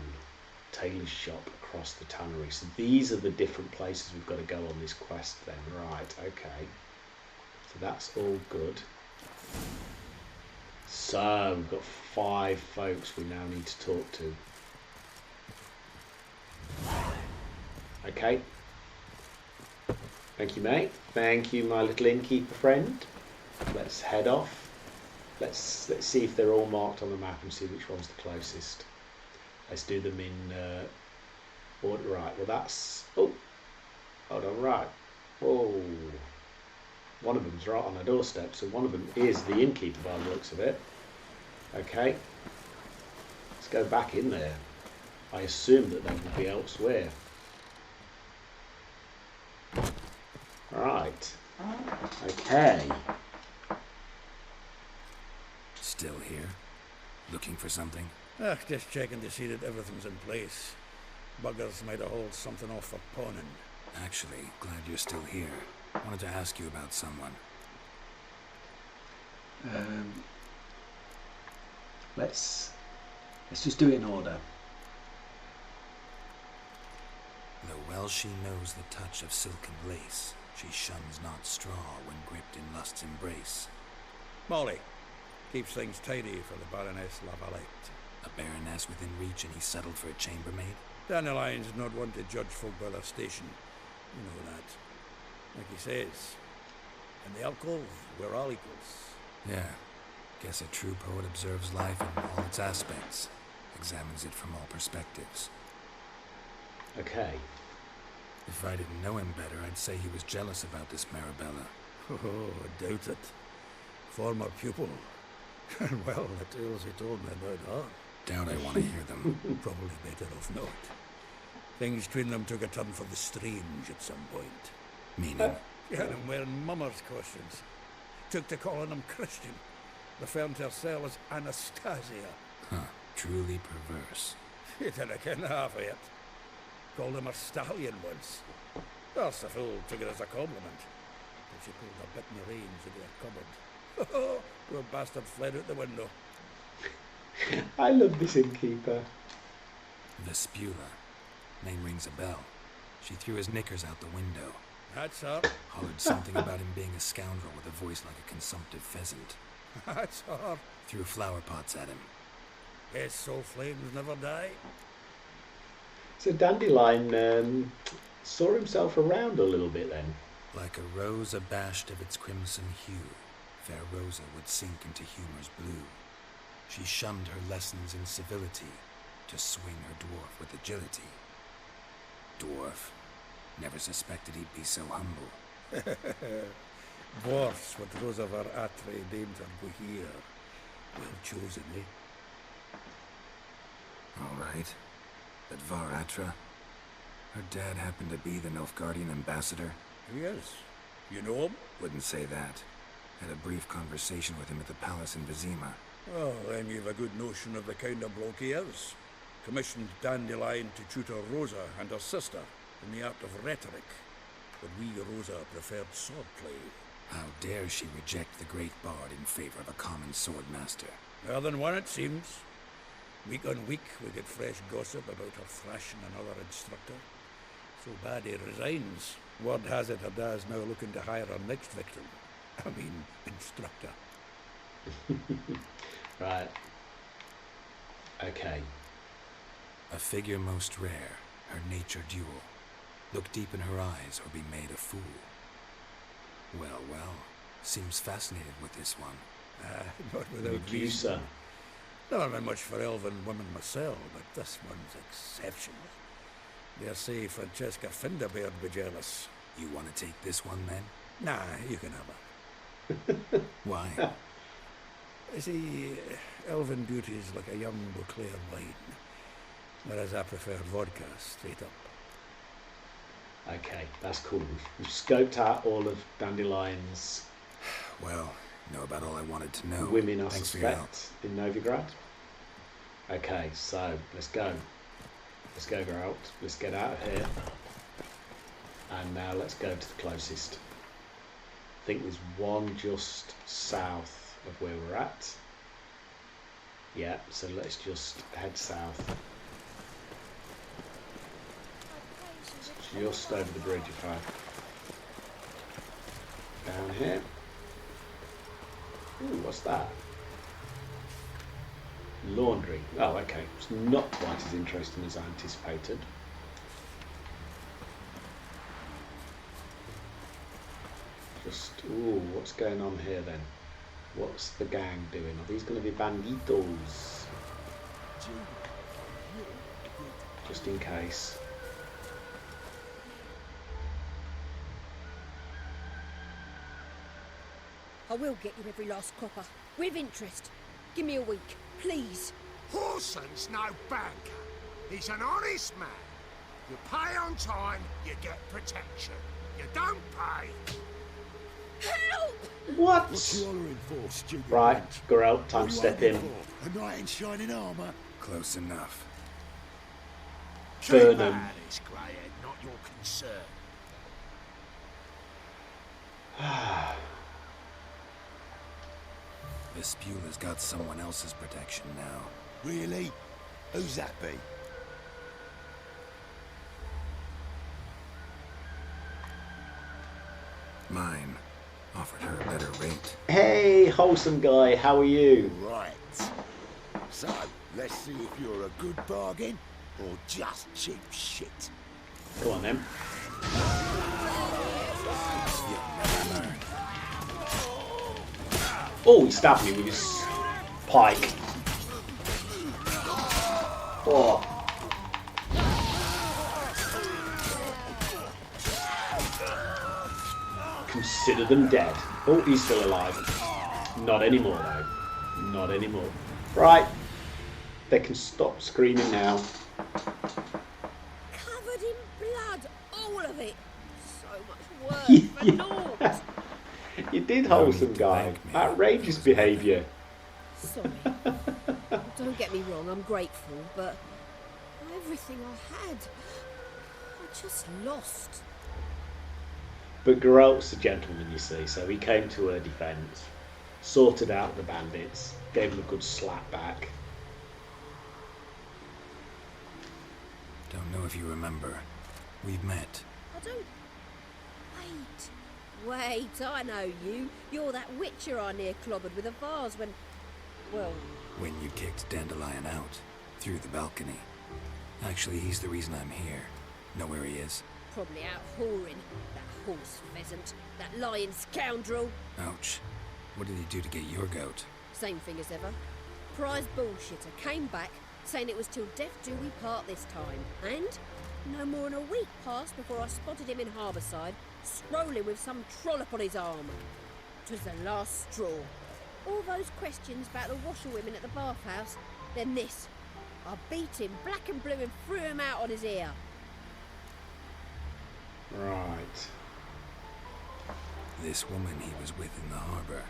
Speaker 1: Tailor's shop across the tannery. So these are the different places we've got to go on this quest then. Right, okay. So that's all good. So we've got 5 folks we now need to talk to. Okay. Thank you, mate. Thank you, my little innkeeper friend. Let's head off. Let's see if they're all marked on the map and see which one's the closest. Let's do them in order. Right, well that's... Oh, hold on, right. Oh, one of them's right on our doorstep, so one of them is the innkeeper by the looks of it. Okay. Let's go back in there. I assume that they will be elsewhere. Right. Okay.
Speaker 2: Still here? Looking for something?
Speaker 14: Just checking to see that everything's in place. Buggers might have hauled something off for pawning.
Speaker 2: Actually, glad you're still here. Wanted to ask you about someone.
Speaker 1: Let's just do it in order.
Speaker 2: Though well she knows the touch of silken lace, she shuns not straw when gripped in lust's embrace.
Speaker 14: Molly. Keeps things tidy for the Baroness Lavalette.
Speaker 2: A baroness within reach and he settled for a chambermaid?
Speaker 14: Dandelion's not one to judge folk by their station. You know that. Like he says, in the alcove, we're all equals.
Speaker 2: Yeah. Guess a true poet observes life in all its aspects. Examines it from all perspectives.
Speaker 1: Okay.
Speaker 2: If I didn't know him better, I'd say he was jealous about this Marabella.
Speaker 14: Oh, I doubt it. Former pupil. And well, the tales he told me about her.
Speaker 2: Doubt I want to hear them.
Speaker 14: Probably better off not. Things between them took a turn for the strange at some point.
Speaker 2: Meaning?
Speaker 14: She had him wearing mummers' costumes. Took to calling him Christian. Referring to herself as Anastasia.
Speaker 2: Huh. Truly perverse.
Speaker 14: You didn't ken half of it. Called him a stallion once. That's the fool took it as a compliment. But she pulled a bit in the reins into her cupboard. Poor bastard fled out the window.
Speaker 1: I love this innkeeper.
Speaker 2: Vespula. Name rings a bell. She threw his knickers out the window.
Speaker 14: That's her.
Speaker 2: Hollered something about him being a scoundrel with a voice like a consumptive pheasant.
Speaker 14: That's her.
Speaker 2: Threw flower pots at him.
Speaker 14: His soul flames never die.
Speaker 1: So Dandelion saw himself around a little bit then.
Speaker 2: Like a rose abashed of its crimson hue, fair Rosa would sink into humour's blue. She shunned her lessons in civility to swing her dwarf with agility. Dwarf. Never suspected he'd be so humble.
Speaker 14: Dwarfs with Rosa var Atre named her Bohir. Well chosen, eh?
Speaker 2: All right. But Var Atra? Her dad happened to be the Nilfgaardian ambassador?
Speaker 14: Yes. You know him?
Speaker 2: Wouldn't say that. Had a brief conversation with him at the palace in Vizima.
Speaker 14: Oh, then you've a good notion of the kind of bloke he is. Commissioned Dandelion to tutor Rosa and her sister in the art of rhetoric. But we, Rosa, preferred swordplay.
Speaker 2: How dare she reject the great bard in favor of a common sword master?
Speaker 14: More than one, it seems. Week on week, we get fresh gossip about her thrashing another instructor. So bad he resigns. Word has it her dad's now looking to hire her next victim. I mean, instructor.
Speaker 1: Right. Okay.
Speaker 2: A figure most rare, her nature dual. Look deep in her eyes or be made a fool. Well, well. Seems fascinated with this one.
Speaker 14: Not without
Speaker 1: Medusa.
Speaker 14: reason. Never been much for elven women myself, but this one's exceptional. Dare say Francesca Finderbeard be jealous.
Speaker 2: You want to take this one, then?
Speaker 14: Nah, you can have her.
Speaker 2: Why?
Speaker 14: You see, elven beauty is like a young Beauclair wine, whereas I prefer vodka straight up.
Speaker 1: Okay, that's cool. We've scoped out all of Dandelion's
Speaker 2: Well, know about all I wanted to know.
Speaker 1: women I
Speaker 2: Thanks for your help.
Speaker 1: suspect in Novigrad. Okay, so let's go. Let's go, Geralt. Let's get out of here. And now let's go to the closest. I think there's one just south of where we're at. Yeah, so let's just head south. Just over the bridge, if I... Down here. Ooh, what's that? Laundry. Oh, okay. It's not quite as interesting as I anticipated. Just, ooh, what's going on here then? What's the gang doing? Are these going to be banditos? Just in case.
Speaker 4: I will get you every last copper, with interest. Give me a week, please.
Speaker 5: Horson's no banker. He's an honest man. You pay on time, you get protection. You don't pay.
Speaker 4: Help!
Speaker 1: What?
Speaker 10: What you hollering for, stupid
Speaker 1: Right,
Speaker 10: wench?
Speaker 1: Geralt, time
Speaker 10: What
Speaker 1: to
Speaker 10: you
Speaker 1: step
Speaker 10: hoping
Speaker 1: in.
Speaker 10: for? A knight in shining armour?
Speaker 2: Close enough.
Speaker 5: True
Speaker 1: Burnham.
Speaker 5: man is Greyhead, not your concern.
Speaker 2: Vespula's got someone else's protection now.
Speaker 10: Really? Who's that be?
Speaker 2: Mine. Offered her a better rate.
Speaker 1: Hey, wholesome guy, how are you?
Speaker 10: Right. So, let's see if you're a good bargain or just cheap shit.
Speaker 1: Go on then. Oh, he stabbed me with his pike. Oh. Consider them dead. Oh, he's still alive. Not anymore, though. Not anymore. Right. They can stop screaming now.
Speaker 12: Covered in blood, all of it. So much work for naught.
Speaker 1: You did, wholesome guy. Outrageous behaviour.
Speaker 12: Sorry. Don't get me wrong, I'm grateful, but Everything I had. I just lost.
Speaker 1: But Geralt's a gentleman, you see, so he came to her defence, sorted out the bandits, gave them a good slap back.
Speaker 2: Don't know if you remember. We've met.
Speaker 12: I don't... Wait, I know you. You're that witcher I near clobbered with a vase when... Well...
Speaker 2: When you kicked Dandelion out, through the balcony. Actually, he's the reason I'm here. Know where he is?
Speaker 12: Probably out whoring. That horse pheasant. That lying scoundrel.
Speaker 2: Ouch. What did he do to get your goat?
Speaker 12: Same thing as ever. Prize bullshitter came back, saying it was till death do we part this time. And no more than a week passed before I spotted him in Harbourside, strolling with some trollop on his arm. 'Twas the last straw. All those questions about the washerwomen at the bathhouse, then this. I beat him black and blue and threw him out on his ear.
Speaker 1: Right.
Speaker 2: This woman he was with in the harbour.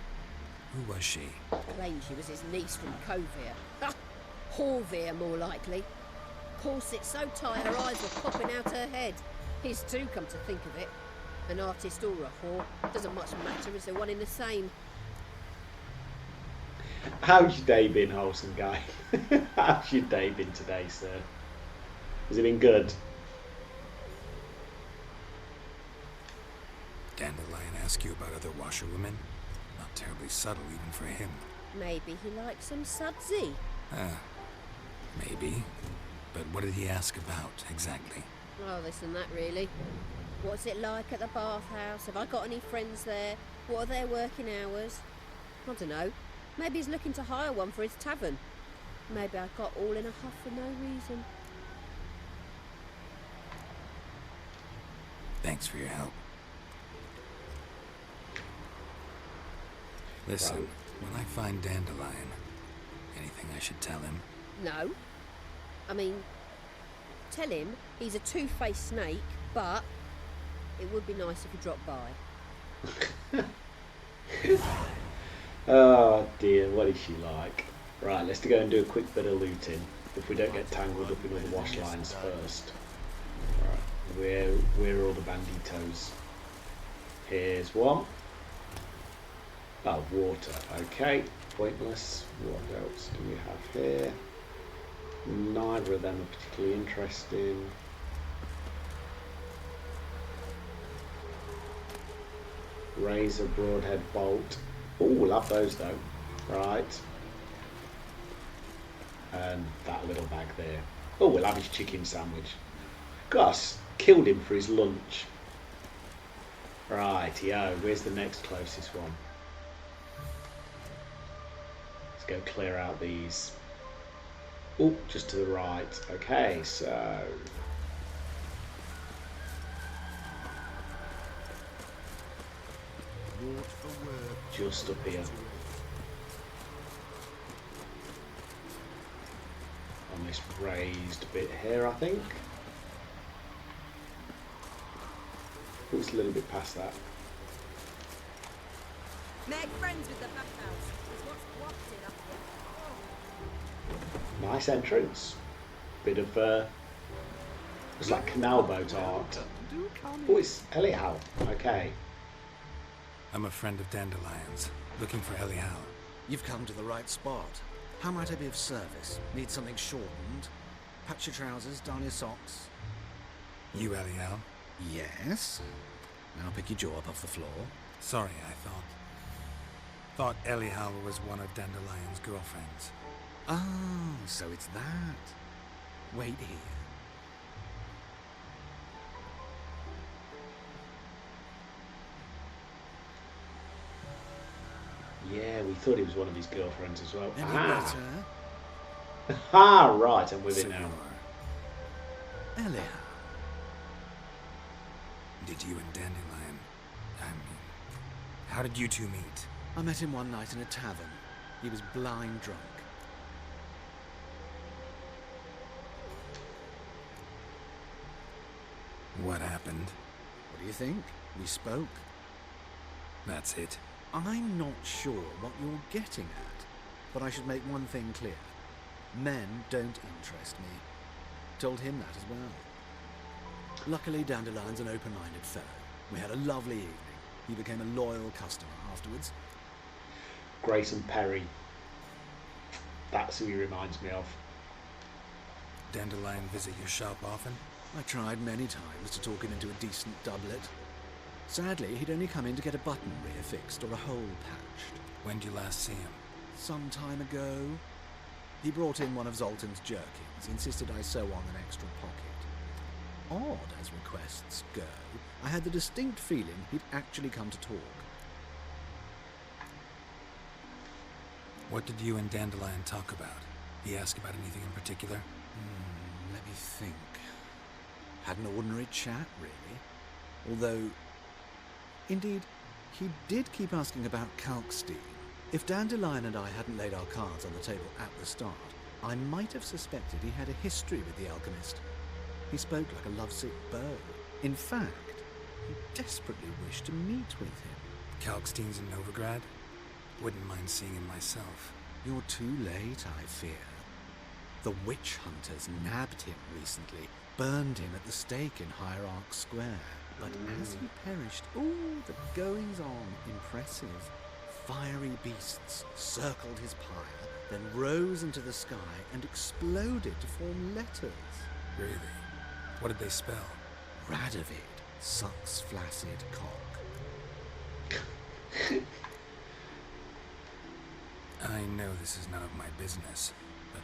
Speaker 2: Who was she?
Speaker 12: Claimed she was his niece from Kovir. Ha! Horvir, more likely. Corset so tight her eyes were popping out her head. His too, come to think of it. An artist or a whore. Doesn't much matter as they're one in the same.
Speaker 1: How's your day been, wholesome guy? How's your day been today, sir? Has it been good?
Speaker 2: Dandelion ask you about other washerwomen? Not terribly subtle even for him.
Speaker 12: Maybe he likes some sudsy.
Speaker 2: Maybe. But what did he ask about, exactly?
Speaker 12: Oh, this and that, really. What's it like at the bathhouse? Have I got any friends there? What are their working hours? I don't know. Maybe he's looking to hire one for his tavern. Maybe I got all in a huff for no reason.
Speaker 2: Thanks for your help. Listen, when I find Dandelion, anything I should tell him?
Speaker 12: No. I mean, tell him he's a two-faced snake, but it would be nice if he dropped by.
Speaker 1: Oh dear, what is she like? Right, let's go and do a quick bit of looting. If we don't get tangled up in all the wash lines first. Right, where are all the banditos? Here's one. Oh, water. Okay, pointless. What else do we have here? Neither of them are particularly interesting. Razor, broadhead, bolt. Oh, we'll have those though. Right. And that little bag there. Oh, we'll have his chicken sandwich. Gosh, killed him for his lunch. Right, yo, where's the next closest one? Let's go clear out these. Oh, just to the right. Okay, so... just up here. On this raised bit here, I think. Oh, it's a little bit past that.
Speaker 12: Make friends with the bathhouse. It's what's wafted up here.
Speaker 1: Nice entrance. Bit of it's like canal boat art. Oh, it's Elial. Okay.
Speaker 2: I'm a friend of Dandelion's, looking for Elial.
Speaker 8: You've come to the right spot. How might I be of service? Need something shortened? Patch your trousers, darn your socks.
Speaker 2: You Elial?
Speaker 8: Yes. Now pick your jaw up off the floor.
Speaker 2: Sorry, I thought Elial was one of Dandelion's girlfriends.
Speaker 8: Oh, so it's that. Wait here.
Speaker 1: Yeah, we thought he was one of his girlfriends as well.
Speaker 8: Any
Speaker 1: Ah,
Speaker 8: better?
Speaker 1: ah, right, I'm with it now.
Speaker 8: Elial.
Speaker 2: Did you and Dandelion... I mean... how did you two meet?
Speaker 8: I met him one night in a tavern. He was blind drunk.
Speaker 2: What happened?
Speaker 8: What do you think? We spoke.
Speaker 2: That's it.
Speaker 8: I'm not sure what you're getting at, but I should make one thing clear. Men don't interest me.
Speaker 16: told him that as well. Luckily, Dandelion's an open-minded fellow. We had a lovely evening. He became a loyal customer afterwards.
Speaker 1: Grayson Perry. That's who he reminds me of.
Speaker 2: Dandelion visit your shop often?
Speaker 16: I tried many times to talk him into a decent doublet. Sadly, he'd only come in to get a button reaffixed or a hole patched.
Speaker 2: When did you last see him?
Speaker 16: Some time ago. He brought in one of Zoltan's jerkins, insisted I sew on an extra pocket. Odd as requests go, I had the distinct feeling he'd actually come to talk.
Speaker 2: What did you and Dandelion talk about? He asked about anything in particular?
Speaker 16: Let me think. Had an ordinary chat, really. Although, indeed, he did keep asking about Kalkstein. If Dandelion and I hadn't laid our cards on the table at the start, I might have suspected he had a history with the alchemist. He spoke like a lovesick beau. In fact, he desperately wished to meet with him.
Speaker 2: Kalkstein's in Novigrad? Wouldn't mind seeing him myself.
Speaker 16: You're too late, I fear. The witch hunters nabbed him recently, burned him at the stake in Hierarch Square. But as he perished, the goings-on impressive. Fiery beasts circled his pyre, then rose into the sky and exploded to form letters.
Speaker 2: Really? What did they spell?
Speaker 16: Radovid sucks flaccid cock.
Speaker 2: I know this is none of my business, but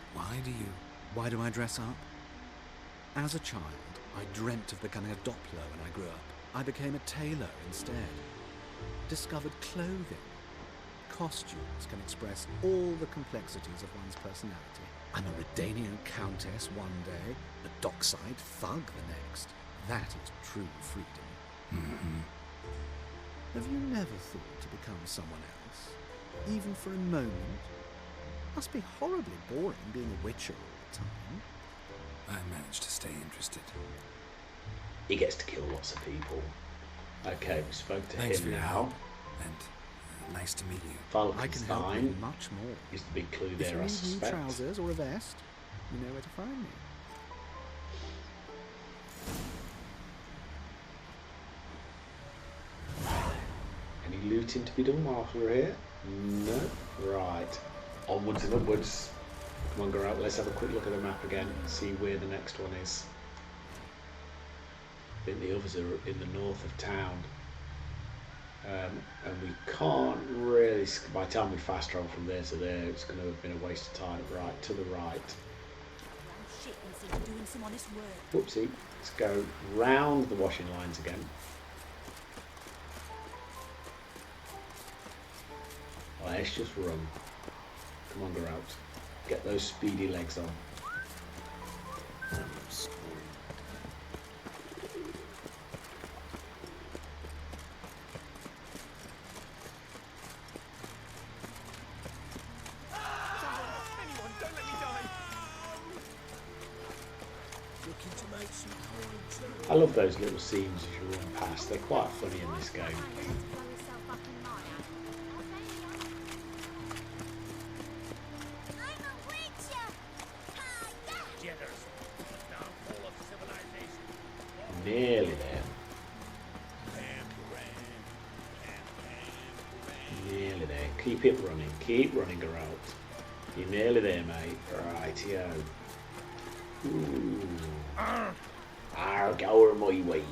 Speaker 16: Why do I dress up? As a child, I dreamt of becoming a Doppler when I grew up. I became a tailor instead. Discovered clothing. Costumes can express all the complexities of one's personality. I'm a Redanian countess one day, a dockside thug the next. That is true freedom.
Speaker 2: Mm-hmm.
Speaker 16: Have you never thought to become someone else? Even for a moment? Must be horribly boring being a witcher all the time.
Speaker 2: I managed to stay interested.
Speaker 1: He gets to kill lots of people. Okay, we spoke to
Speaker 2: Thanks
Speaker 1: him
Speaker 2: for your
Speaker 1: now.
Speaker 2: help, and nice to meet you.
Speaker 16: I can help you
Speaker 1: Falkenstein
Speaker 16: much more.
Speaker 1: is the big clue
Speaker 16: If
Speaker 1: there,
Speaker 16: you
Speaker 1: I
Speaker 16: need new
Speaker 1: suspect.
Speaker 16: trousers or a vest, you know where to find me.
Speaker 1: Any looting to be done whilst we're here? No. Right. Onwards and upwards. Come on, go out. Let's have a quick look at the map again and see where the next one is. I think the others are in the north of town. And we can't really, by the time we fast travel from there to there, it's going to have been a waste of time. Right, to the right.
Speaker 4: Shit, instead of doing some honest work.
Speaker 1: Whoopsie. Let's go round the washing lines again. Let's just run. Come on, go out. Get those speedy legs on. I love those little scenes as you run past. They're quite funny in this game. Nearly there. Nearly there. Keep it running. Keep running, Geralt. You're nearly there, mate. Rightio. Ooh. I'll go my way.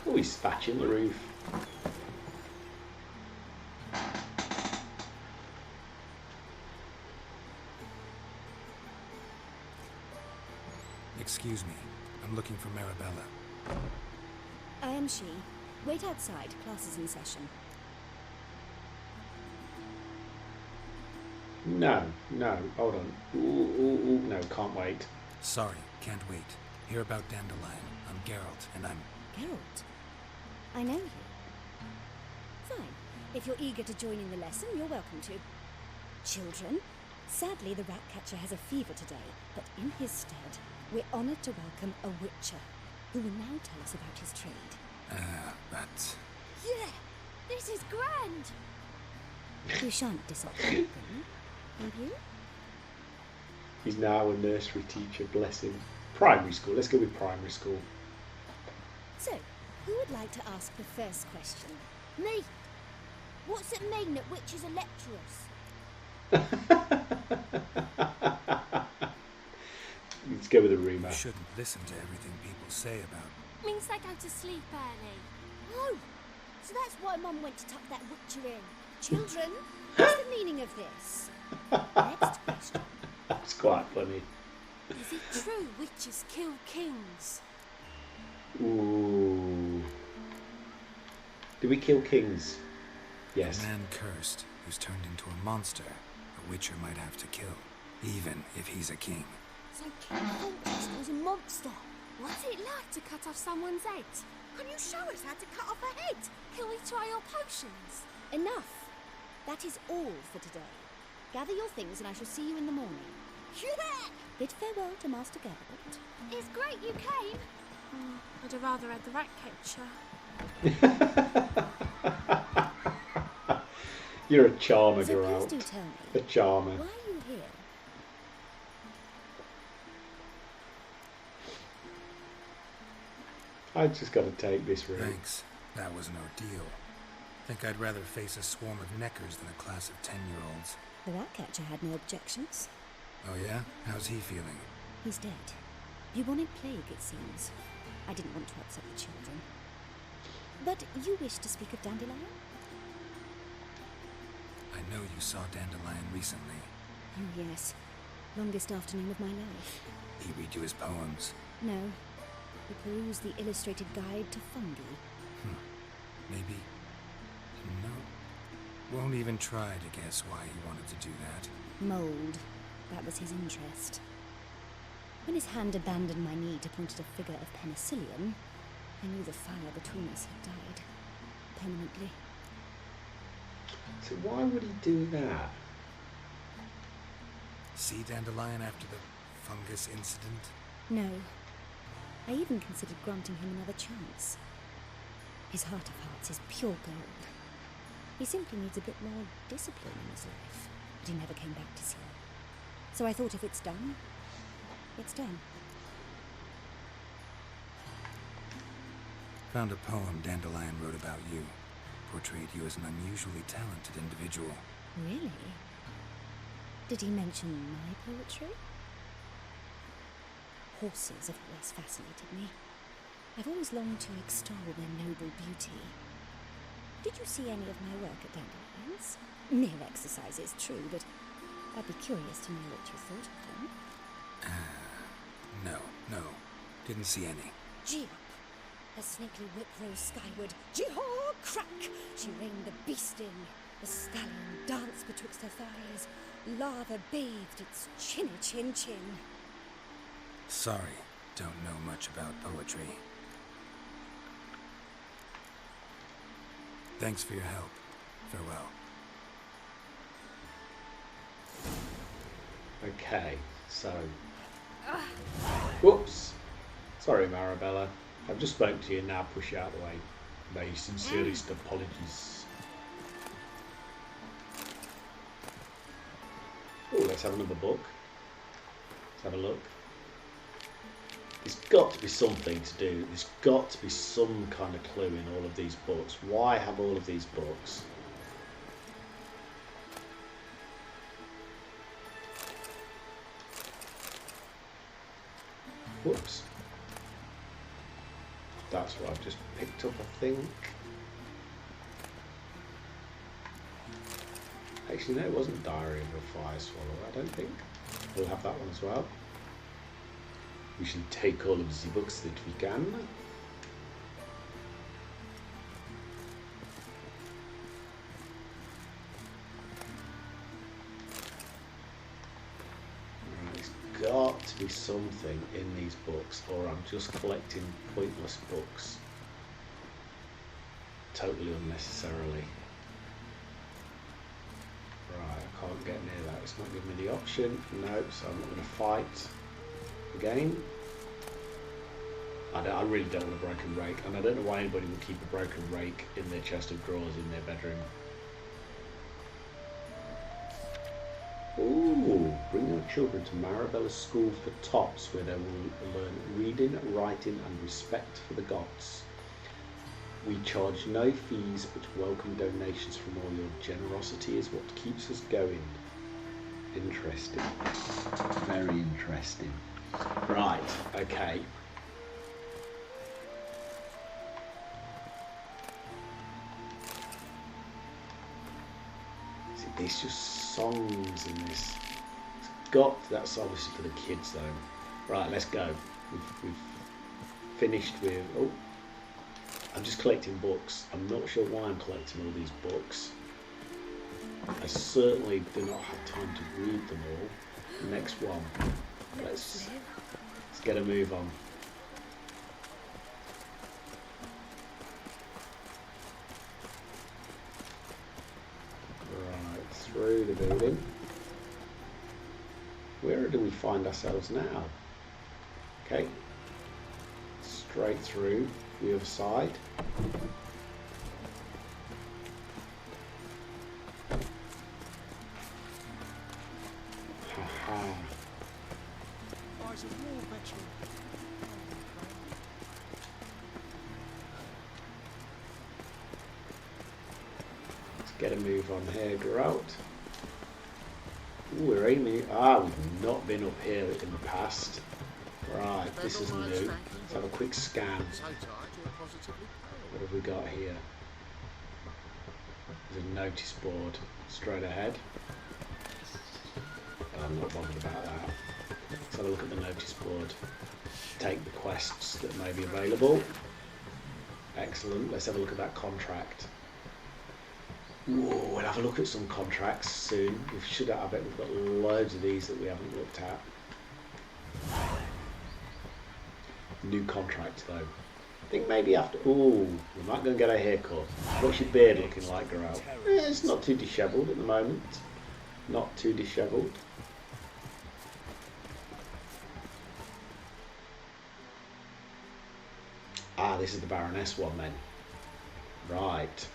Speaker 1: Oh, he's spatching the roof.
Speaker 2: Excuse me. I'm looking for Marabella.
Speaker 15: I am she. Wait outside. Class is in session.
Speaker 1: No, hold on. Ooh, no, can't wait.
Speaker 2: Sorry, can't wait. Hear about Dandelion. I'm Geralt, and I'm...
Speaker 15: Geralt? I know you. Fine. If you're eager to join in the lesson, you're welcome to. Children, sadly the Ratcatcher has a fever today, but in his stead, we're honoured to welcome a Witcher, who will now tell us about his trade.
Speaker 2: But...
Speaker 12: Yeah, this is grand.
Speaker 15: You shan't disappoint them, will you?
Speaker 1: He's now a nursery teacher, bless him. Primary school, let's go with primary school.
Speaker 15: So, who would like to ask the first question?
Speaker 12: Me. What's it mean that witches are lecturers?
Speaker 1: Let's go with a rumour.
Speaker 2: You shouldn't listen to everything people say about...
Speaker 12: Means they go to sleep early. Oh, so that's why Mum went to tuck that witcher in.
Speaker 15: Children, what's the meaning of this? Next question.
Speaker 1: That's quite funny.
Speaker 12: Is it true witches kill kings?
Speaker 1: Ooh. Did we kill kings? Yes.
Speaker 2: A man cursed who's turned into a monster a witcher might have to kill, even if he's a king.
Speaker 12: So King Conquest was a monster. What's it like to cut off someone's head? Can you show us how to cut off a head? Can we try your potions?
Speaker 15: Enough. That is all for today. Gather your things and I shall see you in the morning.
Speaker 12: Yeah!
Speaker 15: Bid farewell to Master Geralt.
Speaker 12: It's great you came. I'd have rather had the rat catcher.
Speaker 1: You're a charmer,
Speaker 15: So
Speaker 1: Geralt.
Speaker 15: please do tell me.
Speaker 1: A charmer.
Speaker 15: Why are you here?
Speaker 1: I just got to take this route.
Speaker 2: Thanks. That was an ordeal. Think I'd rather face a swarm of neckers than a class of 10-year-olds.
Speaker 15: The Ratcatcher had no objections.
Speaker 2: Oh yeah? How's he feeling?
Speaker 15: He's dead. Bubonic plague, it seems. I didn't want to upset the children. But you wish to speak of Dandelion?
Speaker 2: I know you saw Dandelion recently.
Speaker 15: Oh, yes. Longest afternoon of my life.
Speaker 2: He read you his poems.
Speaker 15: No. We perused the illustrated guide to fungi.
Speaker 2: Maybe. No. Won't even try to guess why he wanted to do that.
Speaker 15: Mold. That was his interest. When his hand abandoned my knee to point at a figure of penicillium, I knew the fire between us had died. Permanently.
Speaker 1: So why would he do that?
Speaker 2: See Dandelion after the fungus incident?
Speaker 15: No. I even considered granting him another chance. His heart of hearts is pure gold. He simply needs a bit more discipline in his life. But he never came back to see her. So I thought if it's done, it's done.
Speaker 2: Found a poem Dandelion wrote about you. Portrayed you as an unusually talented individual.
Speaker 15: Really? Did he mention my poetry? Horses have always fascinated me. I've always longed to extol their noble beauty. Did you see any of my work at Dandelion's? Mere exercises, true, but I'd be curious to know what you thought of them.
Speaker 2: No. Didn't see any.
Speaker 15: Gee up! Her snakely whip rose skyward. Jee-haw! Crack! She reined the beast in. The stallion danced betwixt her thighs. Lava bathed its chinny chin.
Speaker 2: Sorry, don't know much about poetry. Thanks for your help. Farewell.
Speaker 1: Okay, so... Whoops! Sorry, Marabella. I've just spoken to you, now push you out of the way. My sincerest apologies. Oh, let's have another book. Let's have a look. There's got to be something to do. There's got to be some kind of clue in all of these books. Why have all of these books? Whoops. That's what I've just picked up, I think. Actually, no, it wasn't Diary of a Fire Swallower, I don't think. We'll have that one as well. We should take all of the books that we can. There's got to be something in these books, or I'm just collecting pointless books. Totally unnecessarily. Right, I can't get near that. It's not giving me the option. No, so I'm not going to fight again. I really don't want a broken rake, and I don't know why anybody would keep a broken rake in their chest of drawers in their bedroom. Ooh, bring your children to Marabella School for Tots, where they will learn reading, writing and respect for the gods. We charge no fees, but welcome donations from all. Your generosity is what keeps us going. Interesting. Very interesting. Right, okay. See, there's just songs in this. That's obviously for the kids though. Right, let's go. We've finished with... Oh, I'm just collecting books. I'm not sure why I'm collecting all these books. I certainly do not have time to read them all. Next one. Let's get a move on. Right, through the building. Where do we find ourselves now? Okay. Straight through the other side. Haha. Let's get a move on here, Geralt. Ooh, we're aiming. We've not been up here in the past. Right, this is new. Let's have a quick scan. What have we got here? There's a notice board straight ahead. I'm not bothered about that. Let's have a look at the notice board. Take the quests that may be available. Excellent. Let's have a look at that contract. Whoa, we'll have a look at some contracts soon. We should. I bet we've got loads of these that we haven't looked at. New contract though. I think maybe after. Ooh, we might go and get a haircut. What's your beard looking like, Geralt? It's not too dishevelled at the moment. Not too dishevelled. Ah, this is the Baroness one then. Right.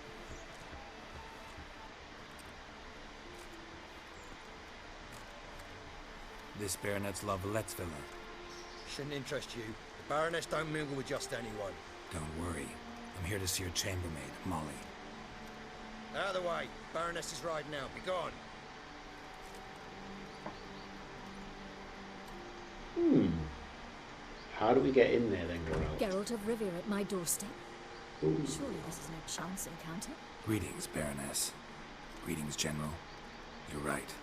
Speaker 2: This Baronet's La Valette's villa.
Speaker 17: Shouldn't interest you. The Baroness don't mingle with just anyone.
Speaker 2: Don't worry. I'm here to see your chambermaid, Molly.
Speaker 17: Out of the way. Baroness is riding out. Be gone.
Speaker 1: How do we get in there then, Geralt?
Speaker 15: Geralt of Rivia at my doorstep.
Speaker 1: Ooh.
Speaker 15: Surely this is no chance encounter.
Speaker 2: Greetings, Baroness. Greetings, General. You're right.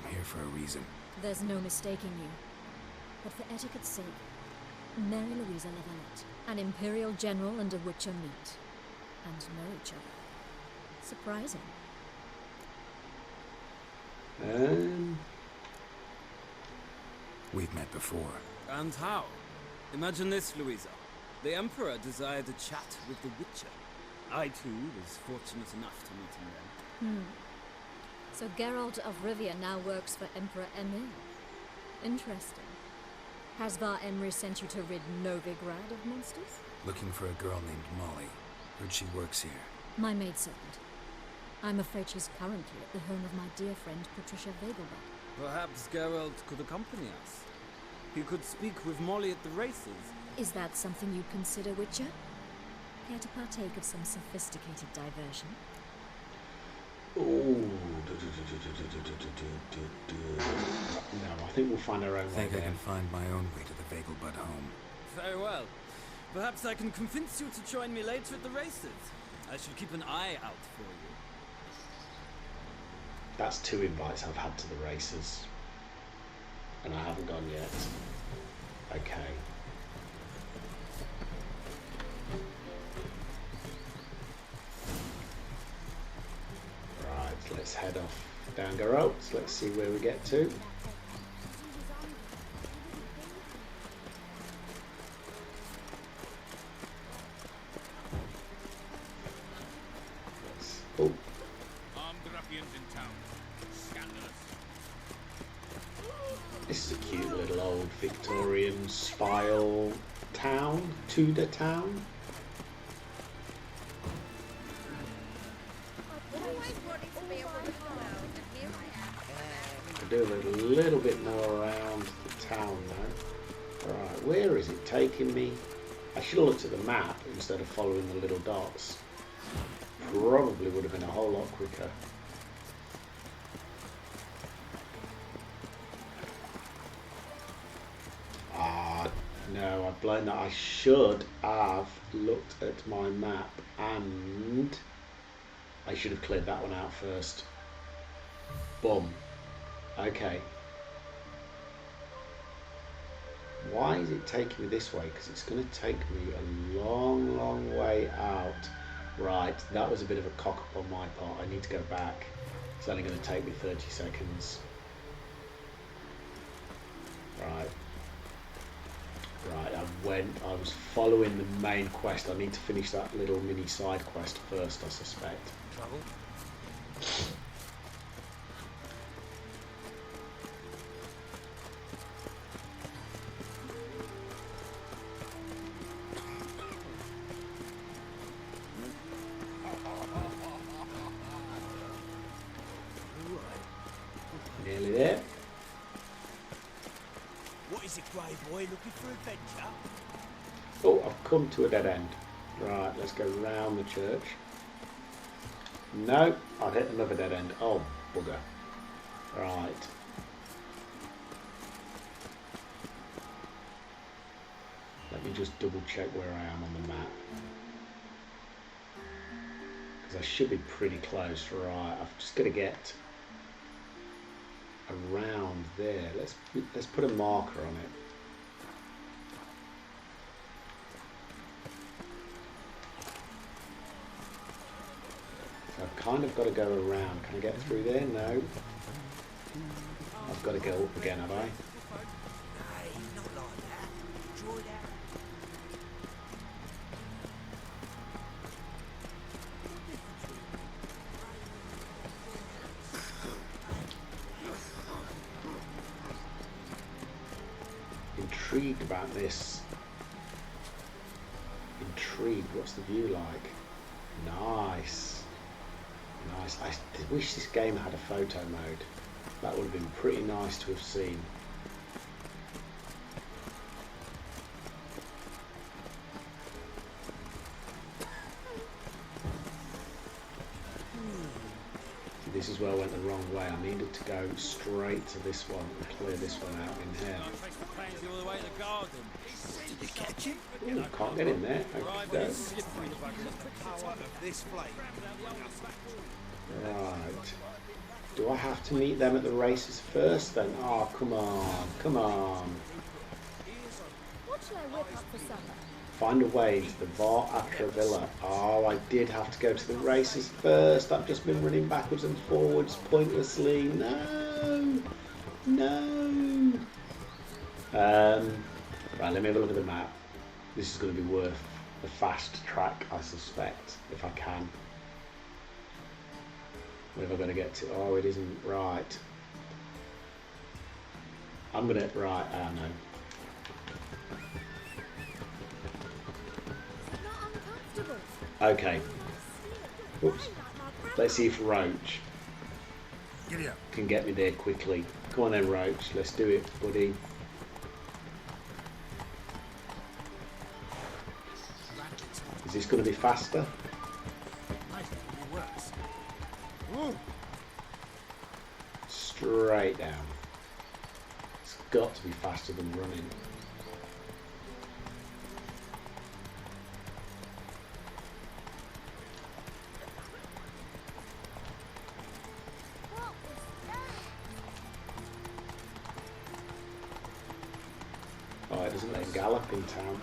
Speaker 2: I'm here for a reason.
Speaker 15: There's no mistaking you. But for etiquette's sake, Mary Louisa La Valette, an Imperial General and a Witcher meet. And know each other. Surprising.
Speaker 2: We've met before.
Speaker 18: And how? Imagine this, Louisa. The Emperor desired a chat with the Witcher. I, too, was fortunate enough to meet him then.
Speaker 15: So Geralt of Rivia now works for Emperor Emil. Interesting. Has Var Emry sent you to rid Novigrad of monsters?
Speaker 2: Looking for a girl named Molly. Heard she works here.
Speaker 15: My maidservant. I'm afraid she's currently at the home of my dear friend Patricia Vegelbud.
Speaker 18: Perhaps Geralt could accompany us. He could speak with Molly at the races.
Speaker 15: Is that something you consider, Witcher? Care to partake of some sophisticated diversion?
Speaker 1: Ooh. No, I think we'll find our own way.
Speaker 2: I think I can find my own way to the Vegelbud home.
Speaker 18: Very well. Perhaps I can convince you to join me later at the races. I shall keep an eye out for you.
Speaker 1: That's 2 invites I've had to the races. And I haven't gone yet. Okay. Right, let's head off down Geralt. Let's see where we get to. Oh.
Speaker 7: Armed ruffians in town. Scandalous.
Speaker 1: This is a cute little old Victorian style town, Tudor town. do a little bit more around the town now. Right, where is it taking me? I should have looked at the map instead of following the little dots. Probably would have been a whole lot quicker. No, I've blown that. I should have looked at my map and I should have cleared that one out first. Boom. Okay. Why is it taking me this way? Because it's going to take me a long, long way out. Right, that was a bit of a cock up on my part. I need to go back. It's only going to take me 30 seconds. Right. Right, I was following the main quest. I need to finish that little mini side quest first, I suspect.
Speaker 3: Trouble?
Speaker 1: Nearly there.
Speaker 3: What is it, Grey Boy? Looking for adventure?
Speaker 1: Oh, I've come to a dead end. Right, let's go round the church. No, I've hit another dead end. Oh, bugger. Right. Let me just double check where I am on the map. Because I should be pretty close. Right, I've just got to get around there. Let's put a marker on it. So I've kind of got to go around. Can I get through there? No. I've got to go up again, have I? Intrigued about this. Intrigued. What's the view like? Nice. Nice. I wish this game had a photo mode. That would have been pretty nice to have seen. This is where I went the wrong way. I needed to go straight to this one and clear this one out in here.
Speaker 3: Did you catch him?
Speaker 1: Ooh, can't get in there. Okay. Right. Do I have to meet them at the races first then? Oh, come on. Come on.
Speaker 12: What should I whip up for supper?
Speaker 1: Find a way to the Var Atra Villa. Oh, I did have to go to the races first. I've just been running backwards and forwards pointlessly. No. No. Right, let me have a look at the map. This is going to be worth the fast track, I suspect, if I can. Where have I got to get to? Oh, it isn't. Right. I'm going to... Right, no. Okay. Oops. Let's see if Roach can get me there quickly. Come on then, Roach. Let's do it, buddy. Is this going to be faster? Straight down. It's got to be faster than running. Oh, it doesn't let him gallop in town.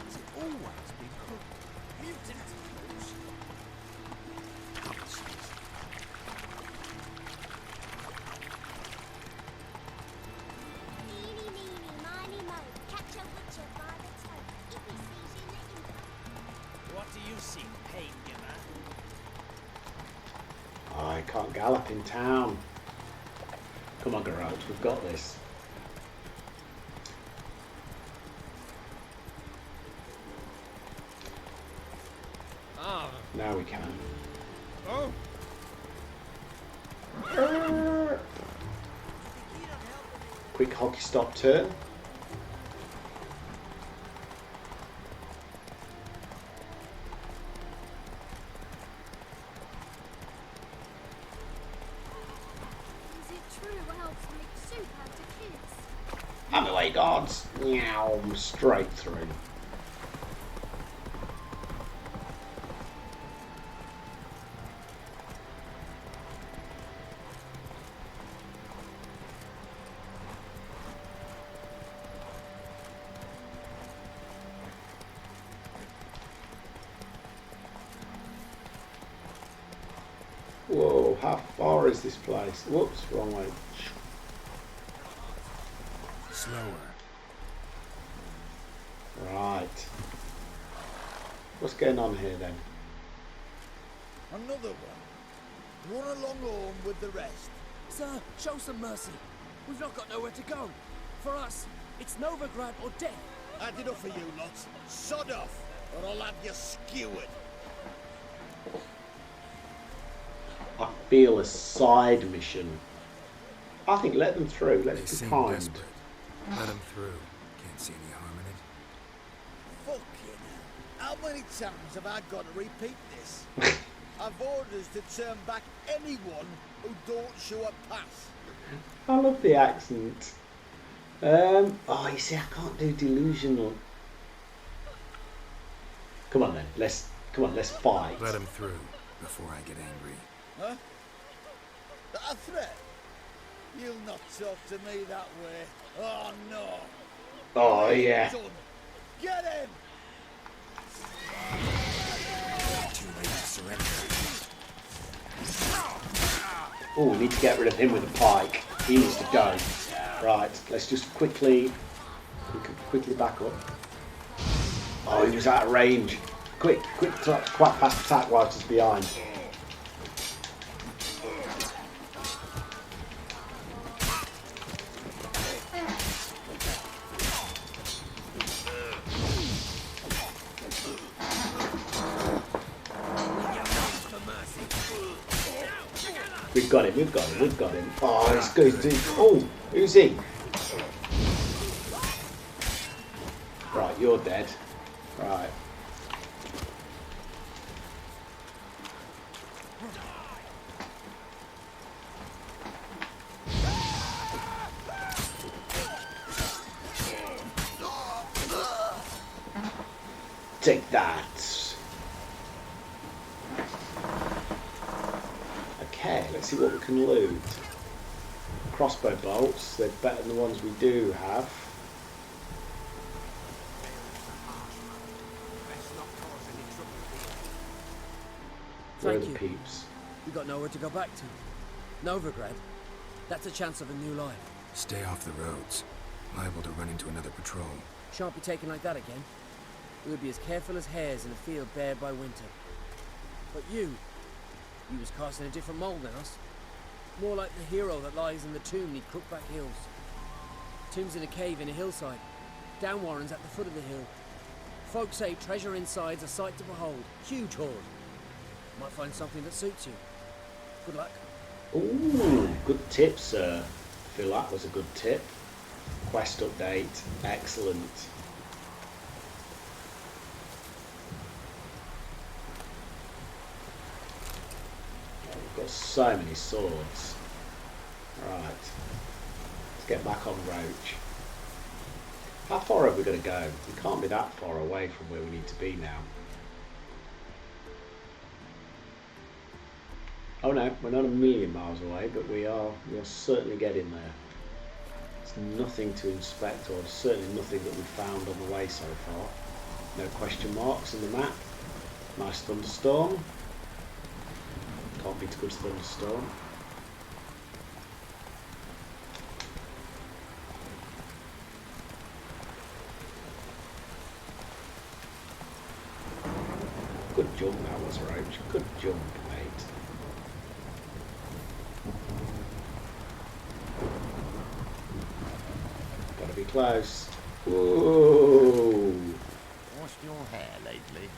Speaker 3: What do you see, pain giver?
Speaker 1: Oh, I can't gallop in town. Come on, Garage, we've got this. Now we can.
Speaker 3: Oh.
Speaker 1: quick hockey stop turn.
Speaker 12: Is it true elves make soup out of kids?
Speaker 1: Out of the way, guards. Meow, straight through. Whoa, how far is this place? Whoops, wrong way.
Speaker 2: Slower.
Speaker 1: Right. What's going on here then?
Speaker 17: Another one. Run along home with the rest.
Speaker 13: Sir, show some mercy. We've not got nowhere to go. For us, it's Novigrad or death.
Speaker 17: Had enough of you lots. Sod off, or I'll have you skewered.
Speaker 1: I feel a side mission. I think let them through. Let's be
Speaker 2: seem
Speaker 1: kind.
Speaker 2: desperate. Let them through. Can't see any harm in it.
Speaker 17: Fucking hell. How many times have I got to repeat this? I've orders to turn back anyone who don't show a pass.
Speaker 1: I love the accent. Oh, you see, I can't do delusional. Come on then. Let's fight.
Speaker 2: Let them through before I get angry.
Speaker 17: Huh? That a threat? You'll not talk to me that way. Oh no.
Speaker 1: Oh yeah.
Speaker 17: Son, get him!
Speaker 2: Too late to surrender.
Speaker 1: Oh, we need to get rid of him with a pike. He needs to go. Right, let's just quickly back up. Oh, he was out of range. Quick quite fast attack whilst he's behind. We've got him. Oh, it's good. Oh, who's he? Right, you're dead. Right. Take that. Okay, let's see what we can loot. Crossbow bolts, they're better than the ones we do have. Where are the peeps?
Speaker 13: We got nowhere to go back to. Novigrad. That's a chance of a new life.
Speaker 2: Stay off the roads. Liable to run into another patrol.
Speaker 13: Shan't be taken like that again. We'll be as careful as hares in a field bared by winter. But you was cast in a different mould than us. More like the hero that lies in the tomb near Crookback Hills. Tomb's in a cave in a hillside. Downwarren's at the foot of the hill. Folk say treasure inside's a sight to behold. Huge hoard. Might find something that suits you. Good luck.
Speaker 1: Ooh, good tip, sir. I feel that was a good tip. Quest update. Excellent. We've got so many swords. Right. Let's get back on Roach. How far have we got to go? We can't be that far away from where we need to be now. Oh no, we're not a million miles away, but we are certainly getting there. There's nothing to inspect, or certainly nothing that we found on the way so far. No question marks in the map. Nice thunderstorm. Can't beat a good thunderstorm. Good jump that was, Roach. Good jump, mate. Gotta be close. Whoa!
Speaker 3: Washed your hair lately?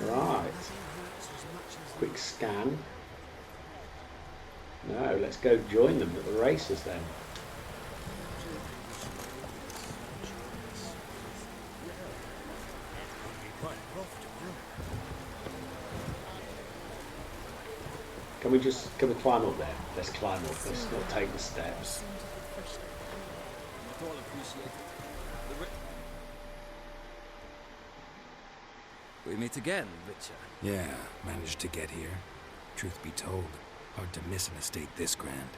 Speaker 1: Right. Quick scan. No, let's go join them at the races then. Can we climb up there? Let's climb up. Let's not take the steps.
Speaker 18: We meet again, Witcher.
Speaker 2: Yeah, managed to get here. Truth be told, hard to miss an estate this grand.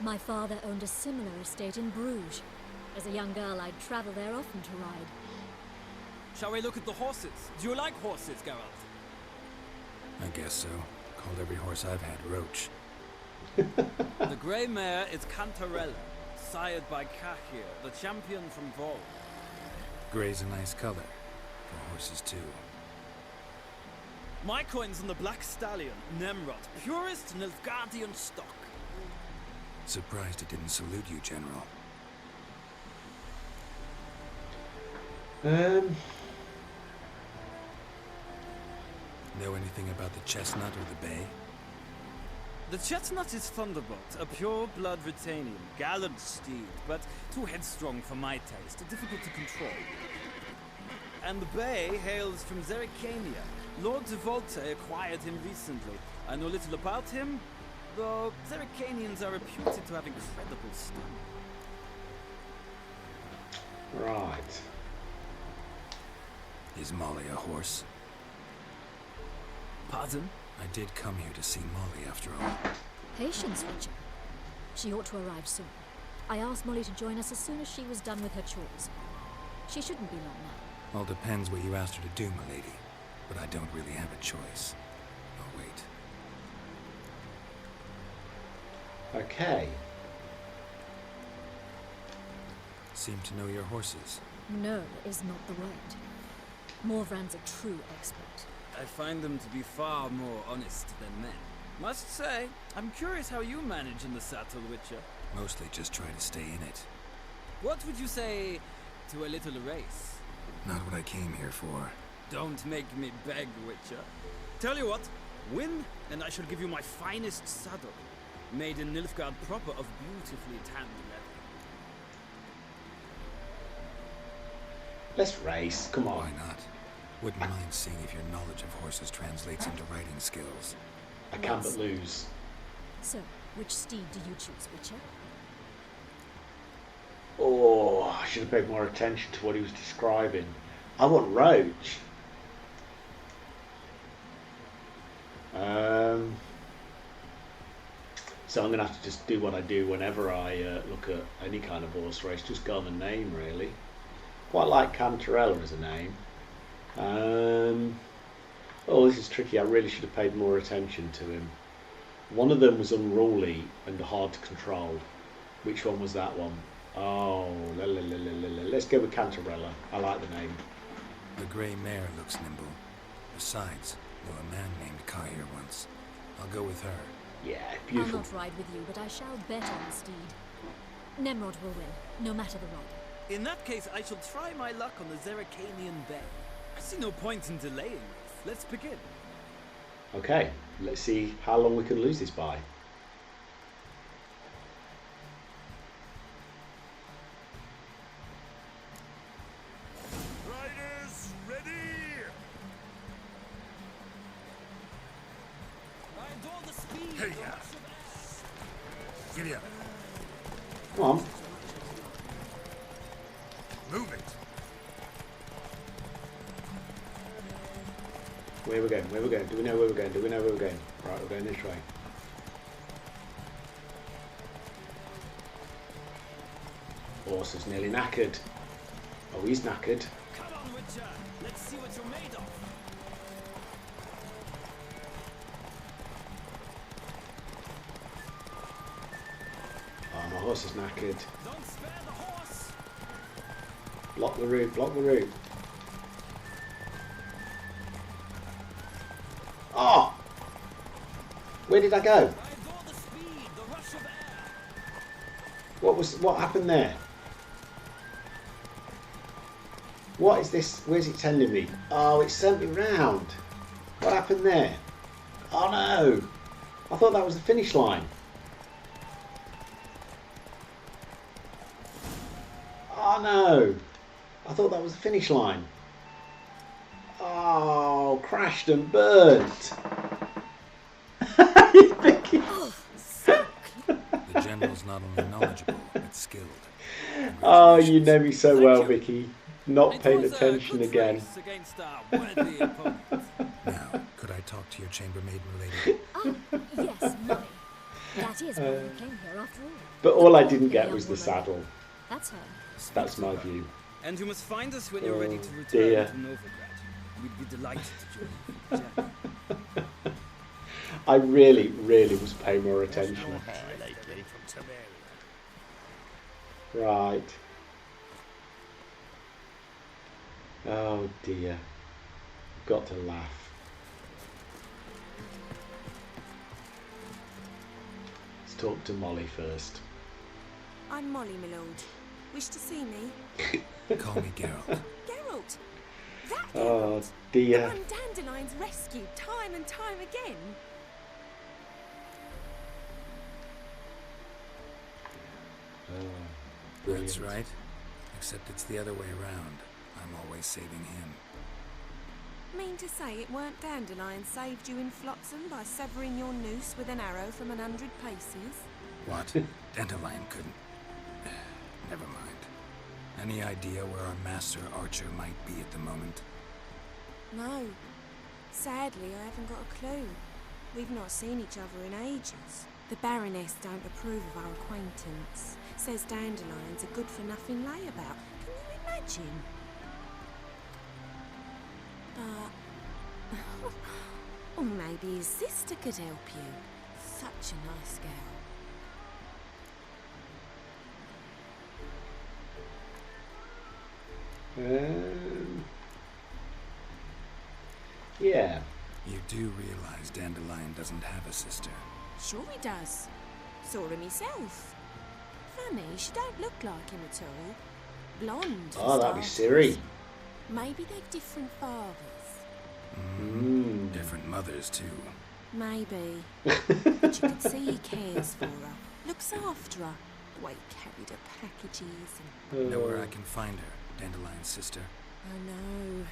Speaker 15: My father owned a similar estate in Bruges. As a young girl, I'd travel there often to ride.
Speaker 18: Shall we look at the horses? Do you like horses, Geralt?
Speaker 2: I guess so. Called every horse I've had Roach.
Speaker 18: The grey mare is Cantarella, sired by Cahir, the champion from Vol.
Speaker 2: Grey's a nice color. For horses, too.
Speaker 18: My coin's on the black stallion, Nemrod, purest Nilfgaardian stock.
Speaker 2: Surprised it didn't salute you, General. Know anything about the chestnut or the bay?
Speaker 18: The chestnut is Thunderbolt, a pure-blood Britannian, gallant steed, but too headstrong for my taste, difficult to control. And the bay hails from Zerrikania. Lord de Volta acquired him recently. I know little about him, though Zerrikanians are reputed to have incredible stamina.
Speaker 1: Right.
Speaker 2: Is Molly a horse?
Speaker 18: Pardon?
Speaker 2: I did come here to see Molly after all.
Speaker 15: Patience, Witcher. She ought to arrive soon. I asked Molly to join us as soon as she was done with her chores. She shouldn't be long now.
Speaker 2: All depends what you asked her to do, my lady. But I don't really have a choice. Oh, wait.
Speaker 1: Okay.
Speaker 2: Seem to know your horses.
Speaker 15: No is not the word. Morvran's a true expert.
Speaker 18: I find them to be far more honest than men. Must say, I'm curious how you manage in the saddle, Witcher.
Speaker 2: Mostly just try to stay in it.
Speaker 18: What would you say to a little race?
Speaker 2: Not what I came here for.
Speaker 18: Don't make me beg, Witcher. Tell you what, win, and I shall give you my finest saddle. Made in Nilfgaard proper of beautifully tanned leather.
Speaker 1: Let's race, come on.
Speaker 2: Why not? Wouldn't mind seeing if your knowledge of horses translates into riding skills.
Speaker 1: I can but lose.
Speaker 15: So, which steed do you choose, Witcher?
Speaker 1: Oh, I should have paid more attention to what he was describing. I want Roach. So I'm going to have to just do what I do whenever I look at any kind of horse race. Just go on the name, really. Quite like Cantarella as a name. Oh, this is tricky. I really should have paid more attention to him. One of them was unruly and hard to control. Which one was that one? Oh, let's go with Cantarella. I like the name.
Speaker 2: The grey mare looks nimble. Besides, knew a man named Cahir once. I'll go with her.
Speaker 1: Yeah, beautiful.
Speaker 15: I'll not ride with you, but I shall bet on the steed. Nemrod will win, no matter the rider.
Speaker 18: In that case, I shall try my luck on the Zerrikanian Bay. I see no point in delaying this. Let's begin.
Speaker 1: Okay, let's see how long we can lose this by.
Speaker 5: Riders, ready!
Speaker 18: I adore the speed.
Speaker 5: Hey, Giddy up.
Speaker 1: Come on.
Speaker 5: Move it.
Speaker 1: Where we're going? Where we're going? Do we know where we're going? Do we know where we're going? Right, we're going this way. Horse is nearly knackered. Oh, he's knackered.
Speaker 18: Come on, Witcher. Let's see what you're made of.
Speaker 1: Oh, my horse is knackered.
Speaker 18: Don't spare the horse.
Speaker 1: Block the route, block the route. Oh! Where did I go? What happened there? What is this? Where's it sending me? Oh, it sent me round. What happened there? Oh no! I thought that was the finish line. Oh no! I thought that was the finish line. Oh, crashed and burnt.
Speaker 2: general's not only knowledgeable, but skilled.
Speaker 1: Oh, you know me so well, Vicky. Not paying attention again.
Speaker 2: Now, could I talk to your chambermaid, milady?
Speaker 15: Yes, Molly. That is why you came here after all.
Speaker 1: But all I didn't get was the saddle.
Speaker 15: That's her.
Speaker 1: That's my view.
Speaker 18: And you must find us when you're ready to return
Speaker 1: dear.
Speaker 18: to Novigrad. We'd be delighted to join you.
Speaker 1: I really, really was paying more attention. Right. Oh dear. Got to laugh. Let's talk to Molly first.
Speaker 19: I'm Molly, my lord. Wish to see me?
Speaker 2: Call me Geralt.
Speaker 19: Geralt! That Geralt!
Speaker 1: Oh
Speaker 19: The
Speaker 1: dear.
Speaker 19: one Dandelion's rescued time and time again.
Speaker 2: That's right. Except it's the other way around. I'm always saving him.
Speaker 19: Mean to say it weren't Dandelion saved you in Flotsam by severing your noose with an arrow from 100 paces?
Speaker 2: What? Dandelion couldn't. Never mind. Any idea where our master archer might be at the moment?
Speaker 19: No. Sadly, I haven't got a clue. We've not seen each other in ages. The Baroness don't approve of our acquaintance. Says Dandelion's a good-for-nothing layabout. Can you imagine? But... or maybe his sister could help you. Such a nice girl.
Speaker 1: Yeah.
Speaker 2: You do realize Dandelion doesn't have a sister.
Speaker 19: Sure he does. Saw him myself. Funny, she don't look like him at all. Blonde. for
Speaker 1: Oh, that'd be
Speaker 19: starters.
Speaker 1: Siri.
Speaker 19: Maybe they've different fathers.
Speaker 2: Different mothers, too.
Speaker 19: Maybe. But you can see he cares for her. Looks after her. The way he carried her packages and...
Speaker 2: Know where I can find her, Dandelion's sister?
Speaker 19: I know.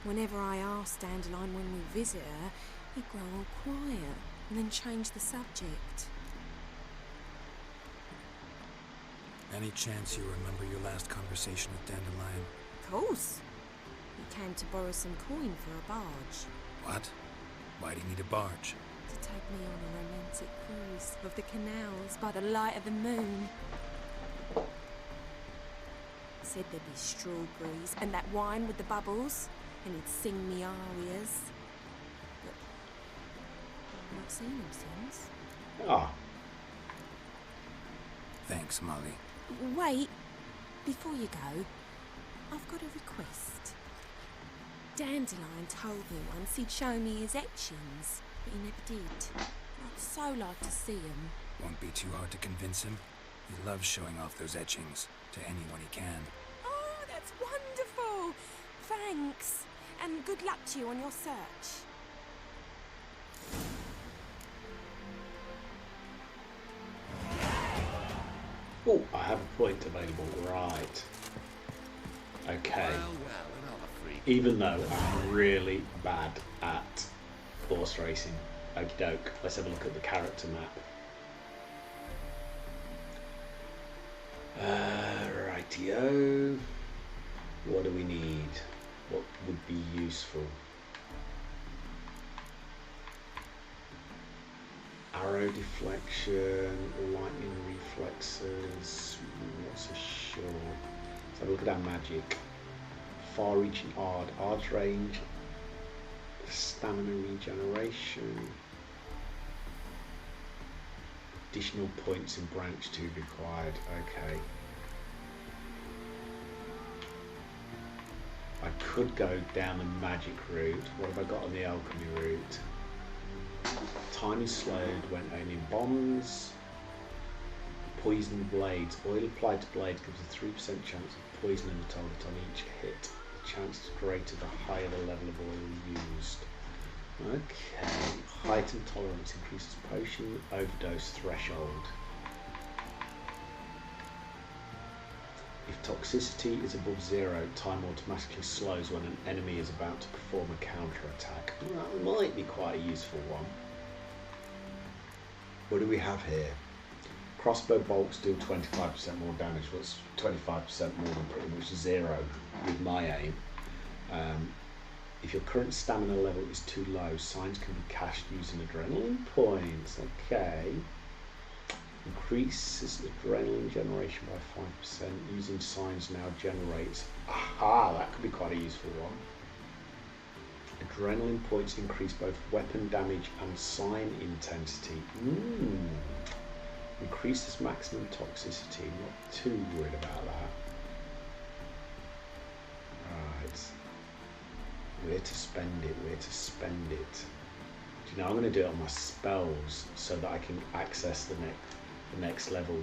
Speaker 19: Whenever I ask Dandelion when we visit her, he'd grow all quiet and then change the subject.
Speaker 2: Any chance you remember your last conversation with Dandelion?
Speaker 19: Of course. He came to borrow some coin for a barge.
Speaker 2: What? Why do you need a barge?
Speaker 19: To take me on a romantic cruise of the canals by the light of the moon. Said there'd be strawberries and that wine with the bubbles, and he'd sing me arias. But I've not seen him since.
Speaker 1: Ah.
Speaker 2: Thanks, Molly.
Speaker 19: Wait, before you go, I've got a request. Dandelion told me once he'd show me his etchings, but he never did. I'd so like to see him.
Speaker 2: Won't be too hard to convince him. He loves showing off those etchings to anyone he can.
Speaker 19: Oh, that's wonderful! Thanks, and good luck to you on your search.
Speaker 1: Oh, I have a point available. Right. Okay. Even though I'm really bad at horse racing. Okie doke. Let's have a look at the character map. Rightio. What do we need? What would be useful? Arrow deflection, lightning reflexes, what's a short? Let's have a look at our magic. Far reaching arch range, stamina regeneration, additional points in branch 2 required, okay. I could go down the magic route. What have I got on the alchemy route? Time is slowed when aiming bombs. Poison blades. Oil applied to blades gives a 3% chance of poisoning the target on each hit. The chance is greater the higher the level of oil used. Okay. Heightened tolerance increases potion overdose threshold. If toxicity is above 0, time automatically slows when an enemy is about to perform a counter-attack. That might be quite a useful one. What do we have here? crossbow bolts do 25% more damage. Well, it's 25% more than pretty much zero with my aim. If your current stamina level is too low, signs can be cashed using adrenaline points. Okay. Increases adrenaline generation by 5%. Using signs now generates. Aha, that could be quite a useful one. Adrenaline points increase both weapon damage and sign intensity. Increases maximum toxicity. Not too worried about that. Right. Where to spend it? Where to spend it? Do you know, I'm going to do it on my spells so that I can access the next level.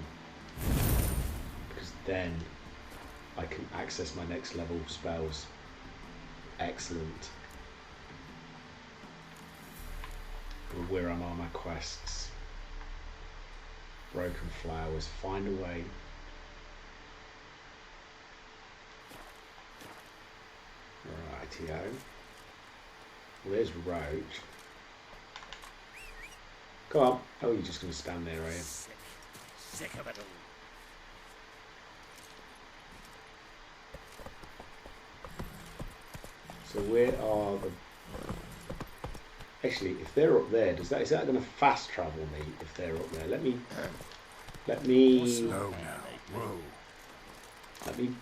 Speaker 1: Because then I can access my next level spells. Excellent. Where am I on my quests? Broken flowers. Find a way. Rightio. Well, there's Roach. Go on. Oh, you're just going to stand there, are you?
Speaker 3: Sick of it all.
Speaker 1: So where are the... Actually, if they're up there, is that going to fast travel me if they're up there? Let me
Speaker 2: slow now. Whoa.
Speaker 1: Let me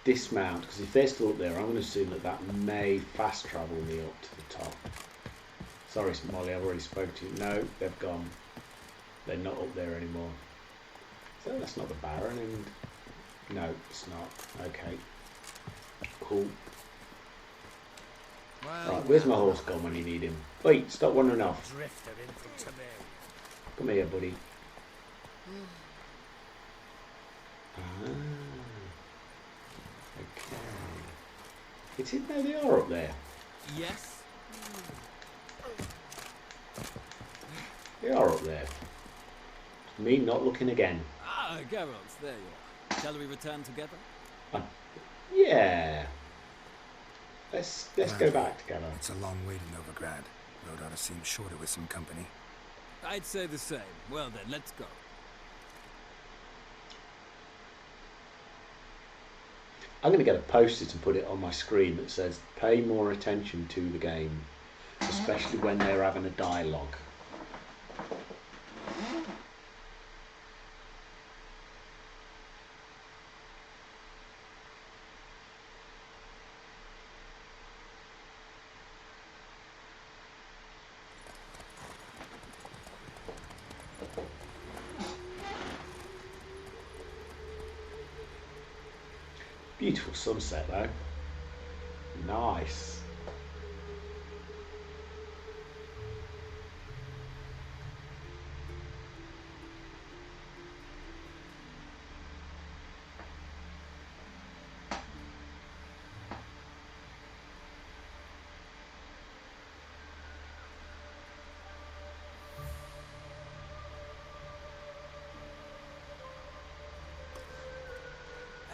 Speaker 1: dismount, because if they're still up there, I'm going to assume that may fast travel me up to the top. Sorry, Molly, I've already spoke to you. No, they've gone. They're not up there anymore. So that's not the Baron, and no, it's not. Okay, cool.
Speaker 3: Well,
Speaker 1: right, where's my horse gone when you need him? Wait, stop wandering off.
Speaker 3: Drifter in from Tamir.
Speaker 1: Come here, buddy. Ah, okay. It's in there. They are up there.
Speaker 18: Yes.
Speaker 1: They are up there. Me not looking again.
Speaker 18: Ah, Geralt, there you are. Shall we return together?
Speaker 1: Yeah. Let's go back together.
Speaker 2: It's a long way to Novigrad. Road ought to seem shorter with some company.
Speaker 18: I'd say the same. Well then, let's go.
Speaker 1: I'm going to get a post-it and put it on my screen that says, pay more attention to the game, especially when they're having a dialogue. Beautiful sunset though. Nice.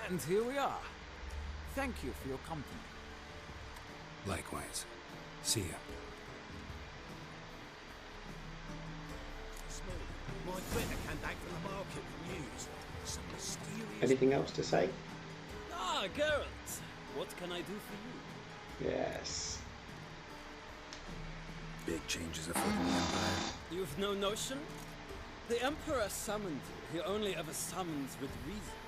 Speaker 18: And here we are. Thank you for your company.
Speaker 2: Likewise. See ya.
Speaker 17: My critter came back from the market with news. Some mysterious...
Speaker 1: Anything else to say?
Speaker 18: Ah, Geralt. What can I do for you?
Speaker 1: Yes.
Speaker 2: Big changes afoot in the Empire.
Speaker 18: You've no notion? The Emperor summoned you. He only ever summons with reason.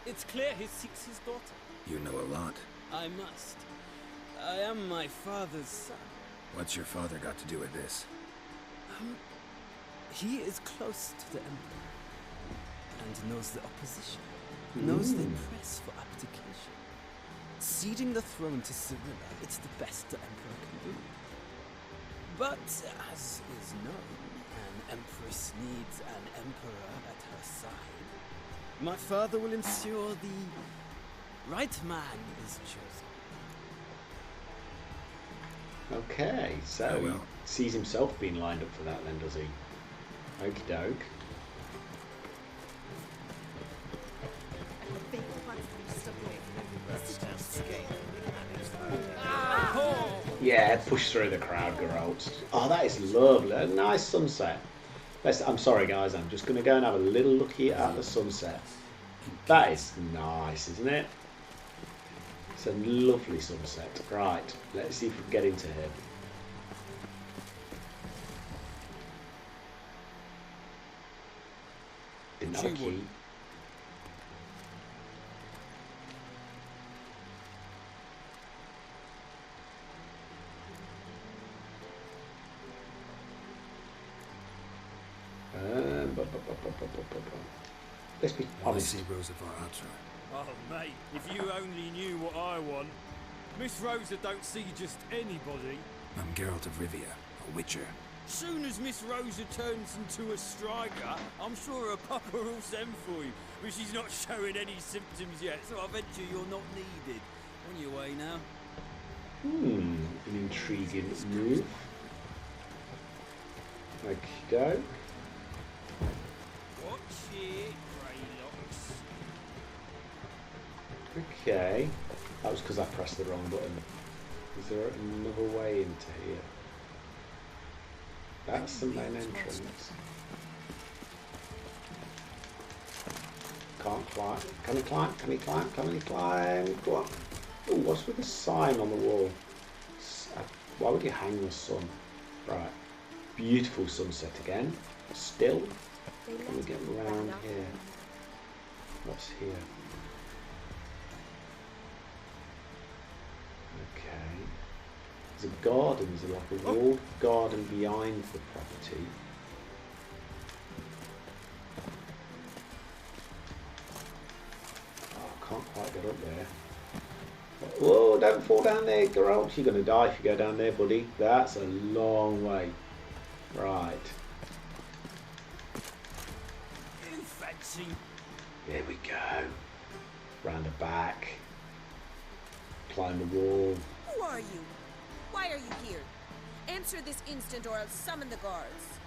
Speaker 18: It's clear he seeks his daughter.
Speaker 2: You know a lot.
Speaker 18: I must. I am my father's son.
Speaker 2: What's your father got to do with this?
Speaker 18: He is close to the Emperor and knows the opposition, knows the press for abdication. Ceding the throne to Cirilla, it's the best the Emperor can do. But, as is known, an Empress needs an Emperor at her side. My father will ensure the right man is chosen.
Speaker 1: Okay, so he sees himself being lined up for that then, does he? Okie doke. Yeah, push through the crowd, Geralt. Oh, that is lovely. A nice sunset. I'm sorry, guys. I'm just going to go and have a little look here at the sunset. That is nice, isn't it? It's a lovely sunset. Right, let's see if we can get into here. Didn't have a key. Let's be honest.
Speaker 2: See Rosa Atra.
Speaker 18: Oh, mate, if you only knew what I want. Miss Rosa don't see just anybody.
Speaker 2: I'm Geralt of Rivia, a witcher.
Speaker 18: Soon as Miss Rosa turns into a striker, I'm sure her papa will send for you. But she's not showing any symptoms yet, so I venture you're not needed. On your way now.
Speaker 1: An intriguing move. Okey-doke.
Speaker 18: Watch it, Greylocks.
Speaker 1: Okay. That was because I pressed the wrong button. Is there another way into here? That's the main entrance. Can't climb. Can he climb? Can he climb? Can he climb? Go on. Oh, what's with the sign on the wall? Why would you hang the sun? Right. Beautiful sunset again. Still. Can we get around here? What's here? Okay. There's a garden. There's like a walled garden behind the property. Oh, I can't quite get up there. Whoa, don't fall down there, Geralt. You're going to die if you go down there, buddy. That's a long way. Right.
Speaker 18: You fancy?
Speaker 1: Here we go. Round the back. Climb the wall.
Speaker 20: Who are you? Why are you here? Answer this instant or I'll summon the guards.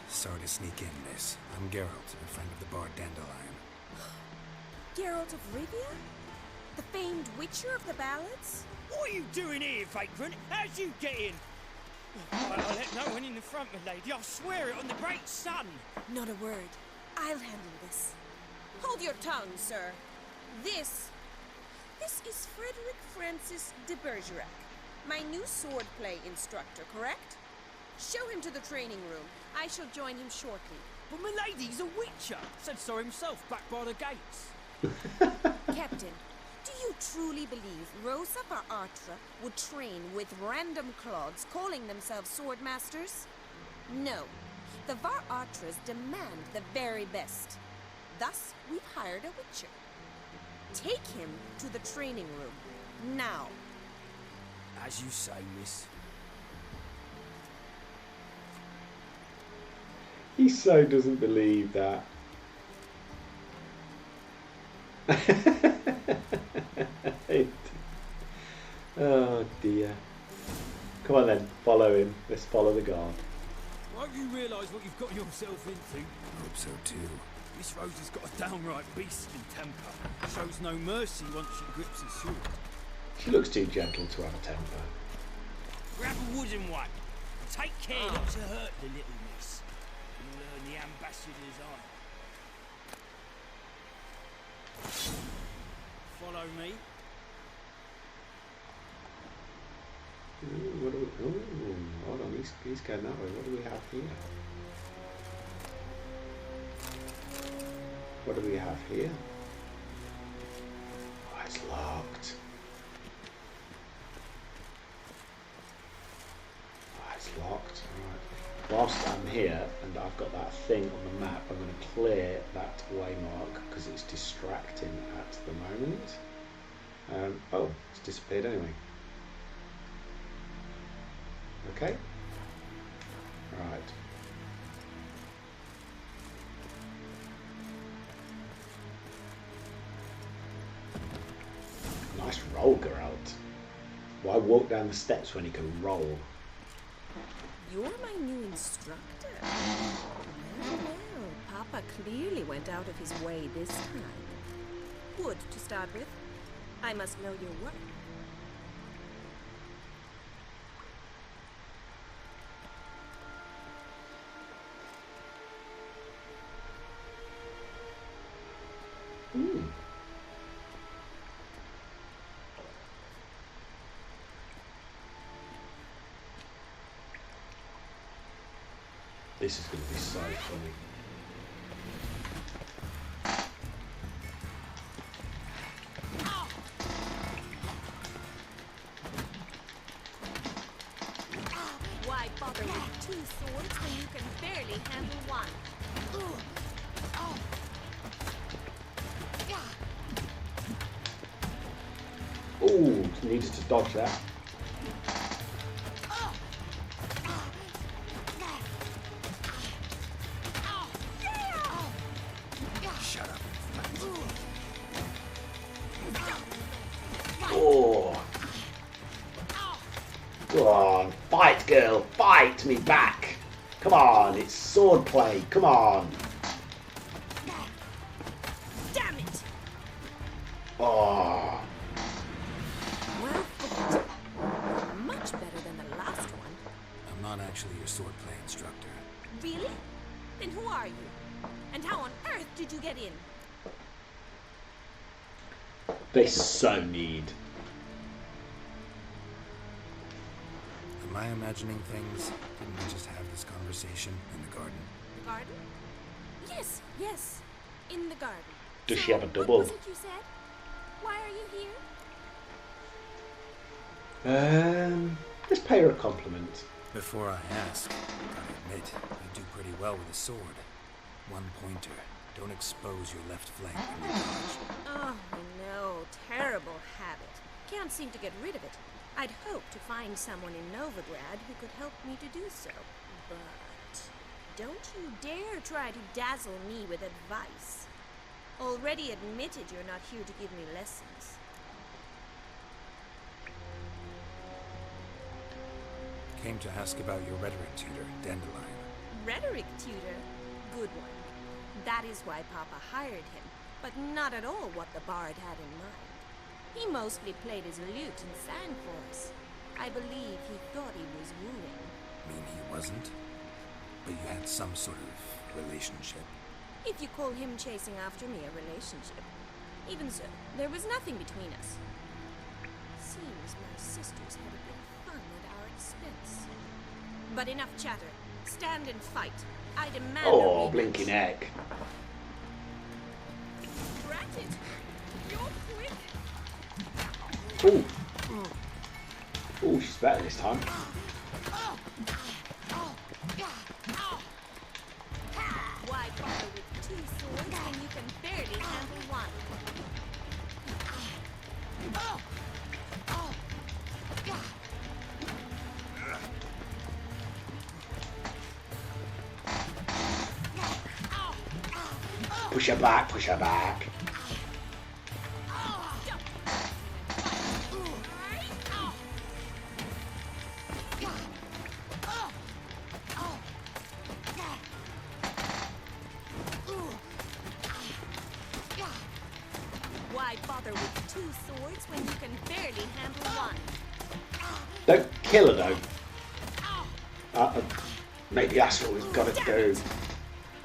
Speaker 2: Sorry to sneak in, miss. I'm Geralt, a friend of the bard Dandelion.
Speaker 20: Geralt of Rivia? The famed witcher of the ballads?
Speaker 18: What are you doing here, vagrant? How'd you get in? I'll let no one in the front, my lady. I'll swear it on the great sun.
Speaker 20: Not a word. I'll handle this. Hold your tongue, sir. This is Frederick Francis de Bergerac, my new swordplay instructor, correct? Show him to the training room. I shall join him shortly.
Speaker 18: But my lady's a witcher. Said so himself back by the gates.
Speaker 20: Captain, do you truly believe Rosa Atra would train with random clods calling themselves sword masters? No. The Var Atras demand the very best. Thus, we've hired a witcher. Take him to the training room, now.
Speaker 18: As you say, miss.
Speaker 1: He so doesn't believe that. Oh dear. Come on then, follow him. Let's follow the guard.
Speaker 18: Won't you realise what you've got yourself into?
Speaker 2: Hope so too.
Speaker 18: Miss Rosa's got a downright beastly temper. Shows no mercy once she grips a sword.
Speaker 1: She looks too gentle to have a temper.
Speaker 18: Grab a wooden one. Take care not to hurt the little miss. You'll earn the ambassador's eye. Follow me.
Speaker 1: What do we, hold on, he's going that way. What do we have here? What do we have here? Oh, it's locked. Oh, it's locked. Right. Whilst I'm here and I've got that thing on the map, I'm going to clear that waymark because it's distracting at the moment. Oh, it's disappeared anyway. Okay. Right. Nice roll, Geralt. Why walk down the steps when you can roll?
Speaker 20: You're my new instructor. Well, Papa clearly went out of his way this time. Wood, to start with. I must know your work.
Speaker 1: This is going to be so funny.
Speaker 20: Why bother with two swords when you can barely handle one?
Speaker 1: Ooh, needed to dodge that.
Speaker 2: Shut up.
Speaker 1: Oh. Go on, fight, girl, fight me back. Come on, it's sword play. Come on.
Speaker 20: Damn it!
Speaker 1: Oh.
Speaker 20: Well fought. Much better than the last one.
Speaker 2: I'm not actually your swordplay instructor.
Speaker 20: Really? Then who are you? And how on earth did you get in?
Speaker 1: They so need.
Speaker 2: Am I imagining things? Didn't we just have this conversation in the garden?
Speaker 20: The garden? Yes, yes. In the garden.
Speaker 1: Does she have a double?
Speaker 20: What was it you said? Why are you here?
Speaker 1: Let's pay her a compliment.
Speaker 2: Before I ask, gotta admit, you do pretty well with a sword. One pointer. Don't expose your left flank when you dodge.
Speaker 20: Oh, no. Terrible habit. Can't seem to get rid of it. I'd hoped to find someone in Novigrad who could help me to do so. But don't you dare try to dazzle me with advice. Already admitted you're not here to give me lessons.
Speaker 2: Came to ask about your rhetoric tutor, Dandelion.
Speaker 20: Rhetoric tutor? Good one. That is why Papa hired him, but not at all what the bard had in mind. He mostly played his lute and sang for us. I believe he thought he was wooing.
Speaker 2: Mean he wasn't? But you had some sort of relationship.
Speaker 20: If you call him chasing after me a relationship. Even so, there was nothing between us. Seems my sisters had a bit of fun at our expense. But enough chatter. Stand and fight. I demand a
Speaker 1: Oh,
Speaker 20: rematch.
Speaker 1: blinking egg.
Speaker 20: Drat it! You're quick!
Speaker 1: Ooh. Ooh, she's better this time.
Speaker 20: Why bother with two swords when you can barely handle one?
Speaker 1: Push her back, push her back.
Speaker 20: Why bother with two swords when you can barely handle one?
Speaker 1: Don't kill her though. Maybe that's what we've got to do.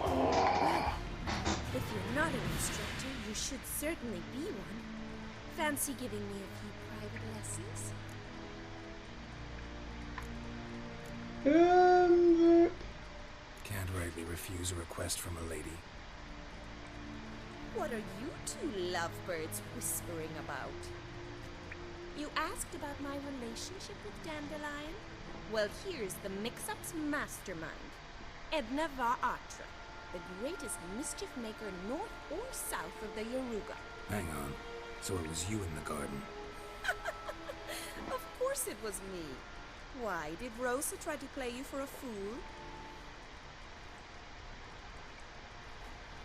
Speaker 1: Oh.
Speaker 20: If you're not an instructor, you should certainly be one. Fancy giving me a few private lessons?
Speaker 2: Can't rightly refuse a request from a lady.
Speaker 20: What are you two lovebirds whispering about? You asked about my relationship with Dandelion? Well, here's the mix-up's mastermind. Edna var Atra, the greatest mischief maker north or south of the Yaruga.
Speaker 2: Hang on. So it was you in the garden.
Speaker 20: Of course it was me. Why, did Rosa try to play you for a fool?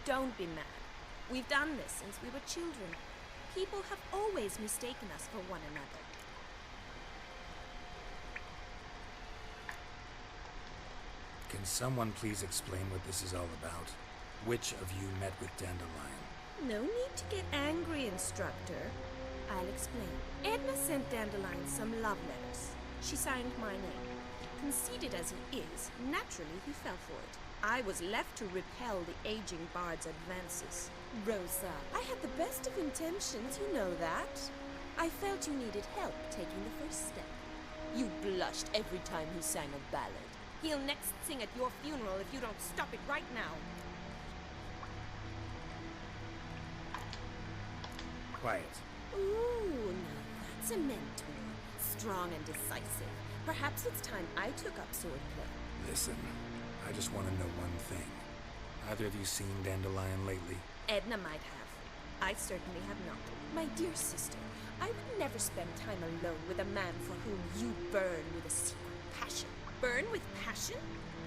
Speaker 20: Don't be mad. We've done this since we were children. People have always mistaken us for one another.
Speaker 2: Can someone please explain what this is all about? Which of you met with Dandelion?
Speaker 20: No need to get angry, instructor. I'll explain. Edna sent Dandelion some love letters. She signed my name. Conceited as he is, naturally he fell for it. I was left to repel the aging bard's advances. Rosa, I had the best of intentions, you know that. I felt you needed help taking the first step. You blushed every time he sang a ballad. He'll next sing at your funeral if you don't stop it right now.
Speaker 2: Quiet.
Speaker 20: Ooh, now that's a mentor. Strong and decisive. Perhaps it's time I took up swordplay.
Speaker 2: Listen, I just want to know one thing. Either of you seen Dandelion lately?
Speaker 20: Edna might have. I certainly have not. My dear sister, I would never spend time alone with a man for whom you burn with a secret passion. Burn with passion?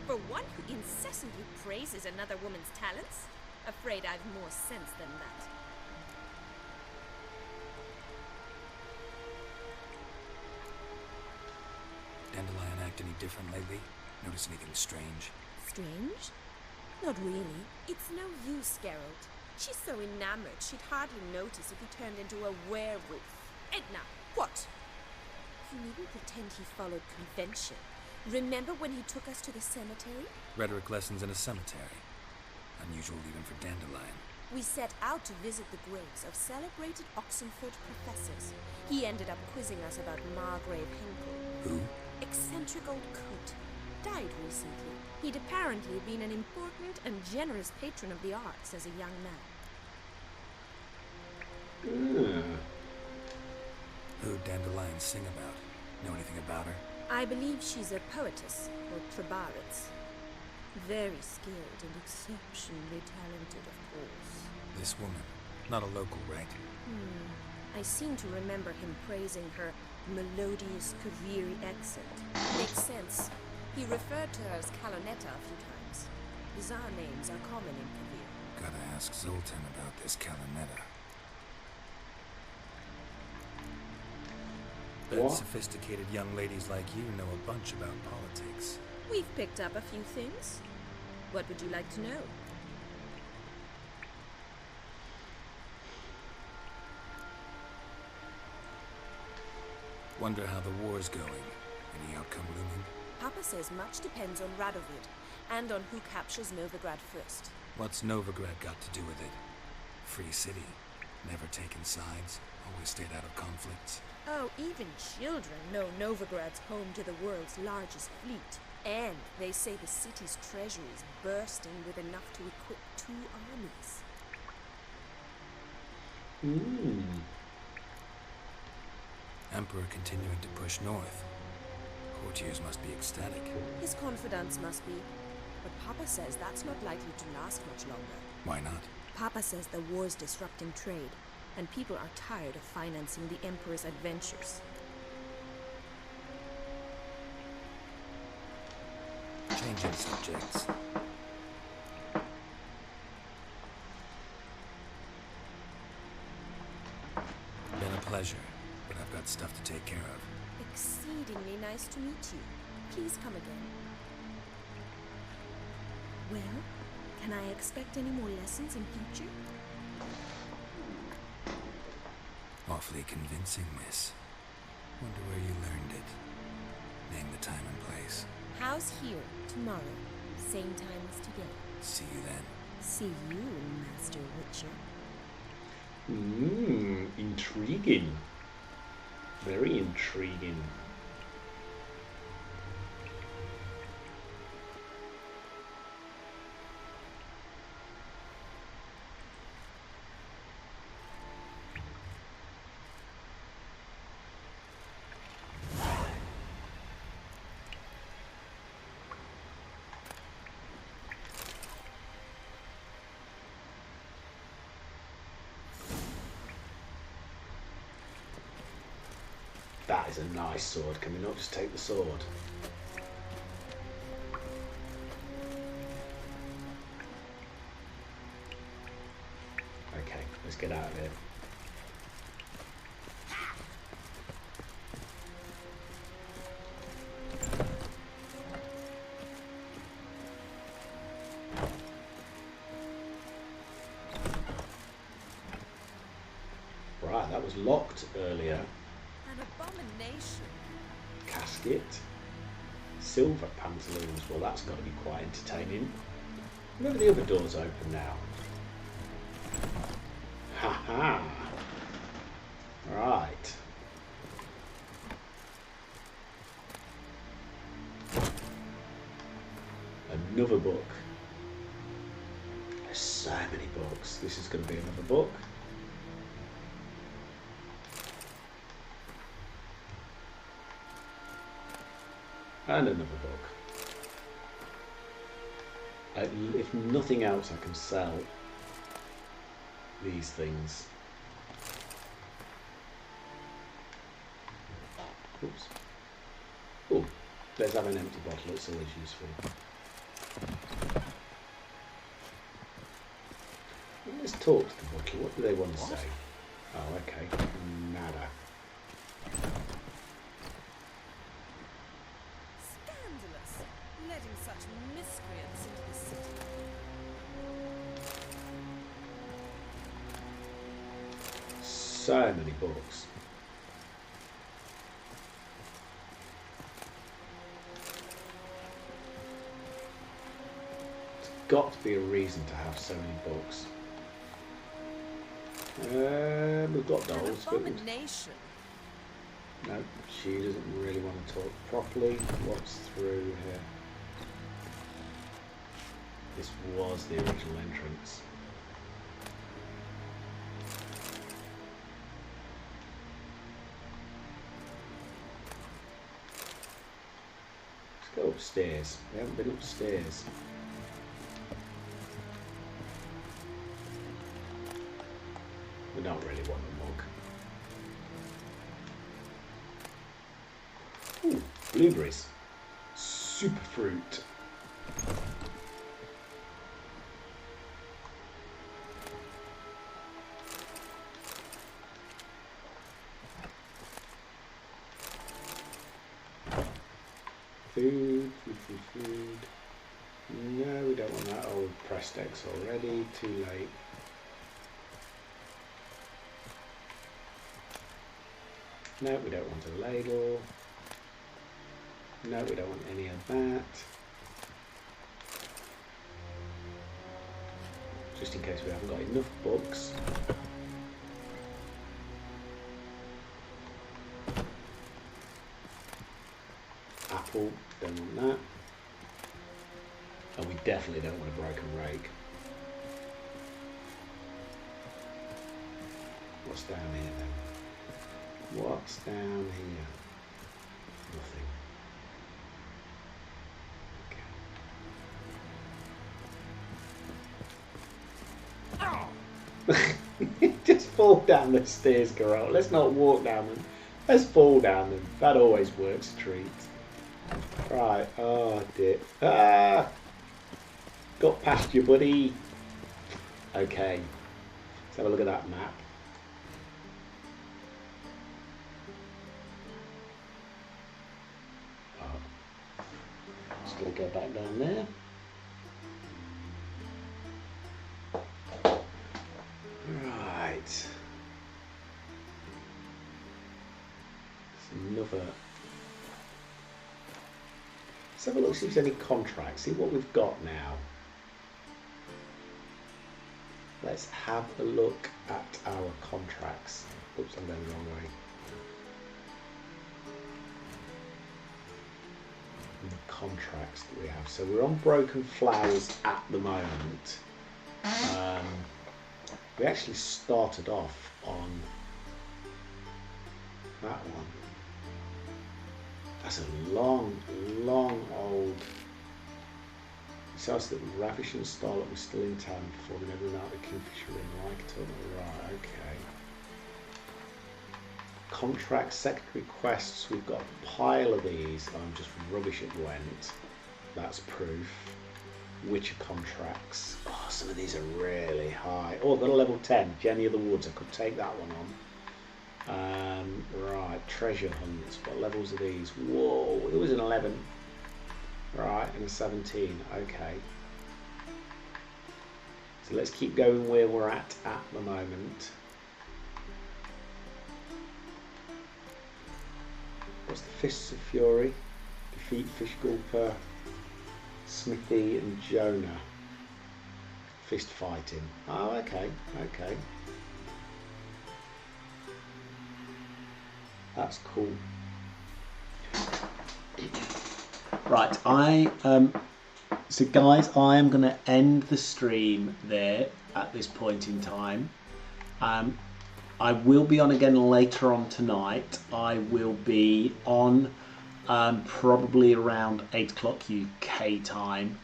Speaker 20: For one who incessantly praises another woman's talents? Afraid I've more sense than that.
Speaker 2: Dandelion act any different lately? Notice anything strange?
Speaker 20: Strange? Not really. It's no use, Geralt. She's so enamored she'd hardly notice if he turned into a werewolf. Edna, what? You needn't pretend he followed convention. Remember when he took us to the cemetery?
Speaker 2: Rhetoric lessons in a cemetery. Unusual even for Dandelion.
Speaker 20: We set out to visit the graves of celebrated Oxenford professors. He ended up quizzing us about Margrave Henkel.
Speaker 2: Who?
Speaker 20: Eccentric old coot. Died recently. He'd apparently been an important and generous patron of the arts as a young man.
Speaker 2: Who'd Dandelion sing about? Know anything about her?
Speaker 20: I believe she's a poetess, or Trebaritz. Very skilled and exceptionally talented, of course.
Speaker 2: This woman. Not a local, right?
Speaker 20: I seem to remember him praising her melodious Kaviri accent. Makes sense. He referred to her as Calonetta a few times. Bizarre names are common in Kavir.
Speaker 2: Gotta ask Zoltan about this Calonetta. Bet sophisticated young ladies like you know a bunch about politics.
Speaker 20: We've picked up a few things. What would you like to know?
Speaker 2: Wonder how the war's going. Any outcome looming?
Speaker 20: Papa says much depends on Radovid, and on who captures Novigrad first.
Speaker 2: What's Novigrad got to do with it? Free city. Never taken sides. Always stayed out of conflicts.
Speaker 20: Oh, even children know Novigrad's home to the world's largest fleet. And they say the city's treasury is bursting with enough to equip 2 armies.
Speaker 2: Emperor continuing to push north. Courtiers must be ecstatic.
Speaker 20: His confidants must be. But Papa says that's not likely to last much longer.
Speaker 2: Why not?
Speaker 20: Papa says the war's disrupting trade, and people are tired of financing the Emperor's adventures.
Speaker 2: Changing subjects. Been a pleasure, but I've got stuff to take care of.
Speaker 20: Exceedingly nice to meet you. Please come again. Well, can I expect any more lessons in future?
Speaker 2: Awfully convincing, miss. Wonder where you learned it. Name the time and place.
Speaker 20: House here, tomorrow. Same time as today.
Speaker 2: See you then.
Speaker 20: See you, Master Witcher.
Speaker 1: Intriguing. Very intriguing. That is a nice sword. Can we not just take the sword? Okay, let's get out of here. Right, that was locked earlier.
Speaker 20: An abomination.
Speaker 1: Casket. Silver pantaloons. Well, that's got to be quite entertaining. Remember the other door's open now. Ha-ha. Right. another book. There's so many books. This is going to be another book. And another book. If nothing else, I can sell these things. Oops. Oh, let's have an empty bottle. It's always useful. Let's talk to the bottle. What do they want to say? Oh, okay. Nada.
Speaker 20: Scandalous, letting such miscreants into the city.
Speaker 1: So many books. There's got to be a reason to have so many books. We've got dolls, but
Speaker 20: Abomination.
Speaker 1: no, she doesn't really want to talk properly. What's through here? This was the original entrance. Let's go upstairs. We haven't been upstairs. We don't really want a mug. Ooh, blueberries. Super fruit. Food. No, we don't want that. Oh, we've pressed X already. Too late. No, we don't want a ladle. No, we don't want any of that. Just in case we haven't got enough books. Apple, don't want that. And we definitely don't want a broken rake. What's down here then? What's down here? Nothing. Okay. Just fall down the stairs, Carol. Let's not walk down them. Let's fall down them. That always works a treat. Right. Oh dear. Ah! Got past you, buddy. Okay. Let's have a look at that map. Just going to go back down there. Right. It's another. Let's have a look, see if there's any contracts. See what we've got now. Let's have a look at our contracts. Oops, I'm going the wrong way. The contracts that we have. So we're on Broken Flowers at the moment. We actually started off on that one. That's a long old. It says that Ravish and Starlet were still in town performing every night at Kingfisher Inn. Like it or not. Right, okay. Contracts, secondary quests, we've got a pile of these. I'm just rubbish at Gwent. That's proof. Witcher contracts. Oh, some of these are really high. Oh, I've got a level 10. Jenny of the Woods. I could take that one on. Right, treasure hunts. What levels are these? Whoa, there was an 11. Right, and a 17. Okay. So let's keep going where we're at the moment. What's the Fists of Fury? Defeat Fishgulper, Smithy and Jonah. Fist fighting. Oh, okay, okay. That's cool. Right, So guys, I am going to end the stream there at this point in time. I will be on again later on tonight. I will be on probably around 8 o'clock UK time.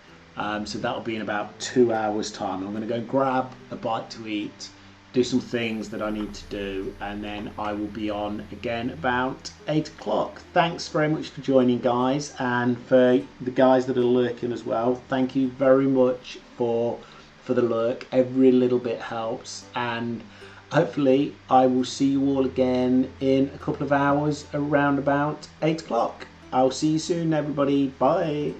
Speaker 1: So that'll be in about 2 hours time. I'm going to go grab a bite to eat, do some things that I need to do, and then I will be on again about 8 o'clock. Thanks very much for joining, guys, and for the guys that are lurking as well. Thank you very much for the lurk. Every little bit helps, and hopefully I will see you all again in a couple of hours around about 8 o'clock. I'll see you soon, everybody. Bye.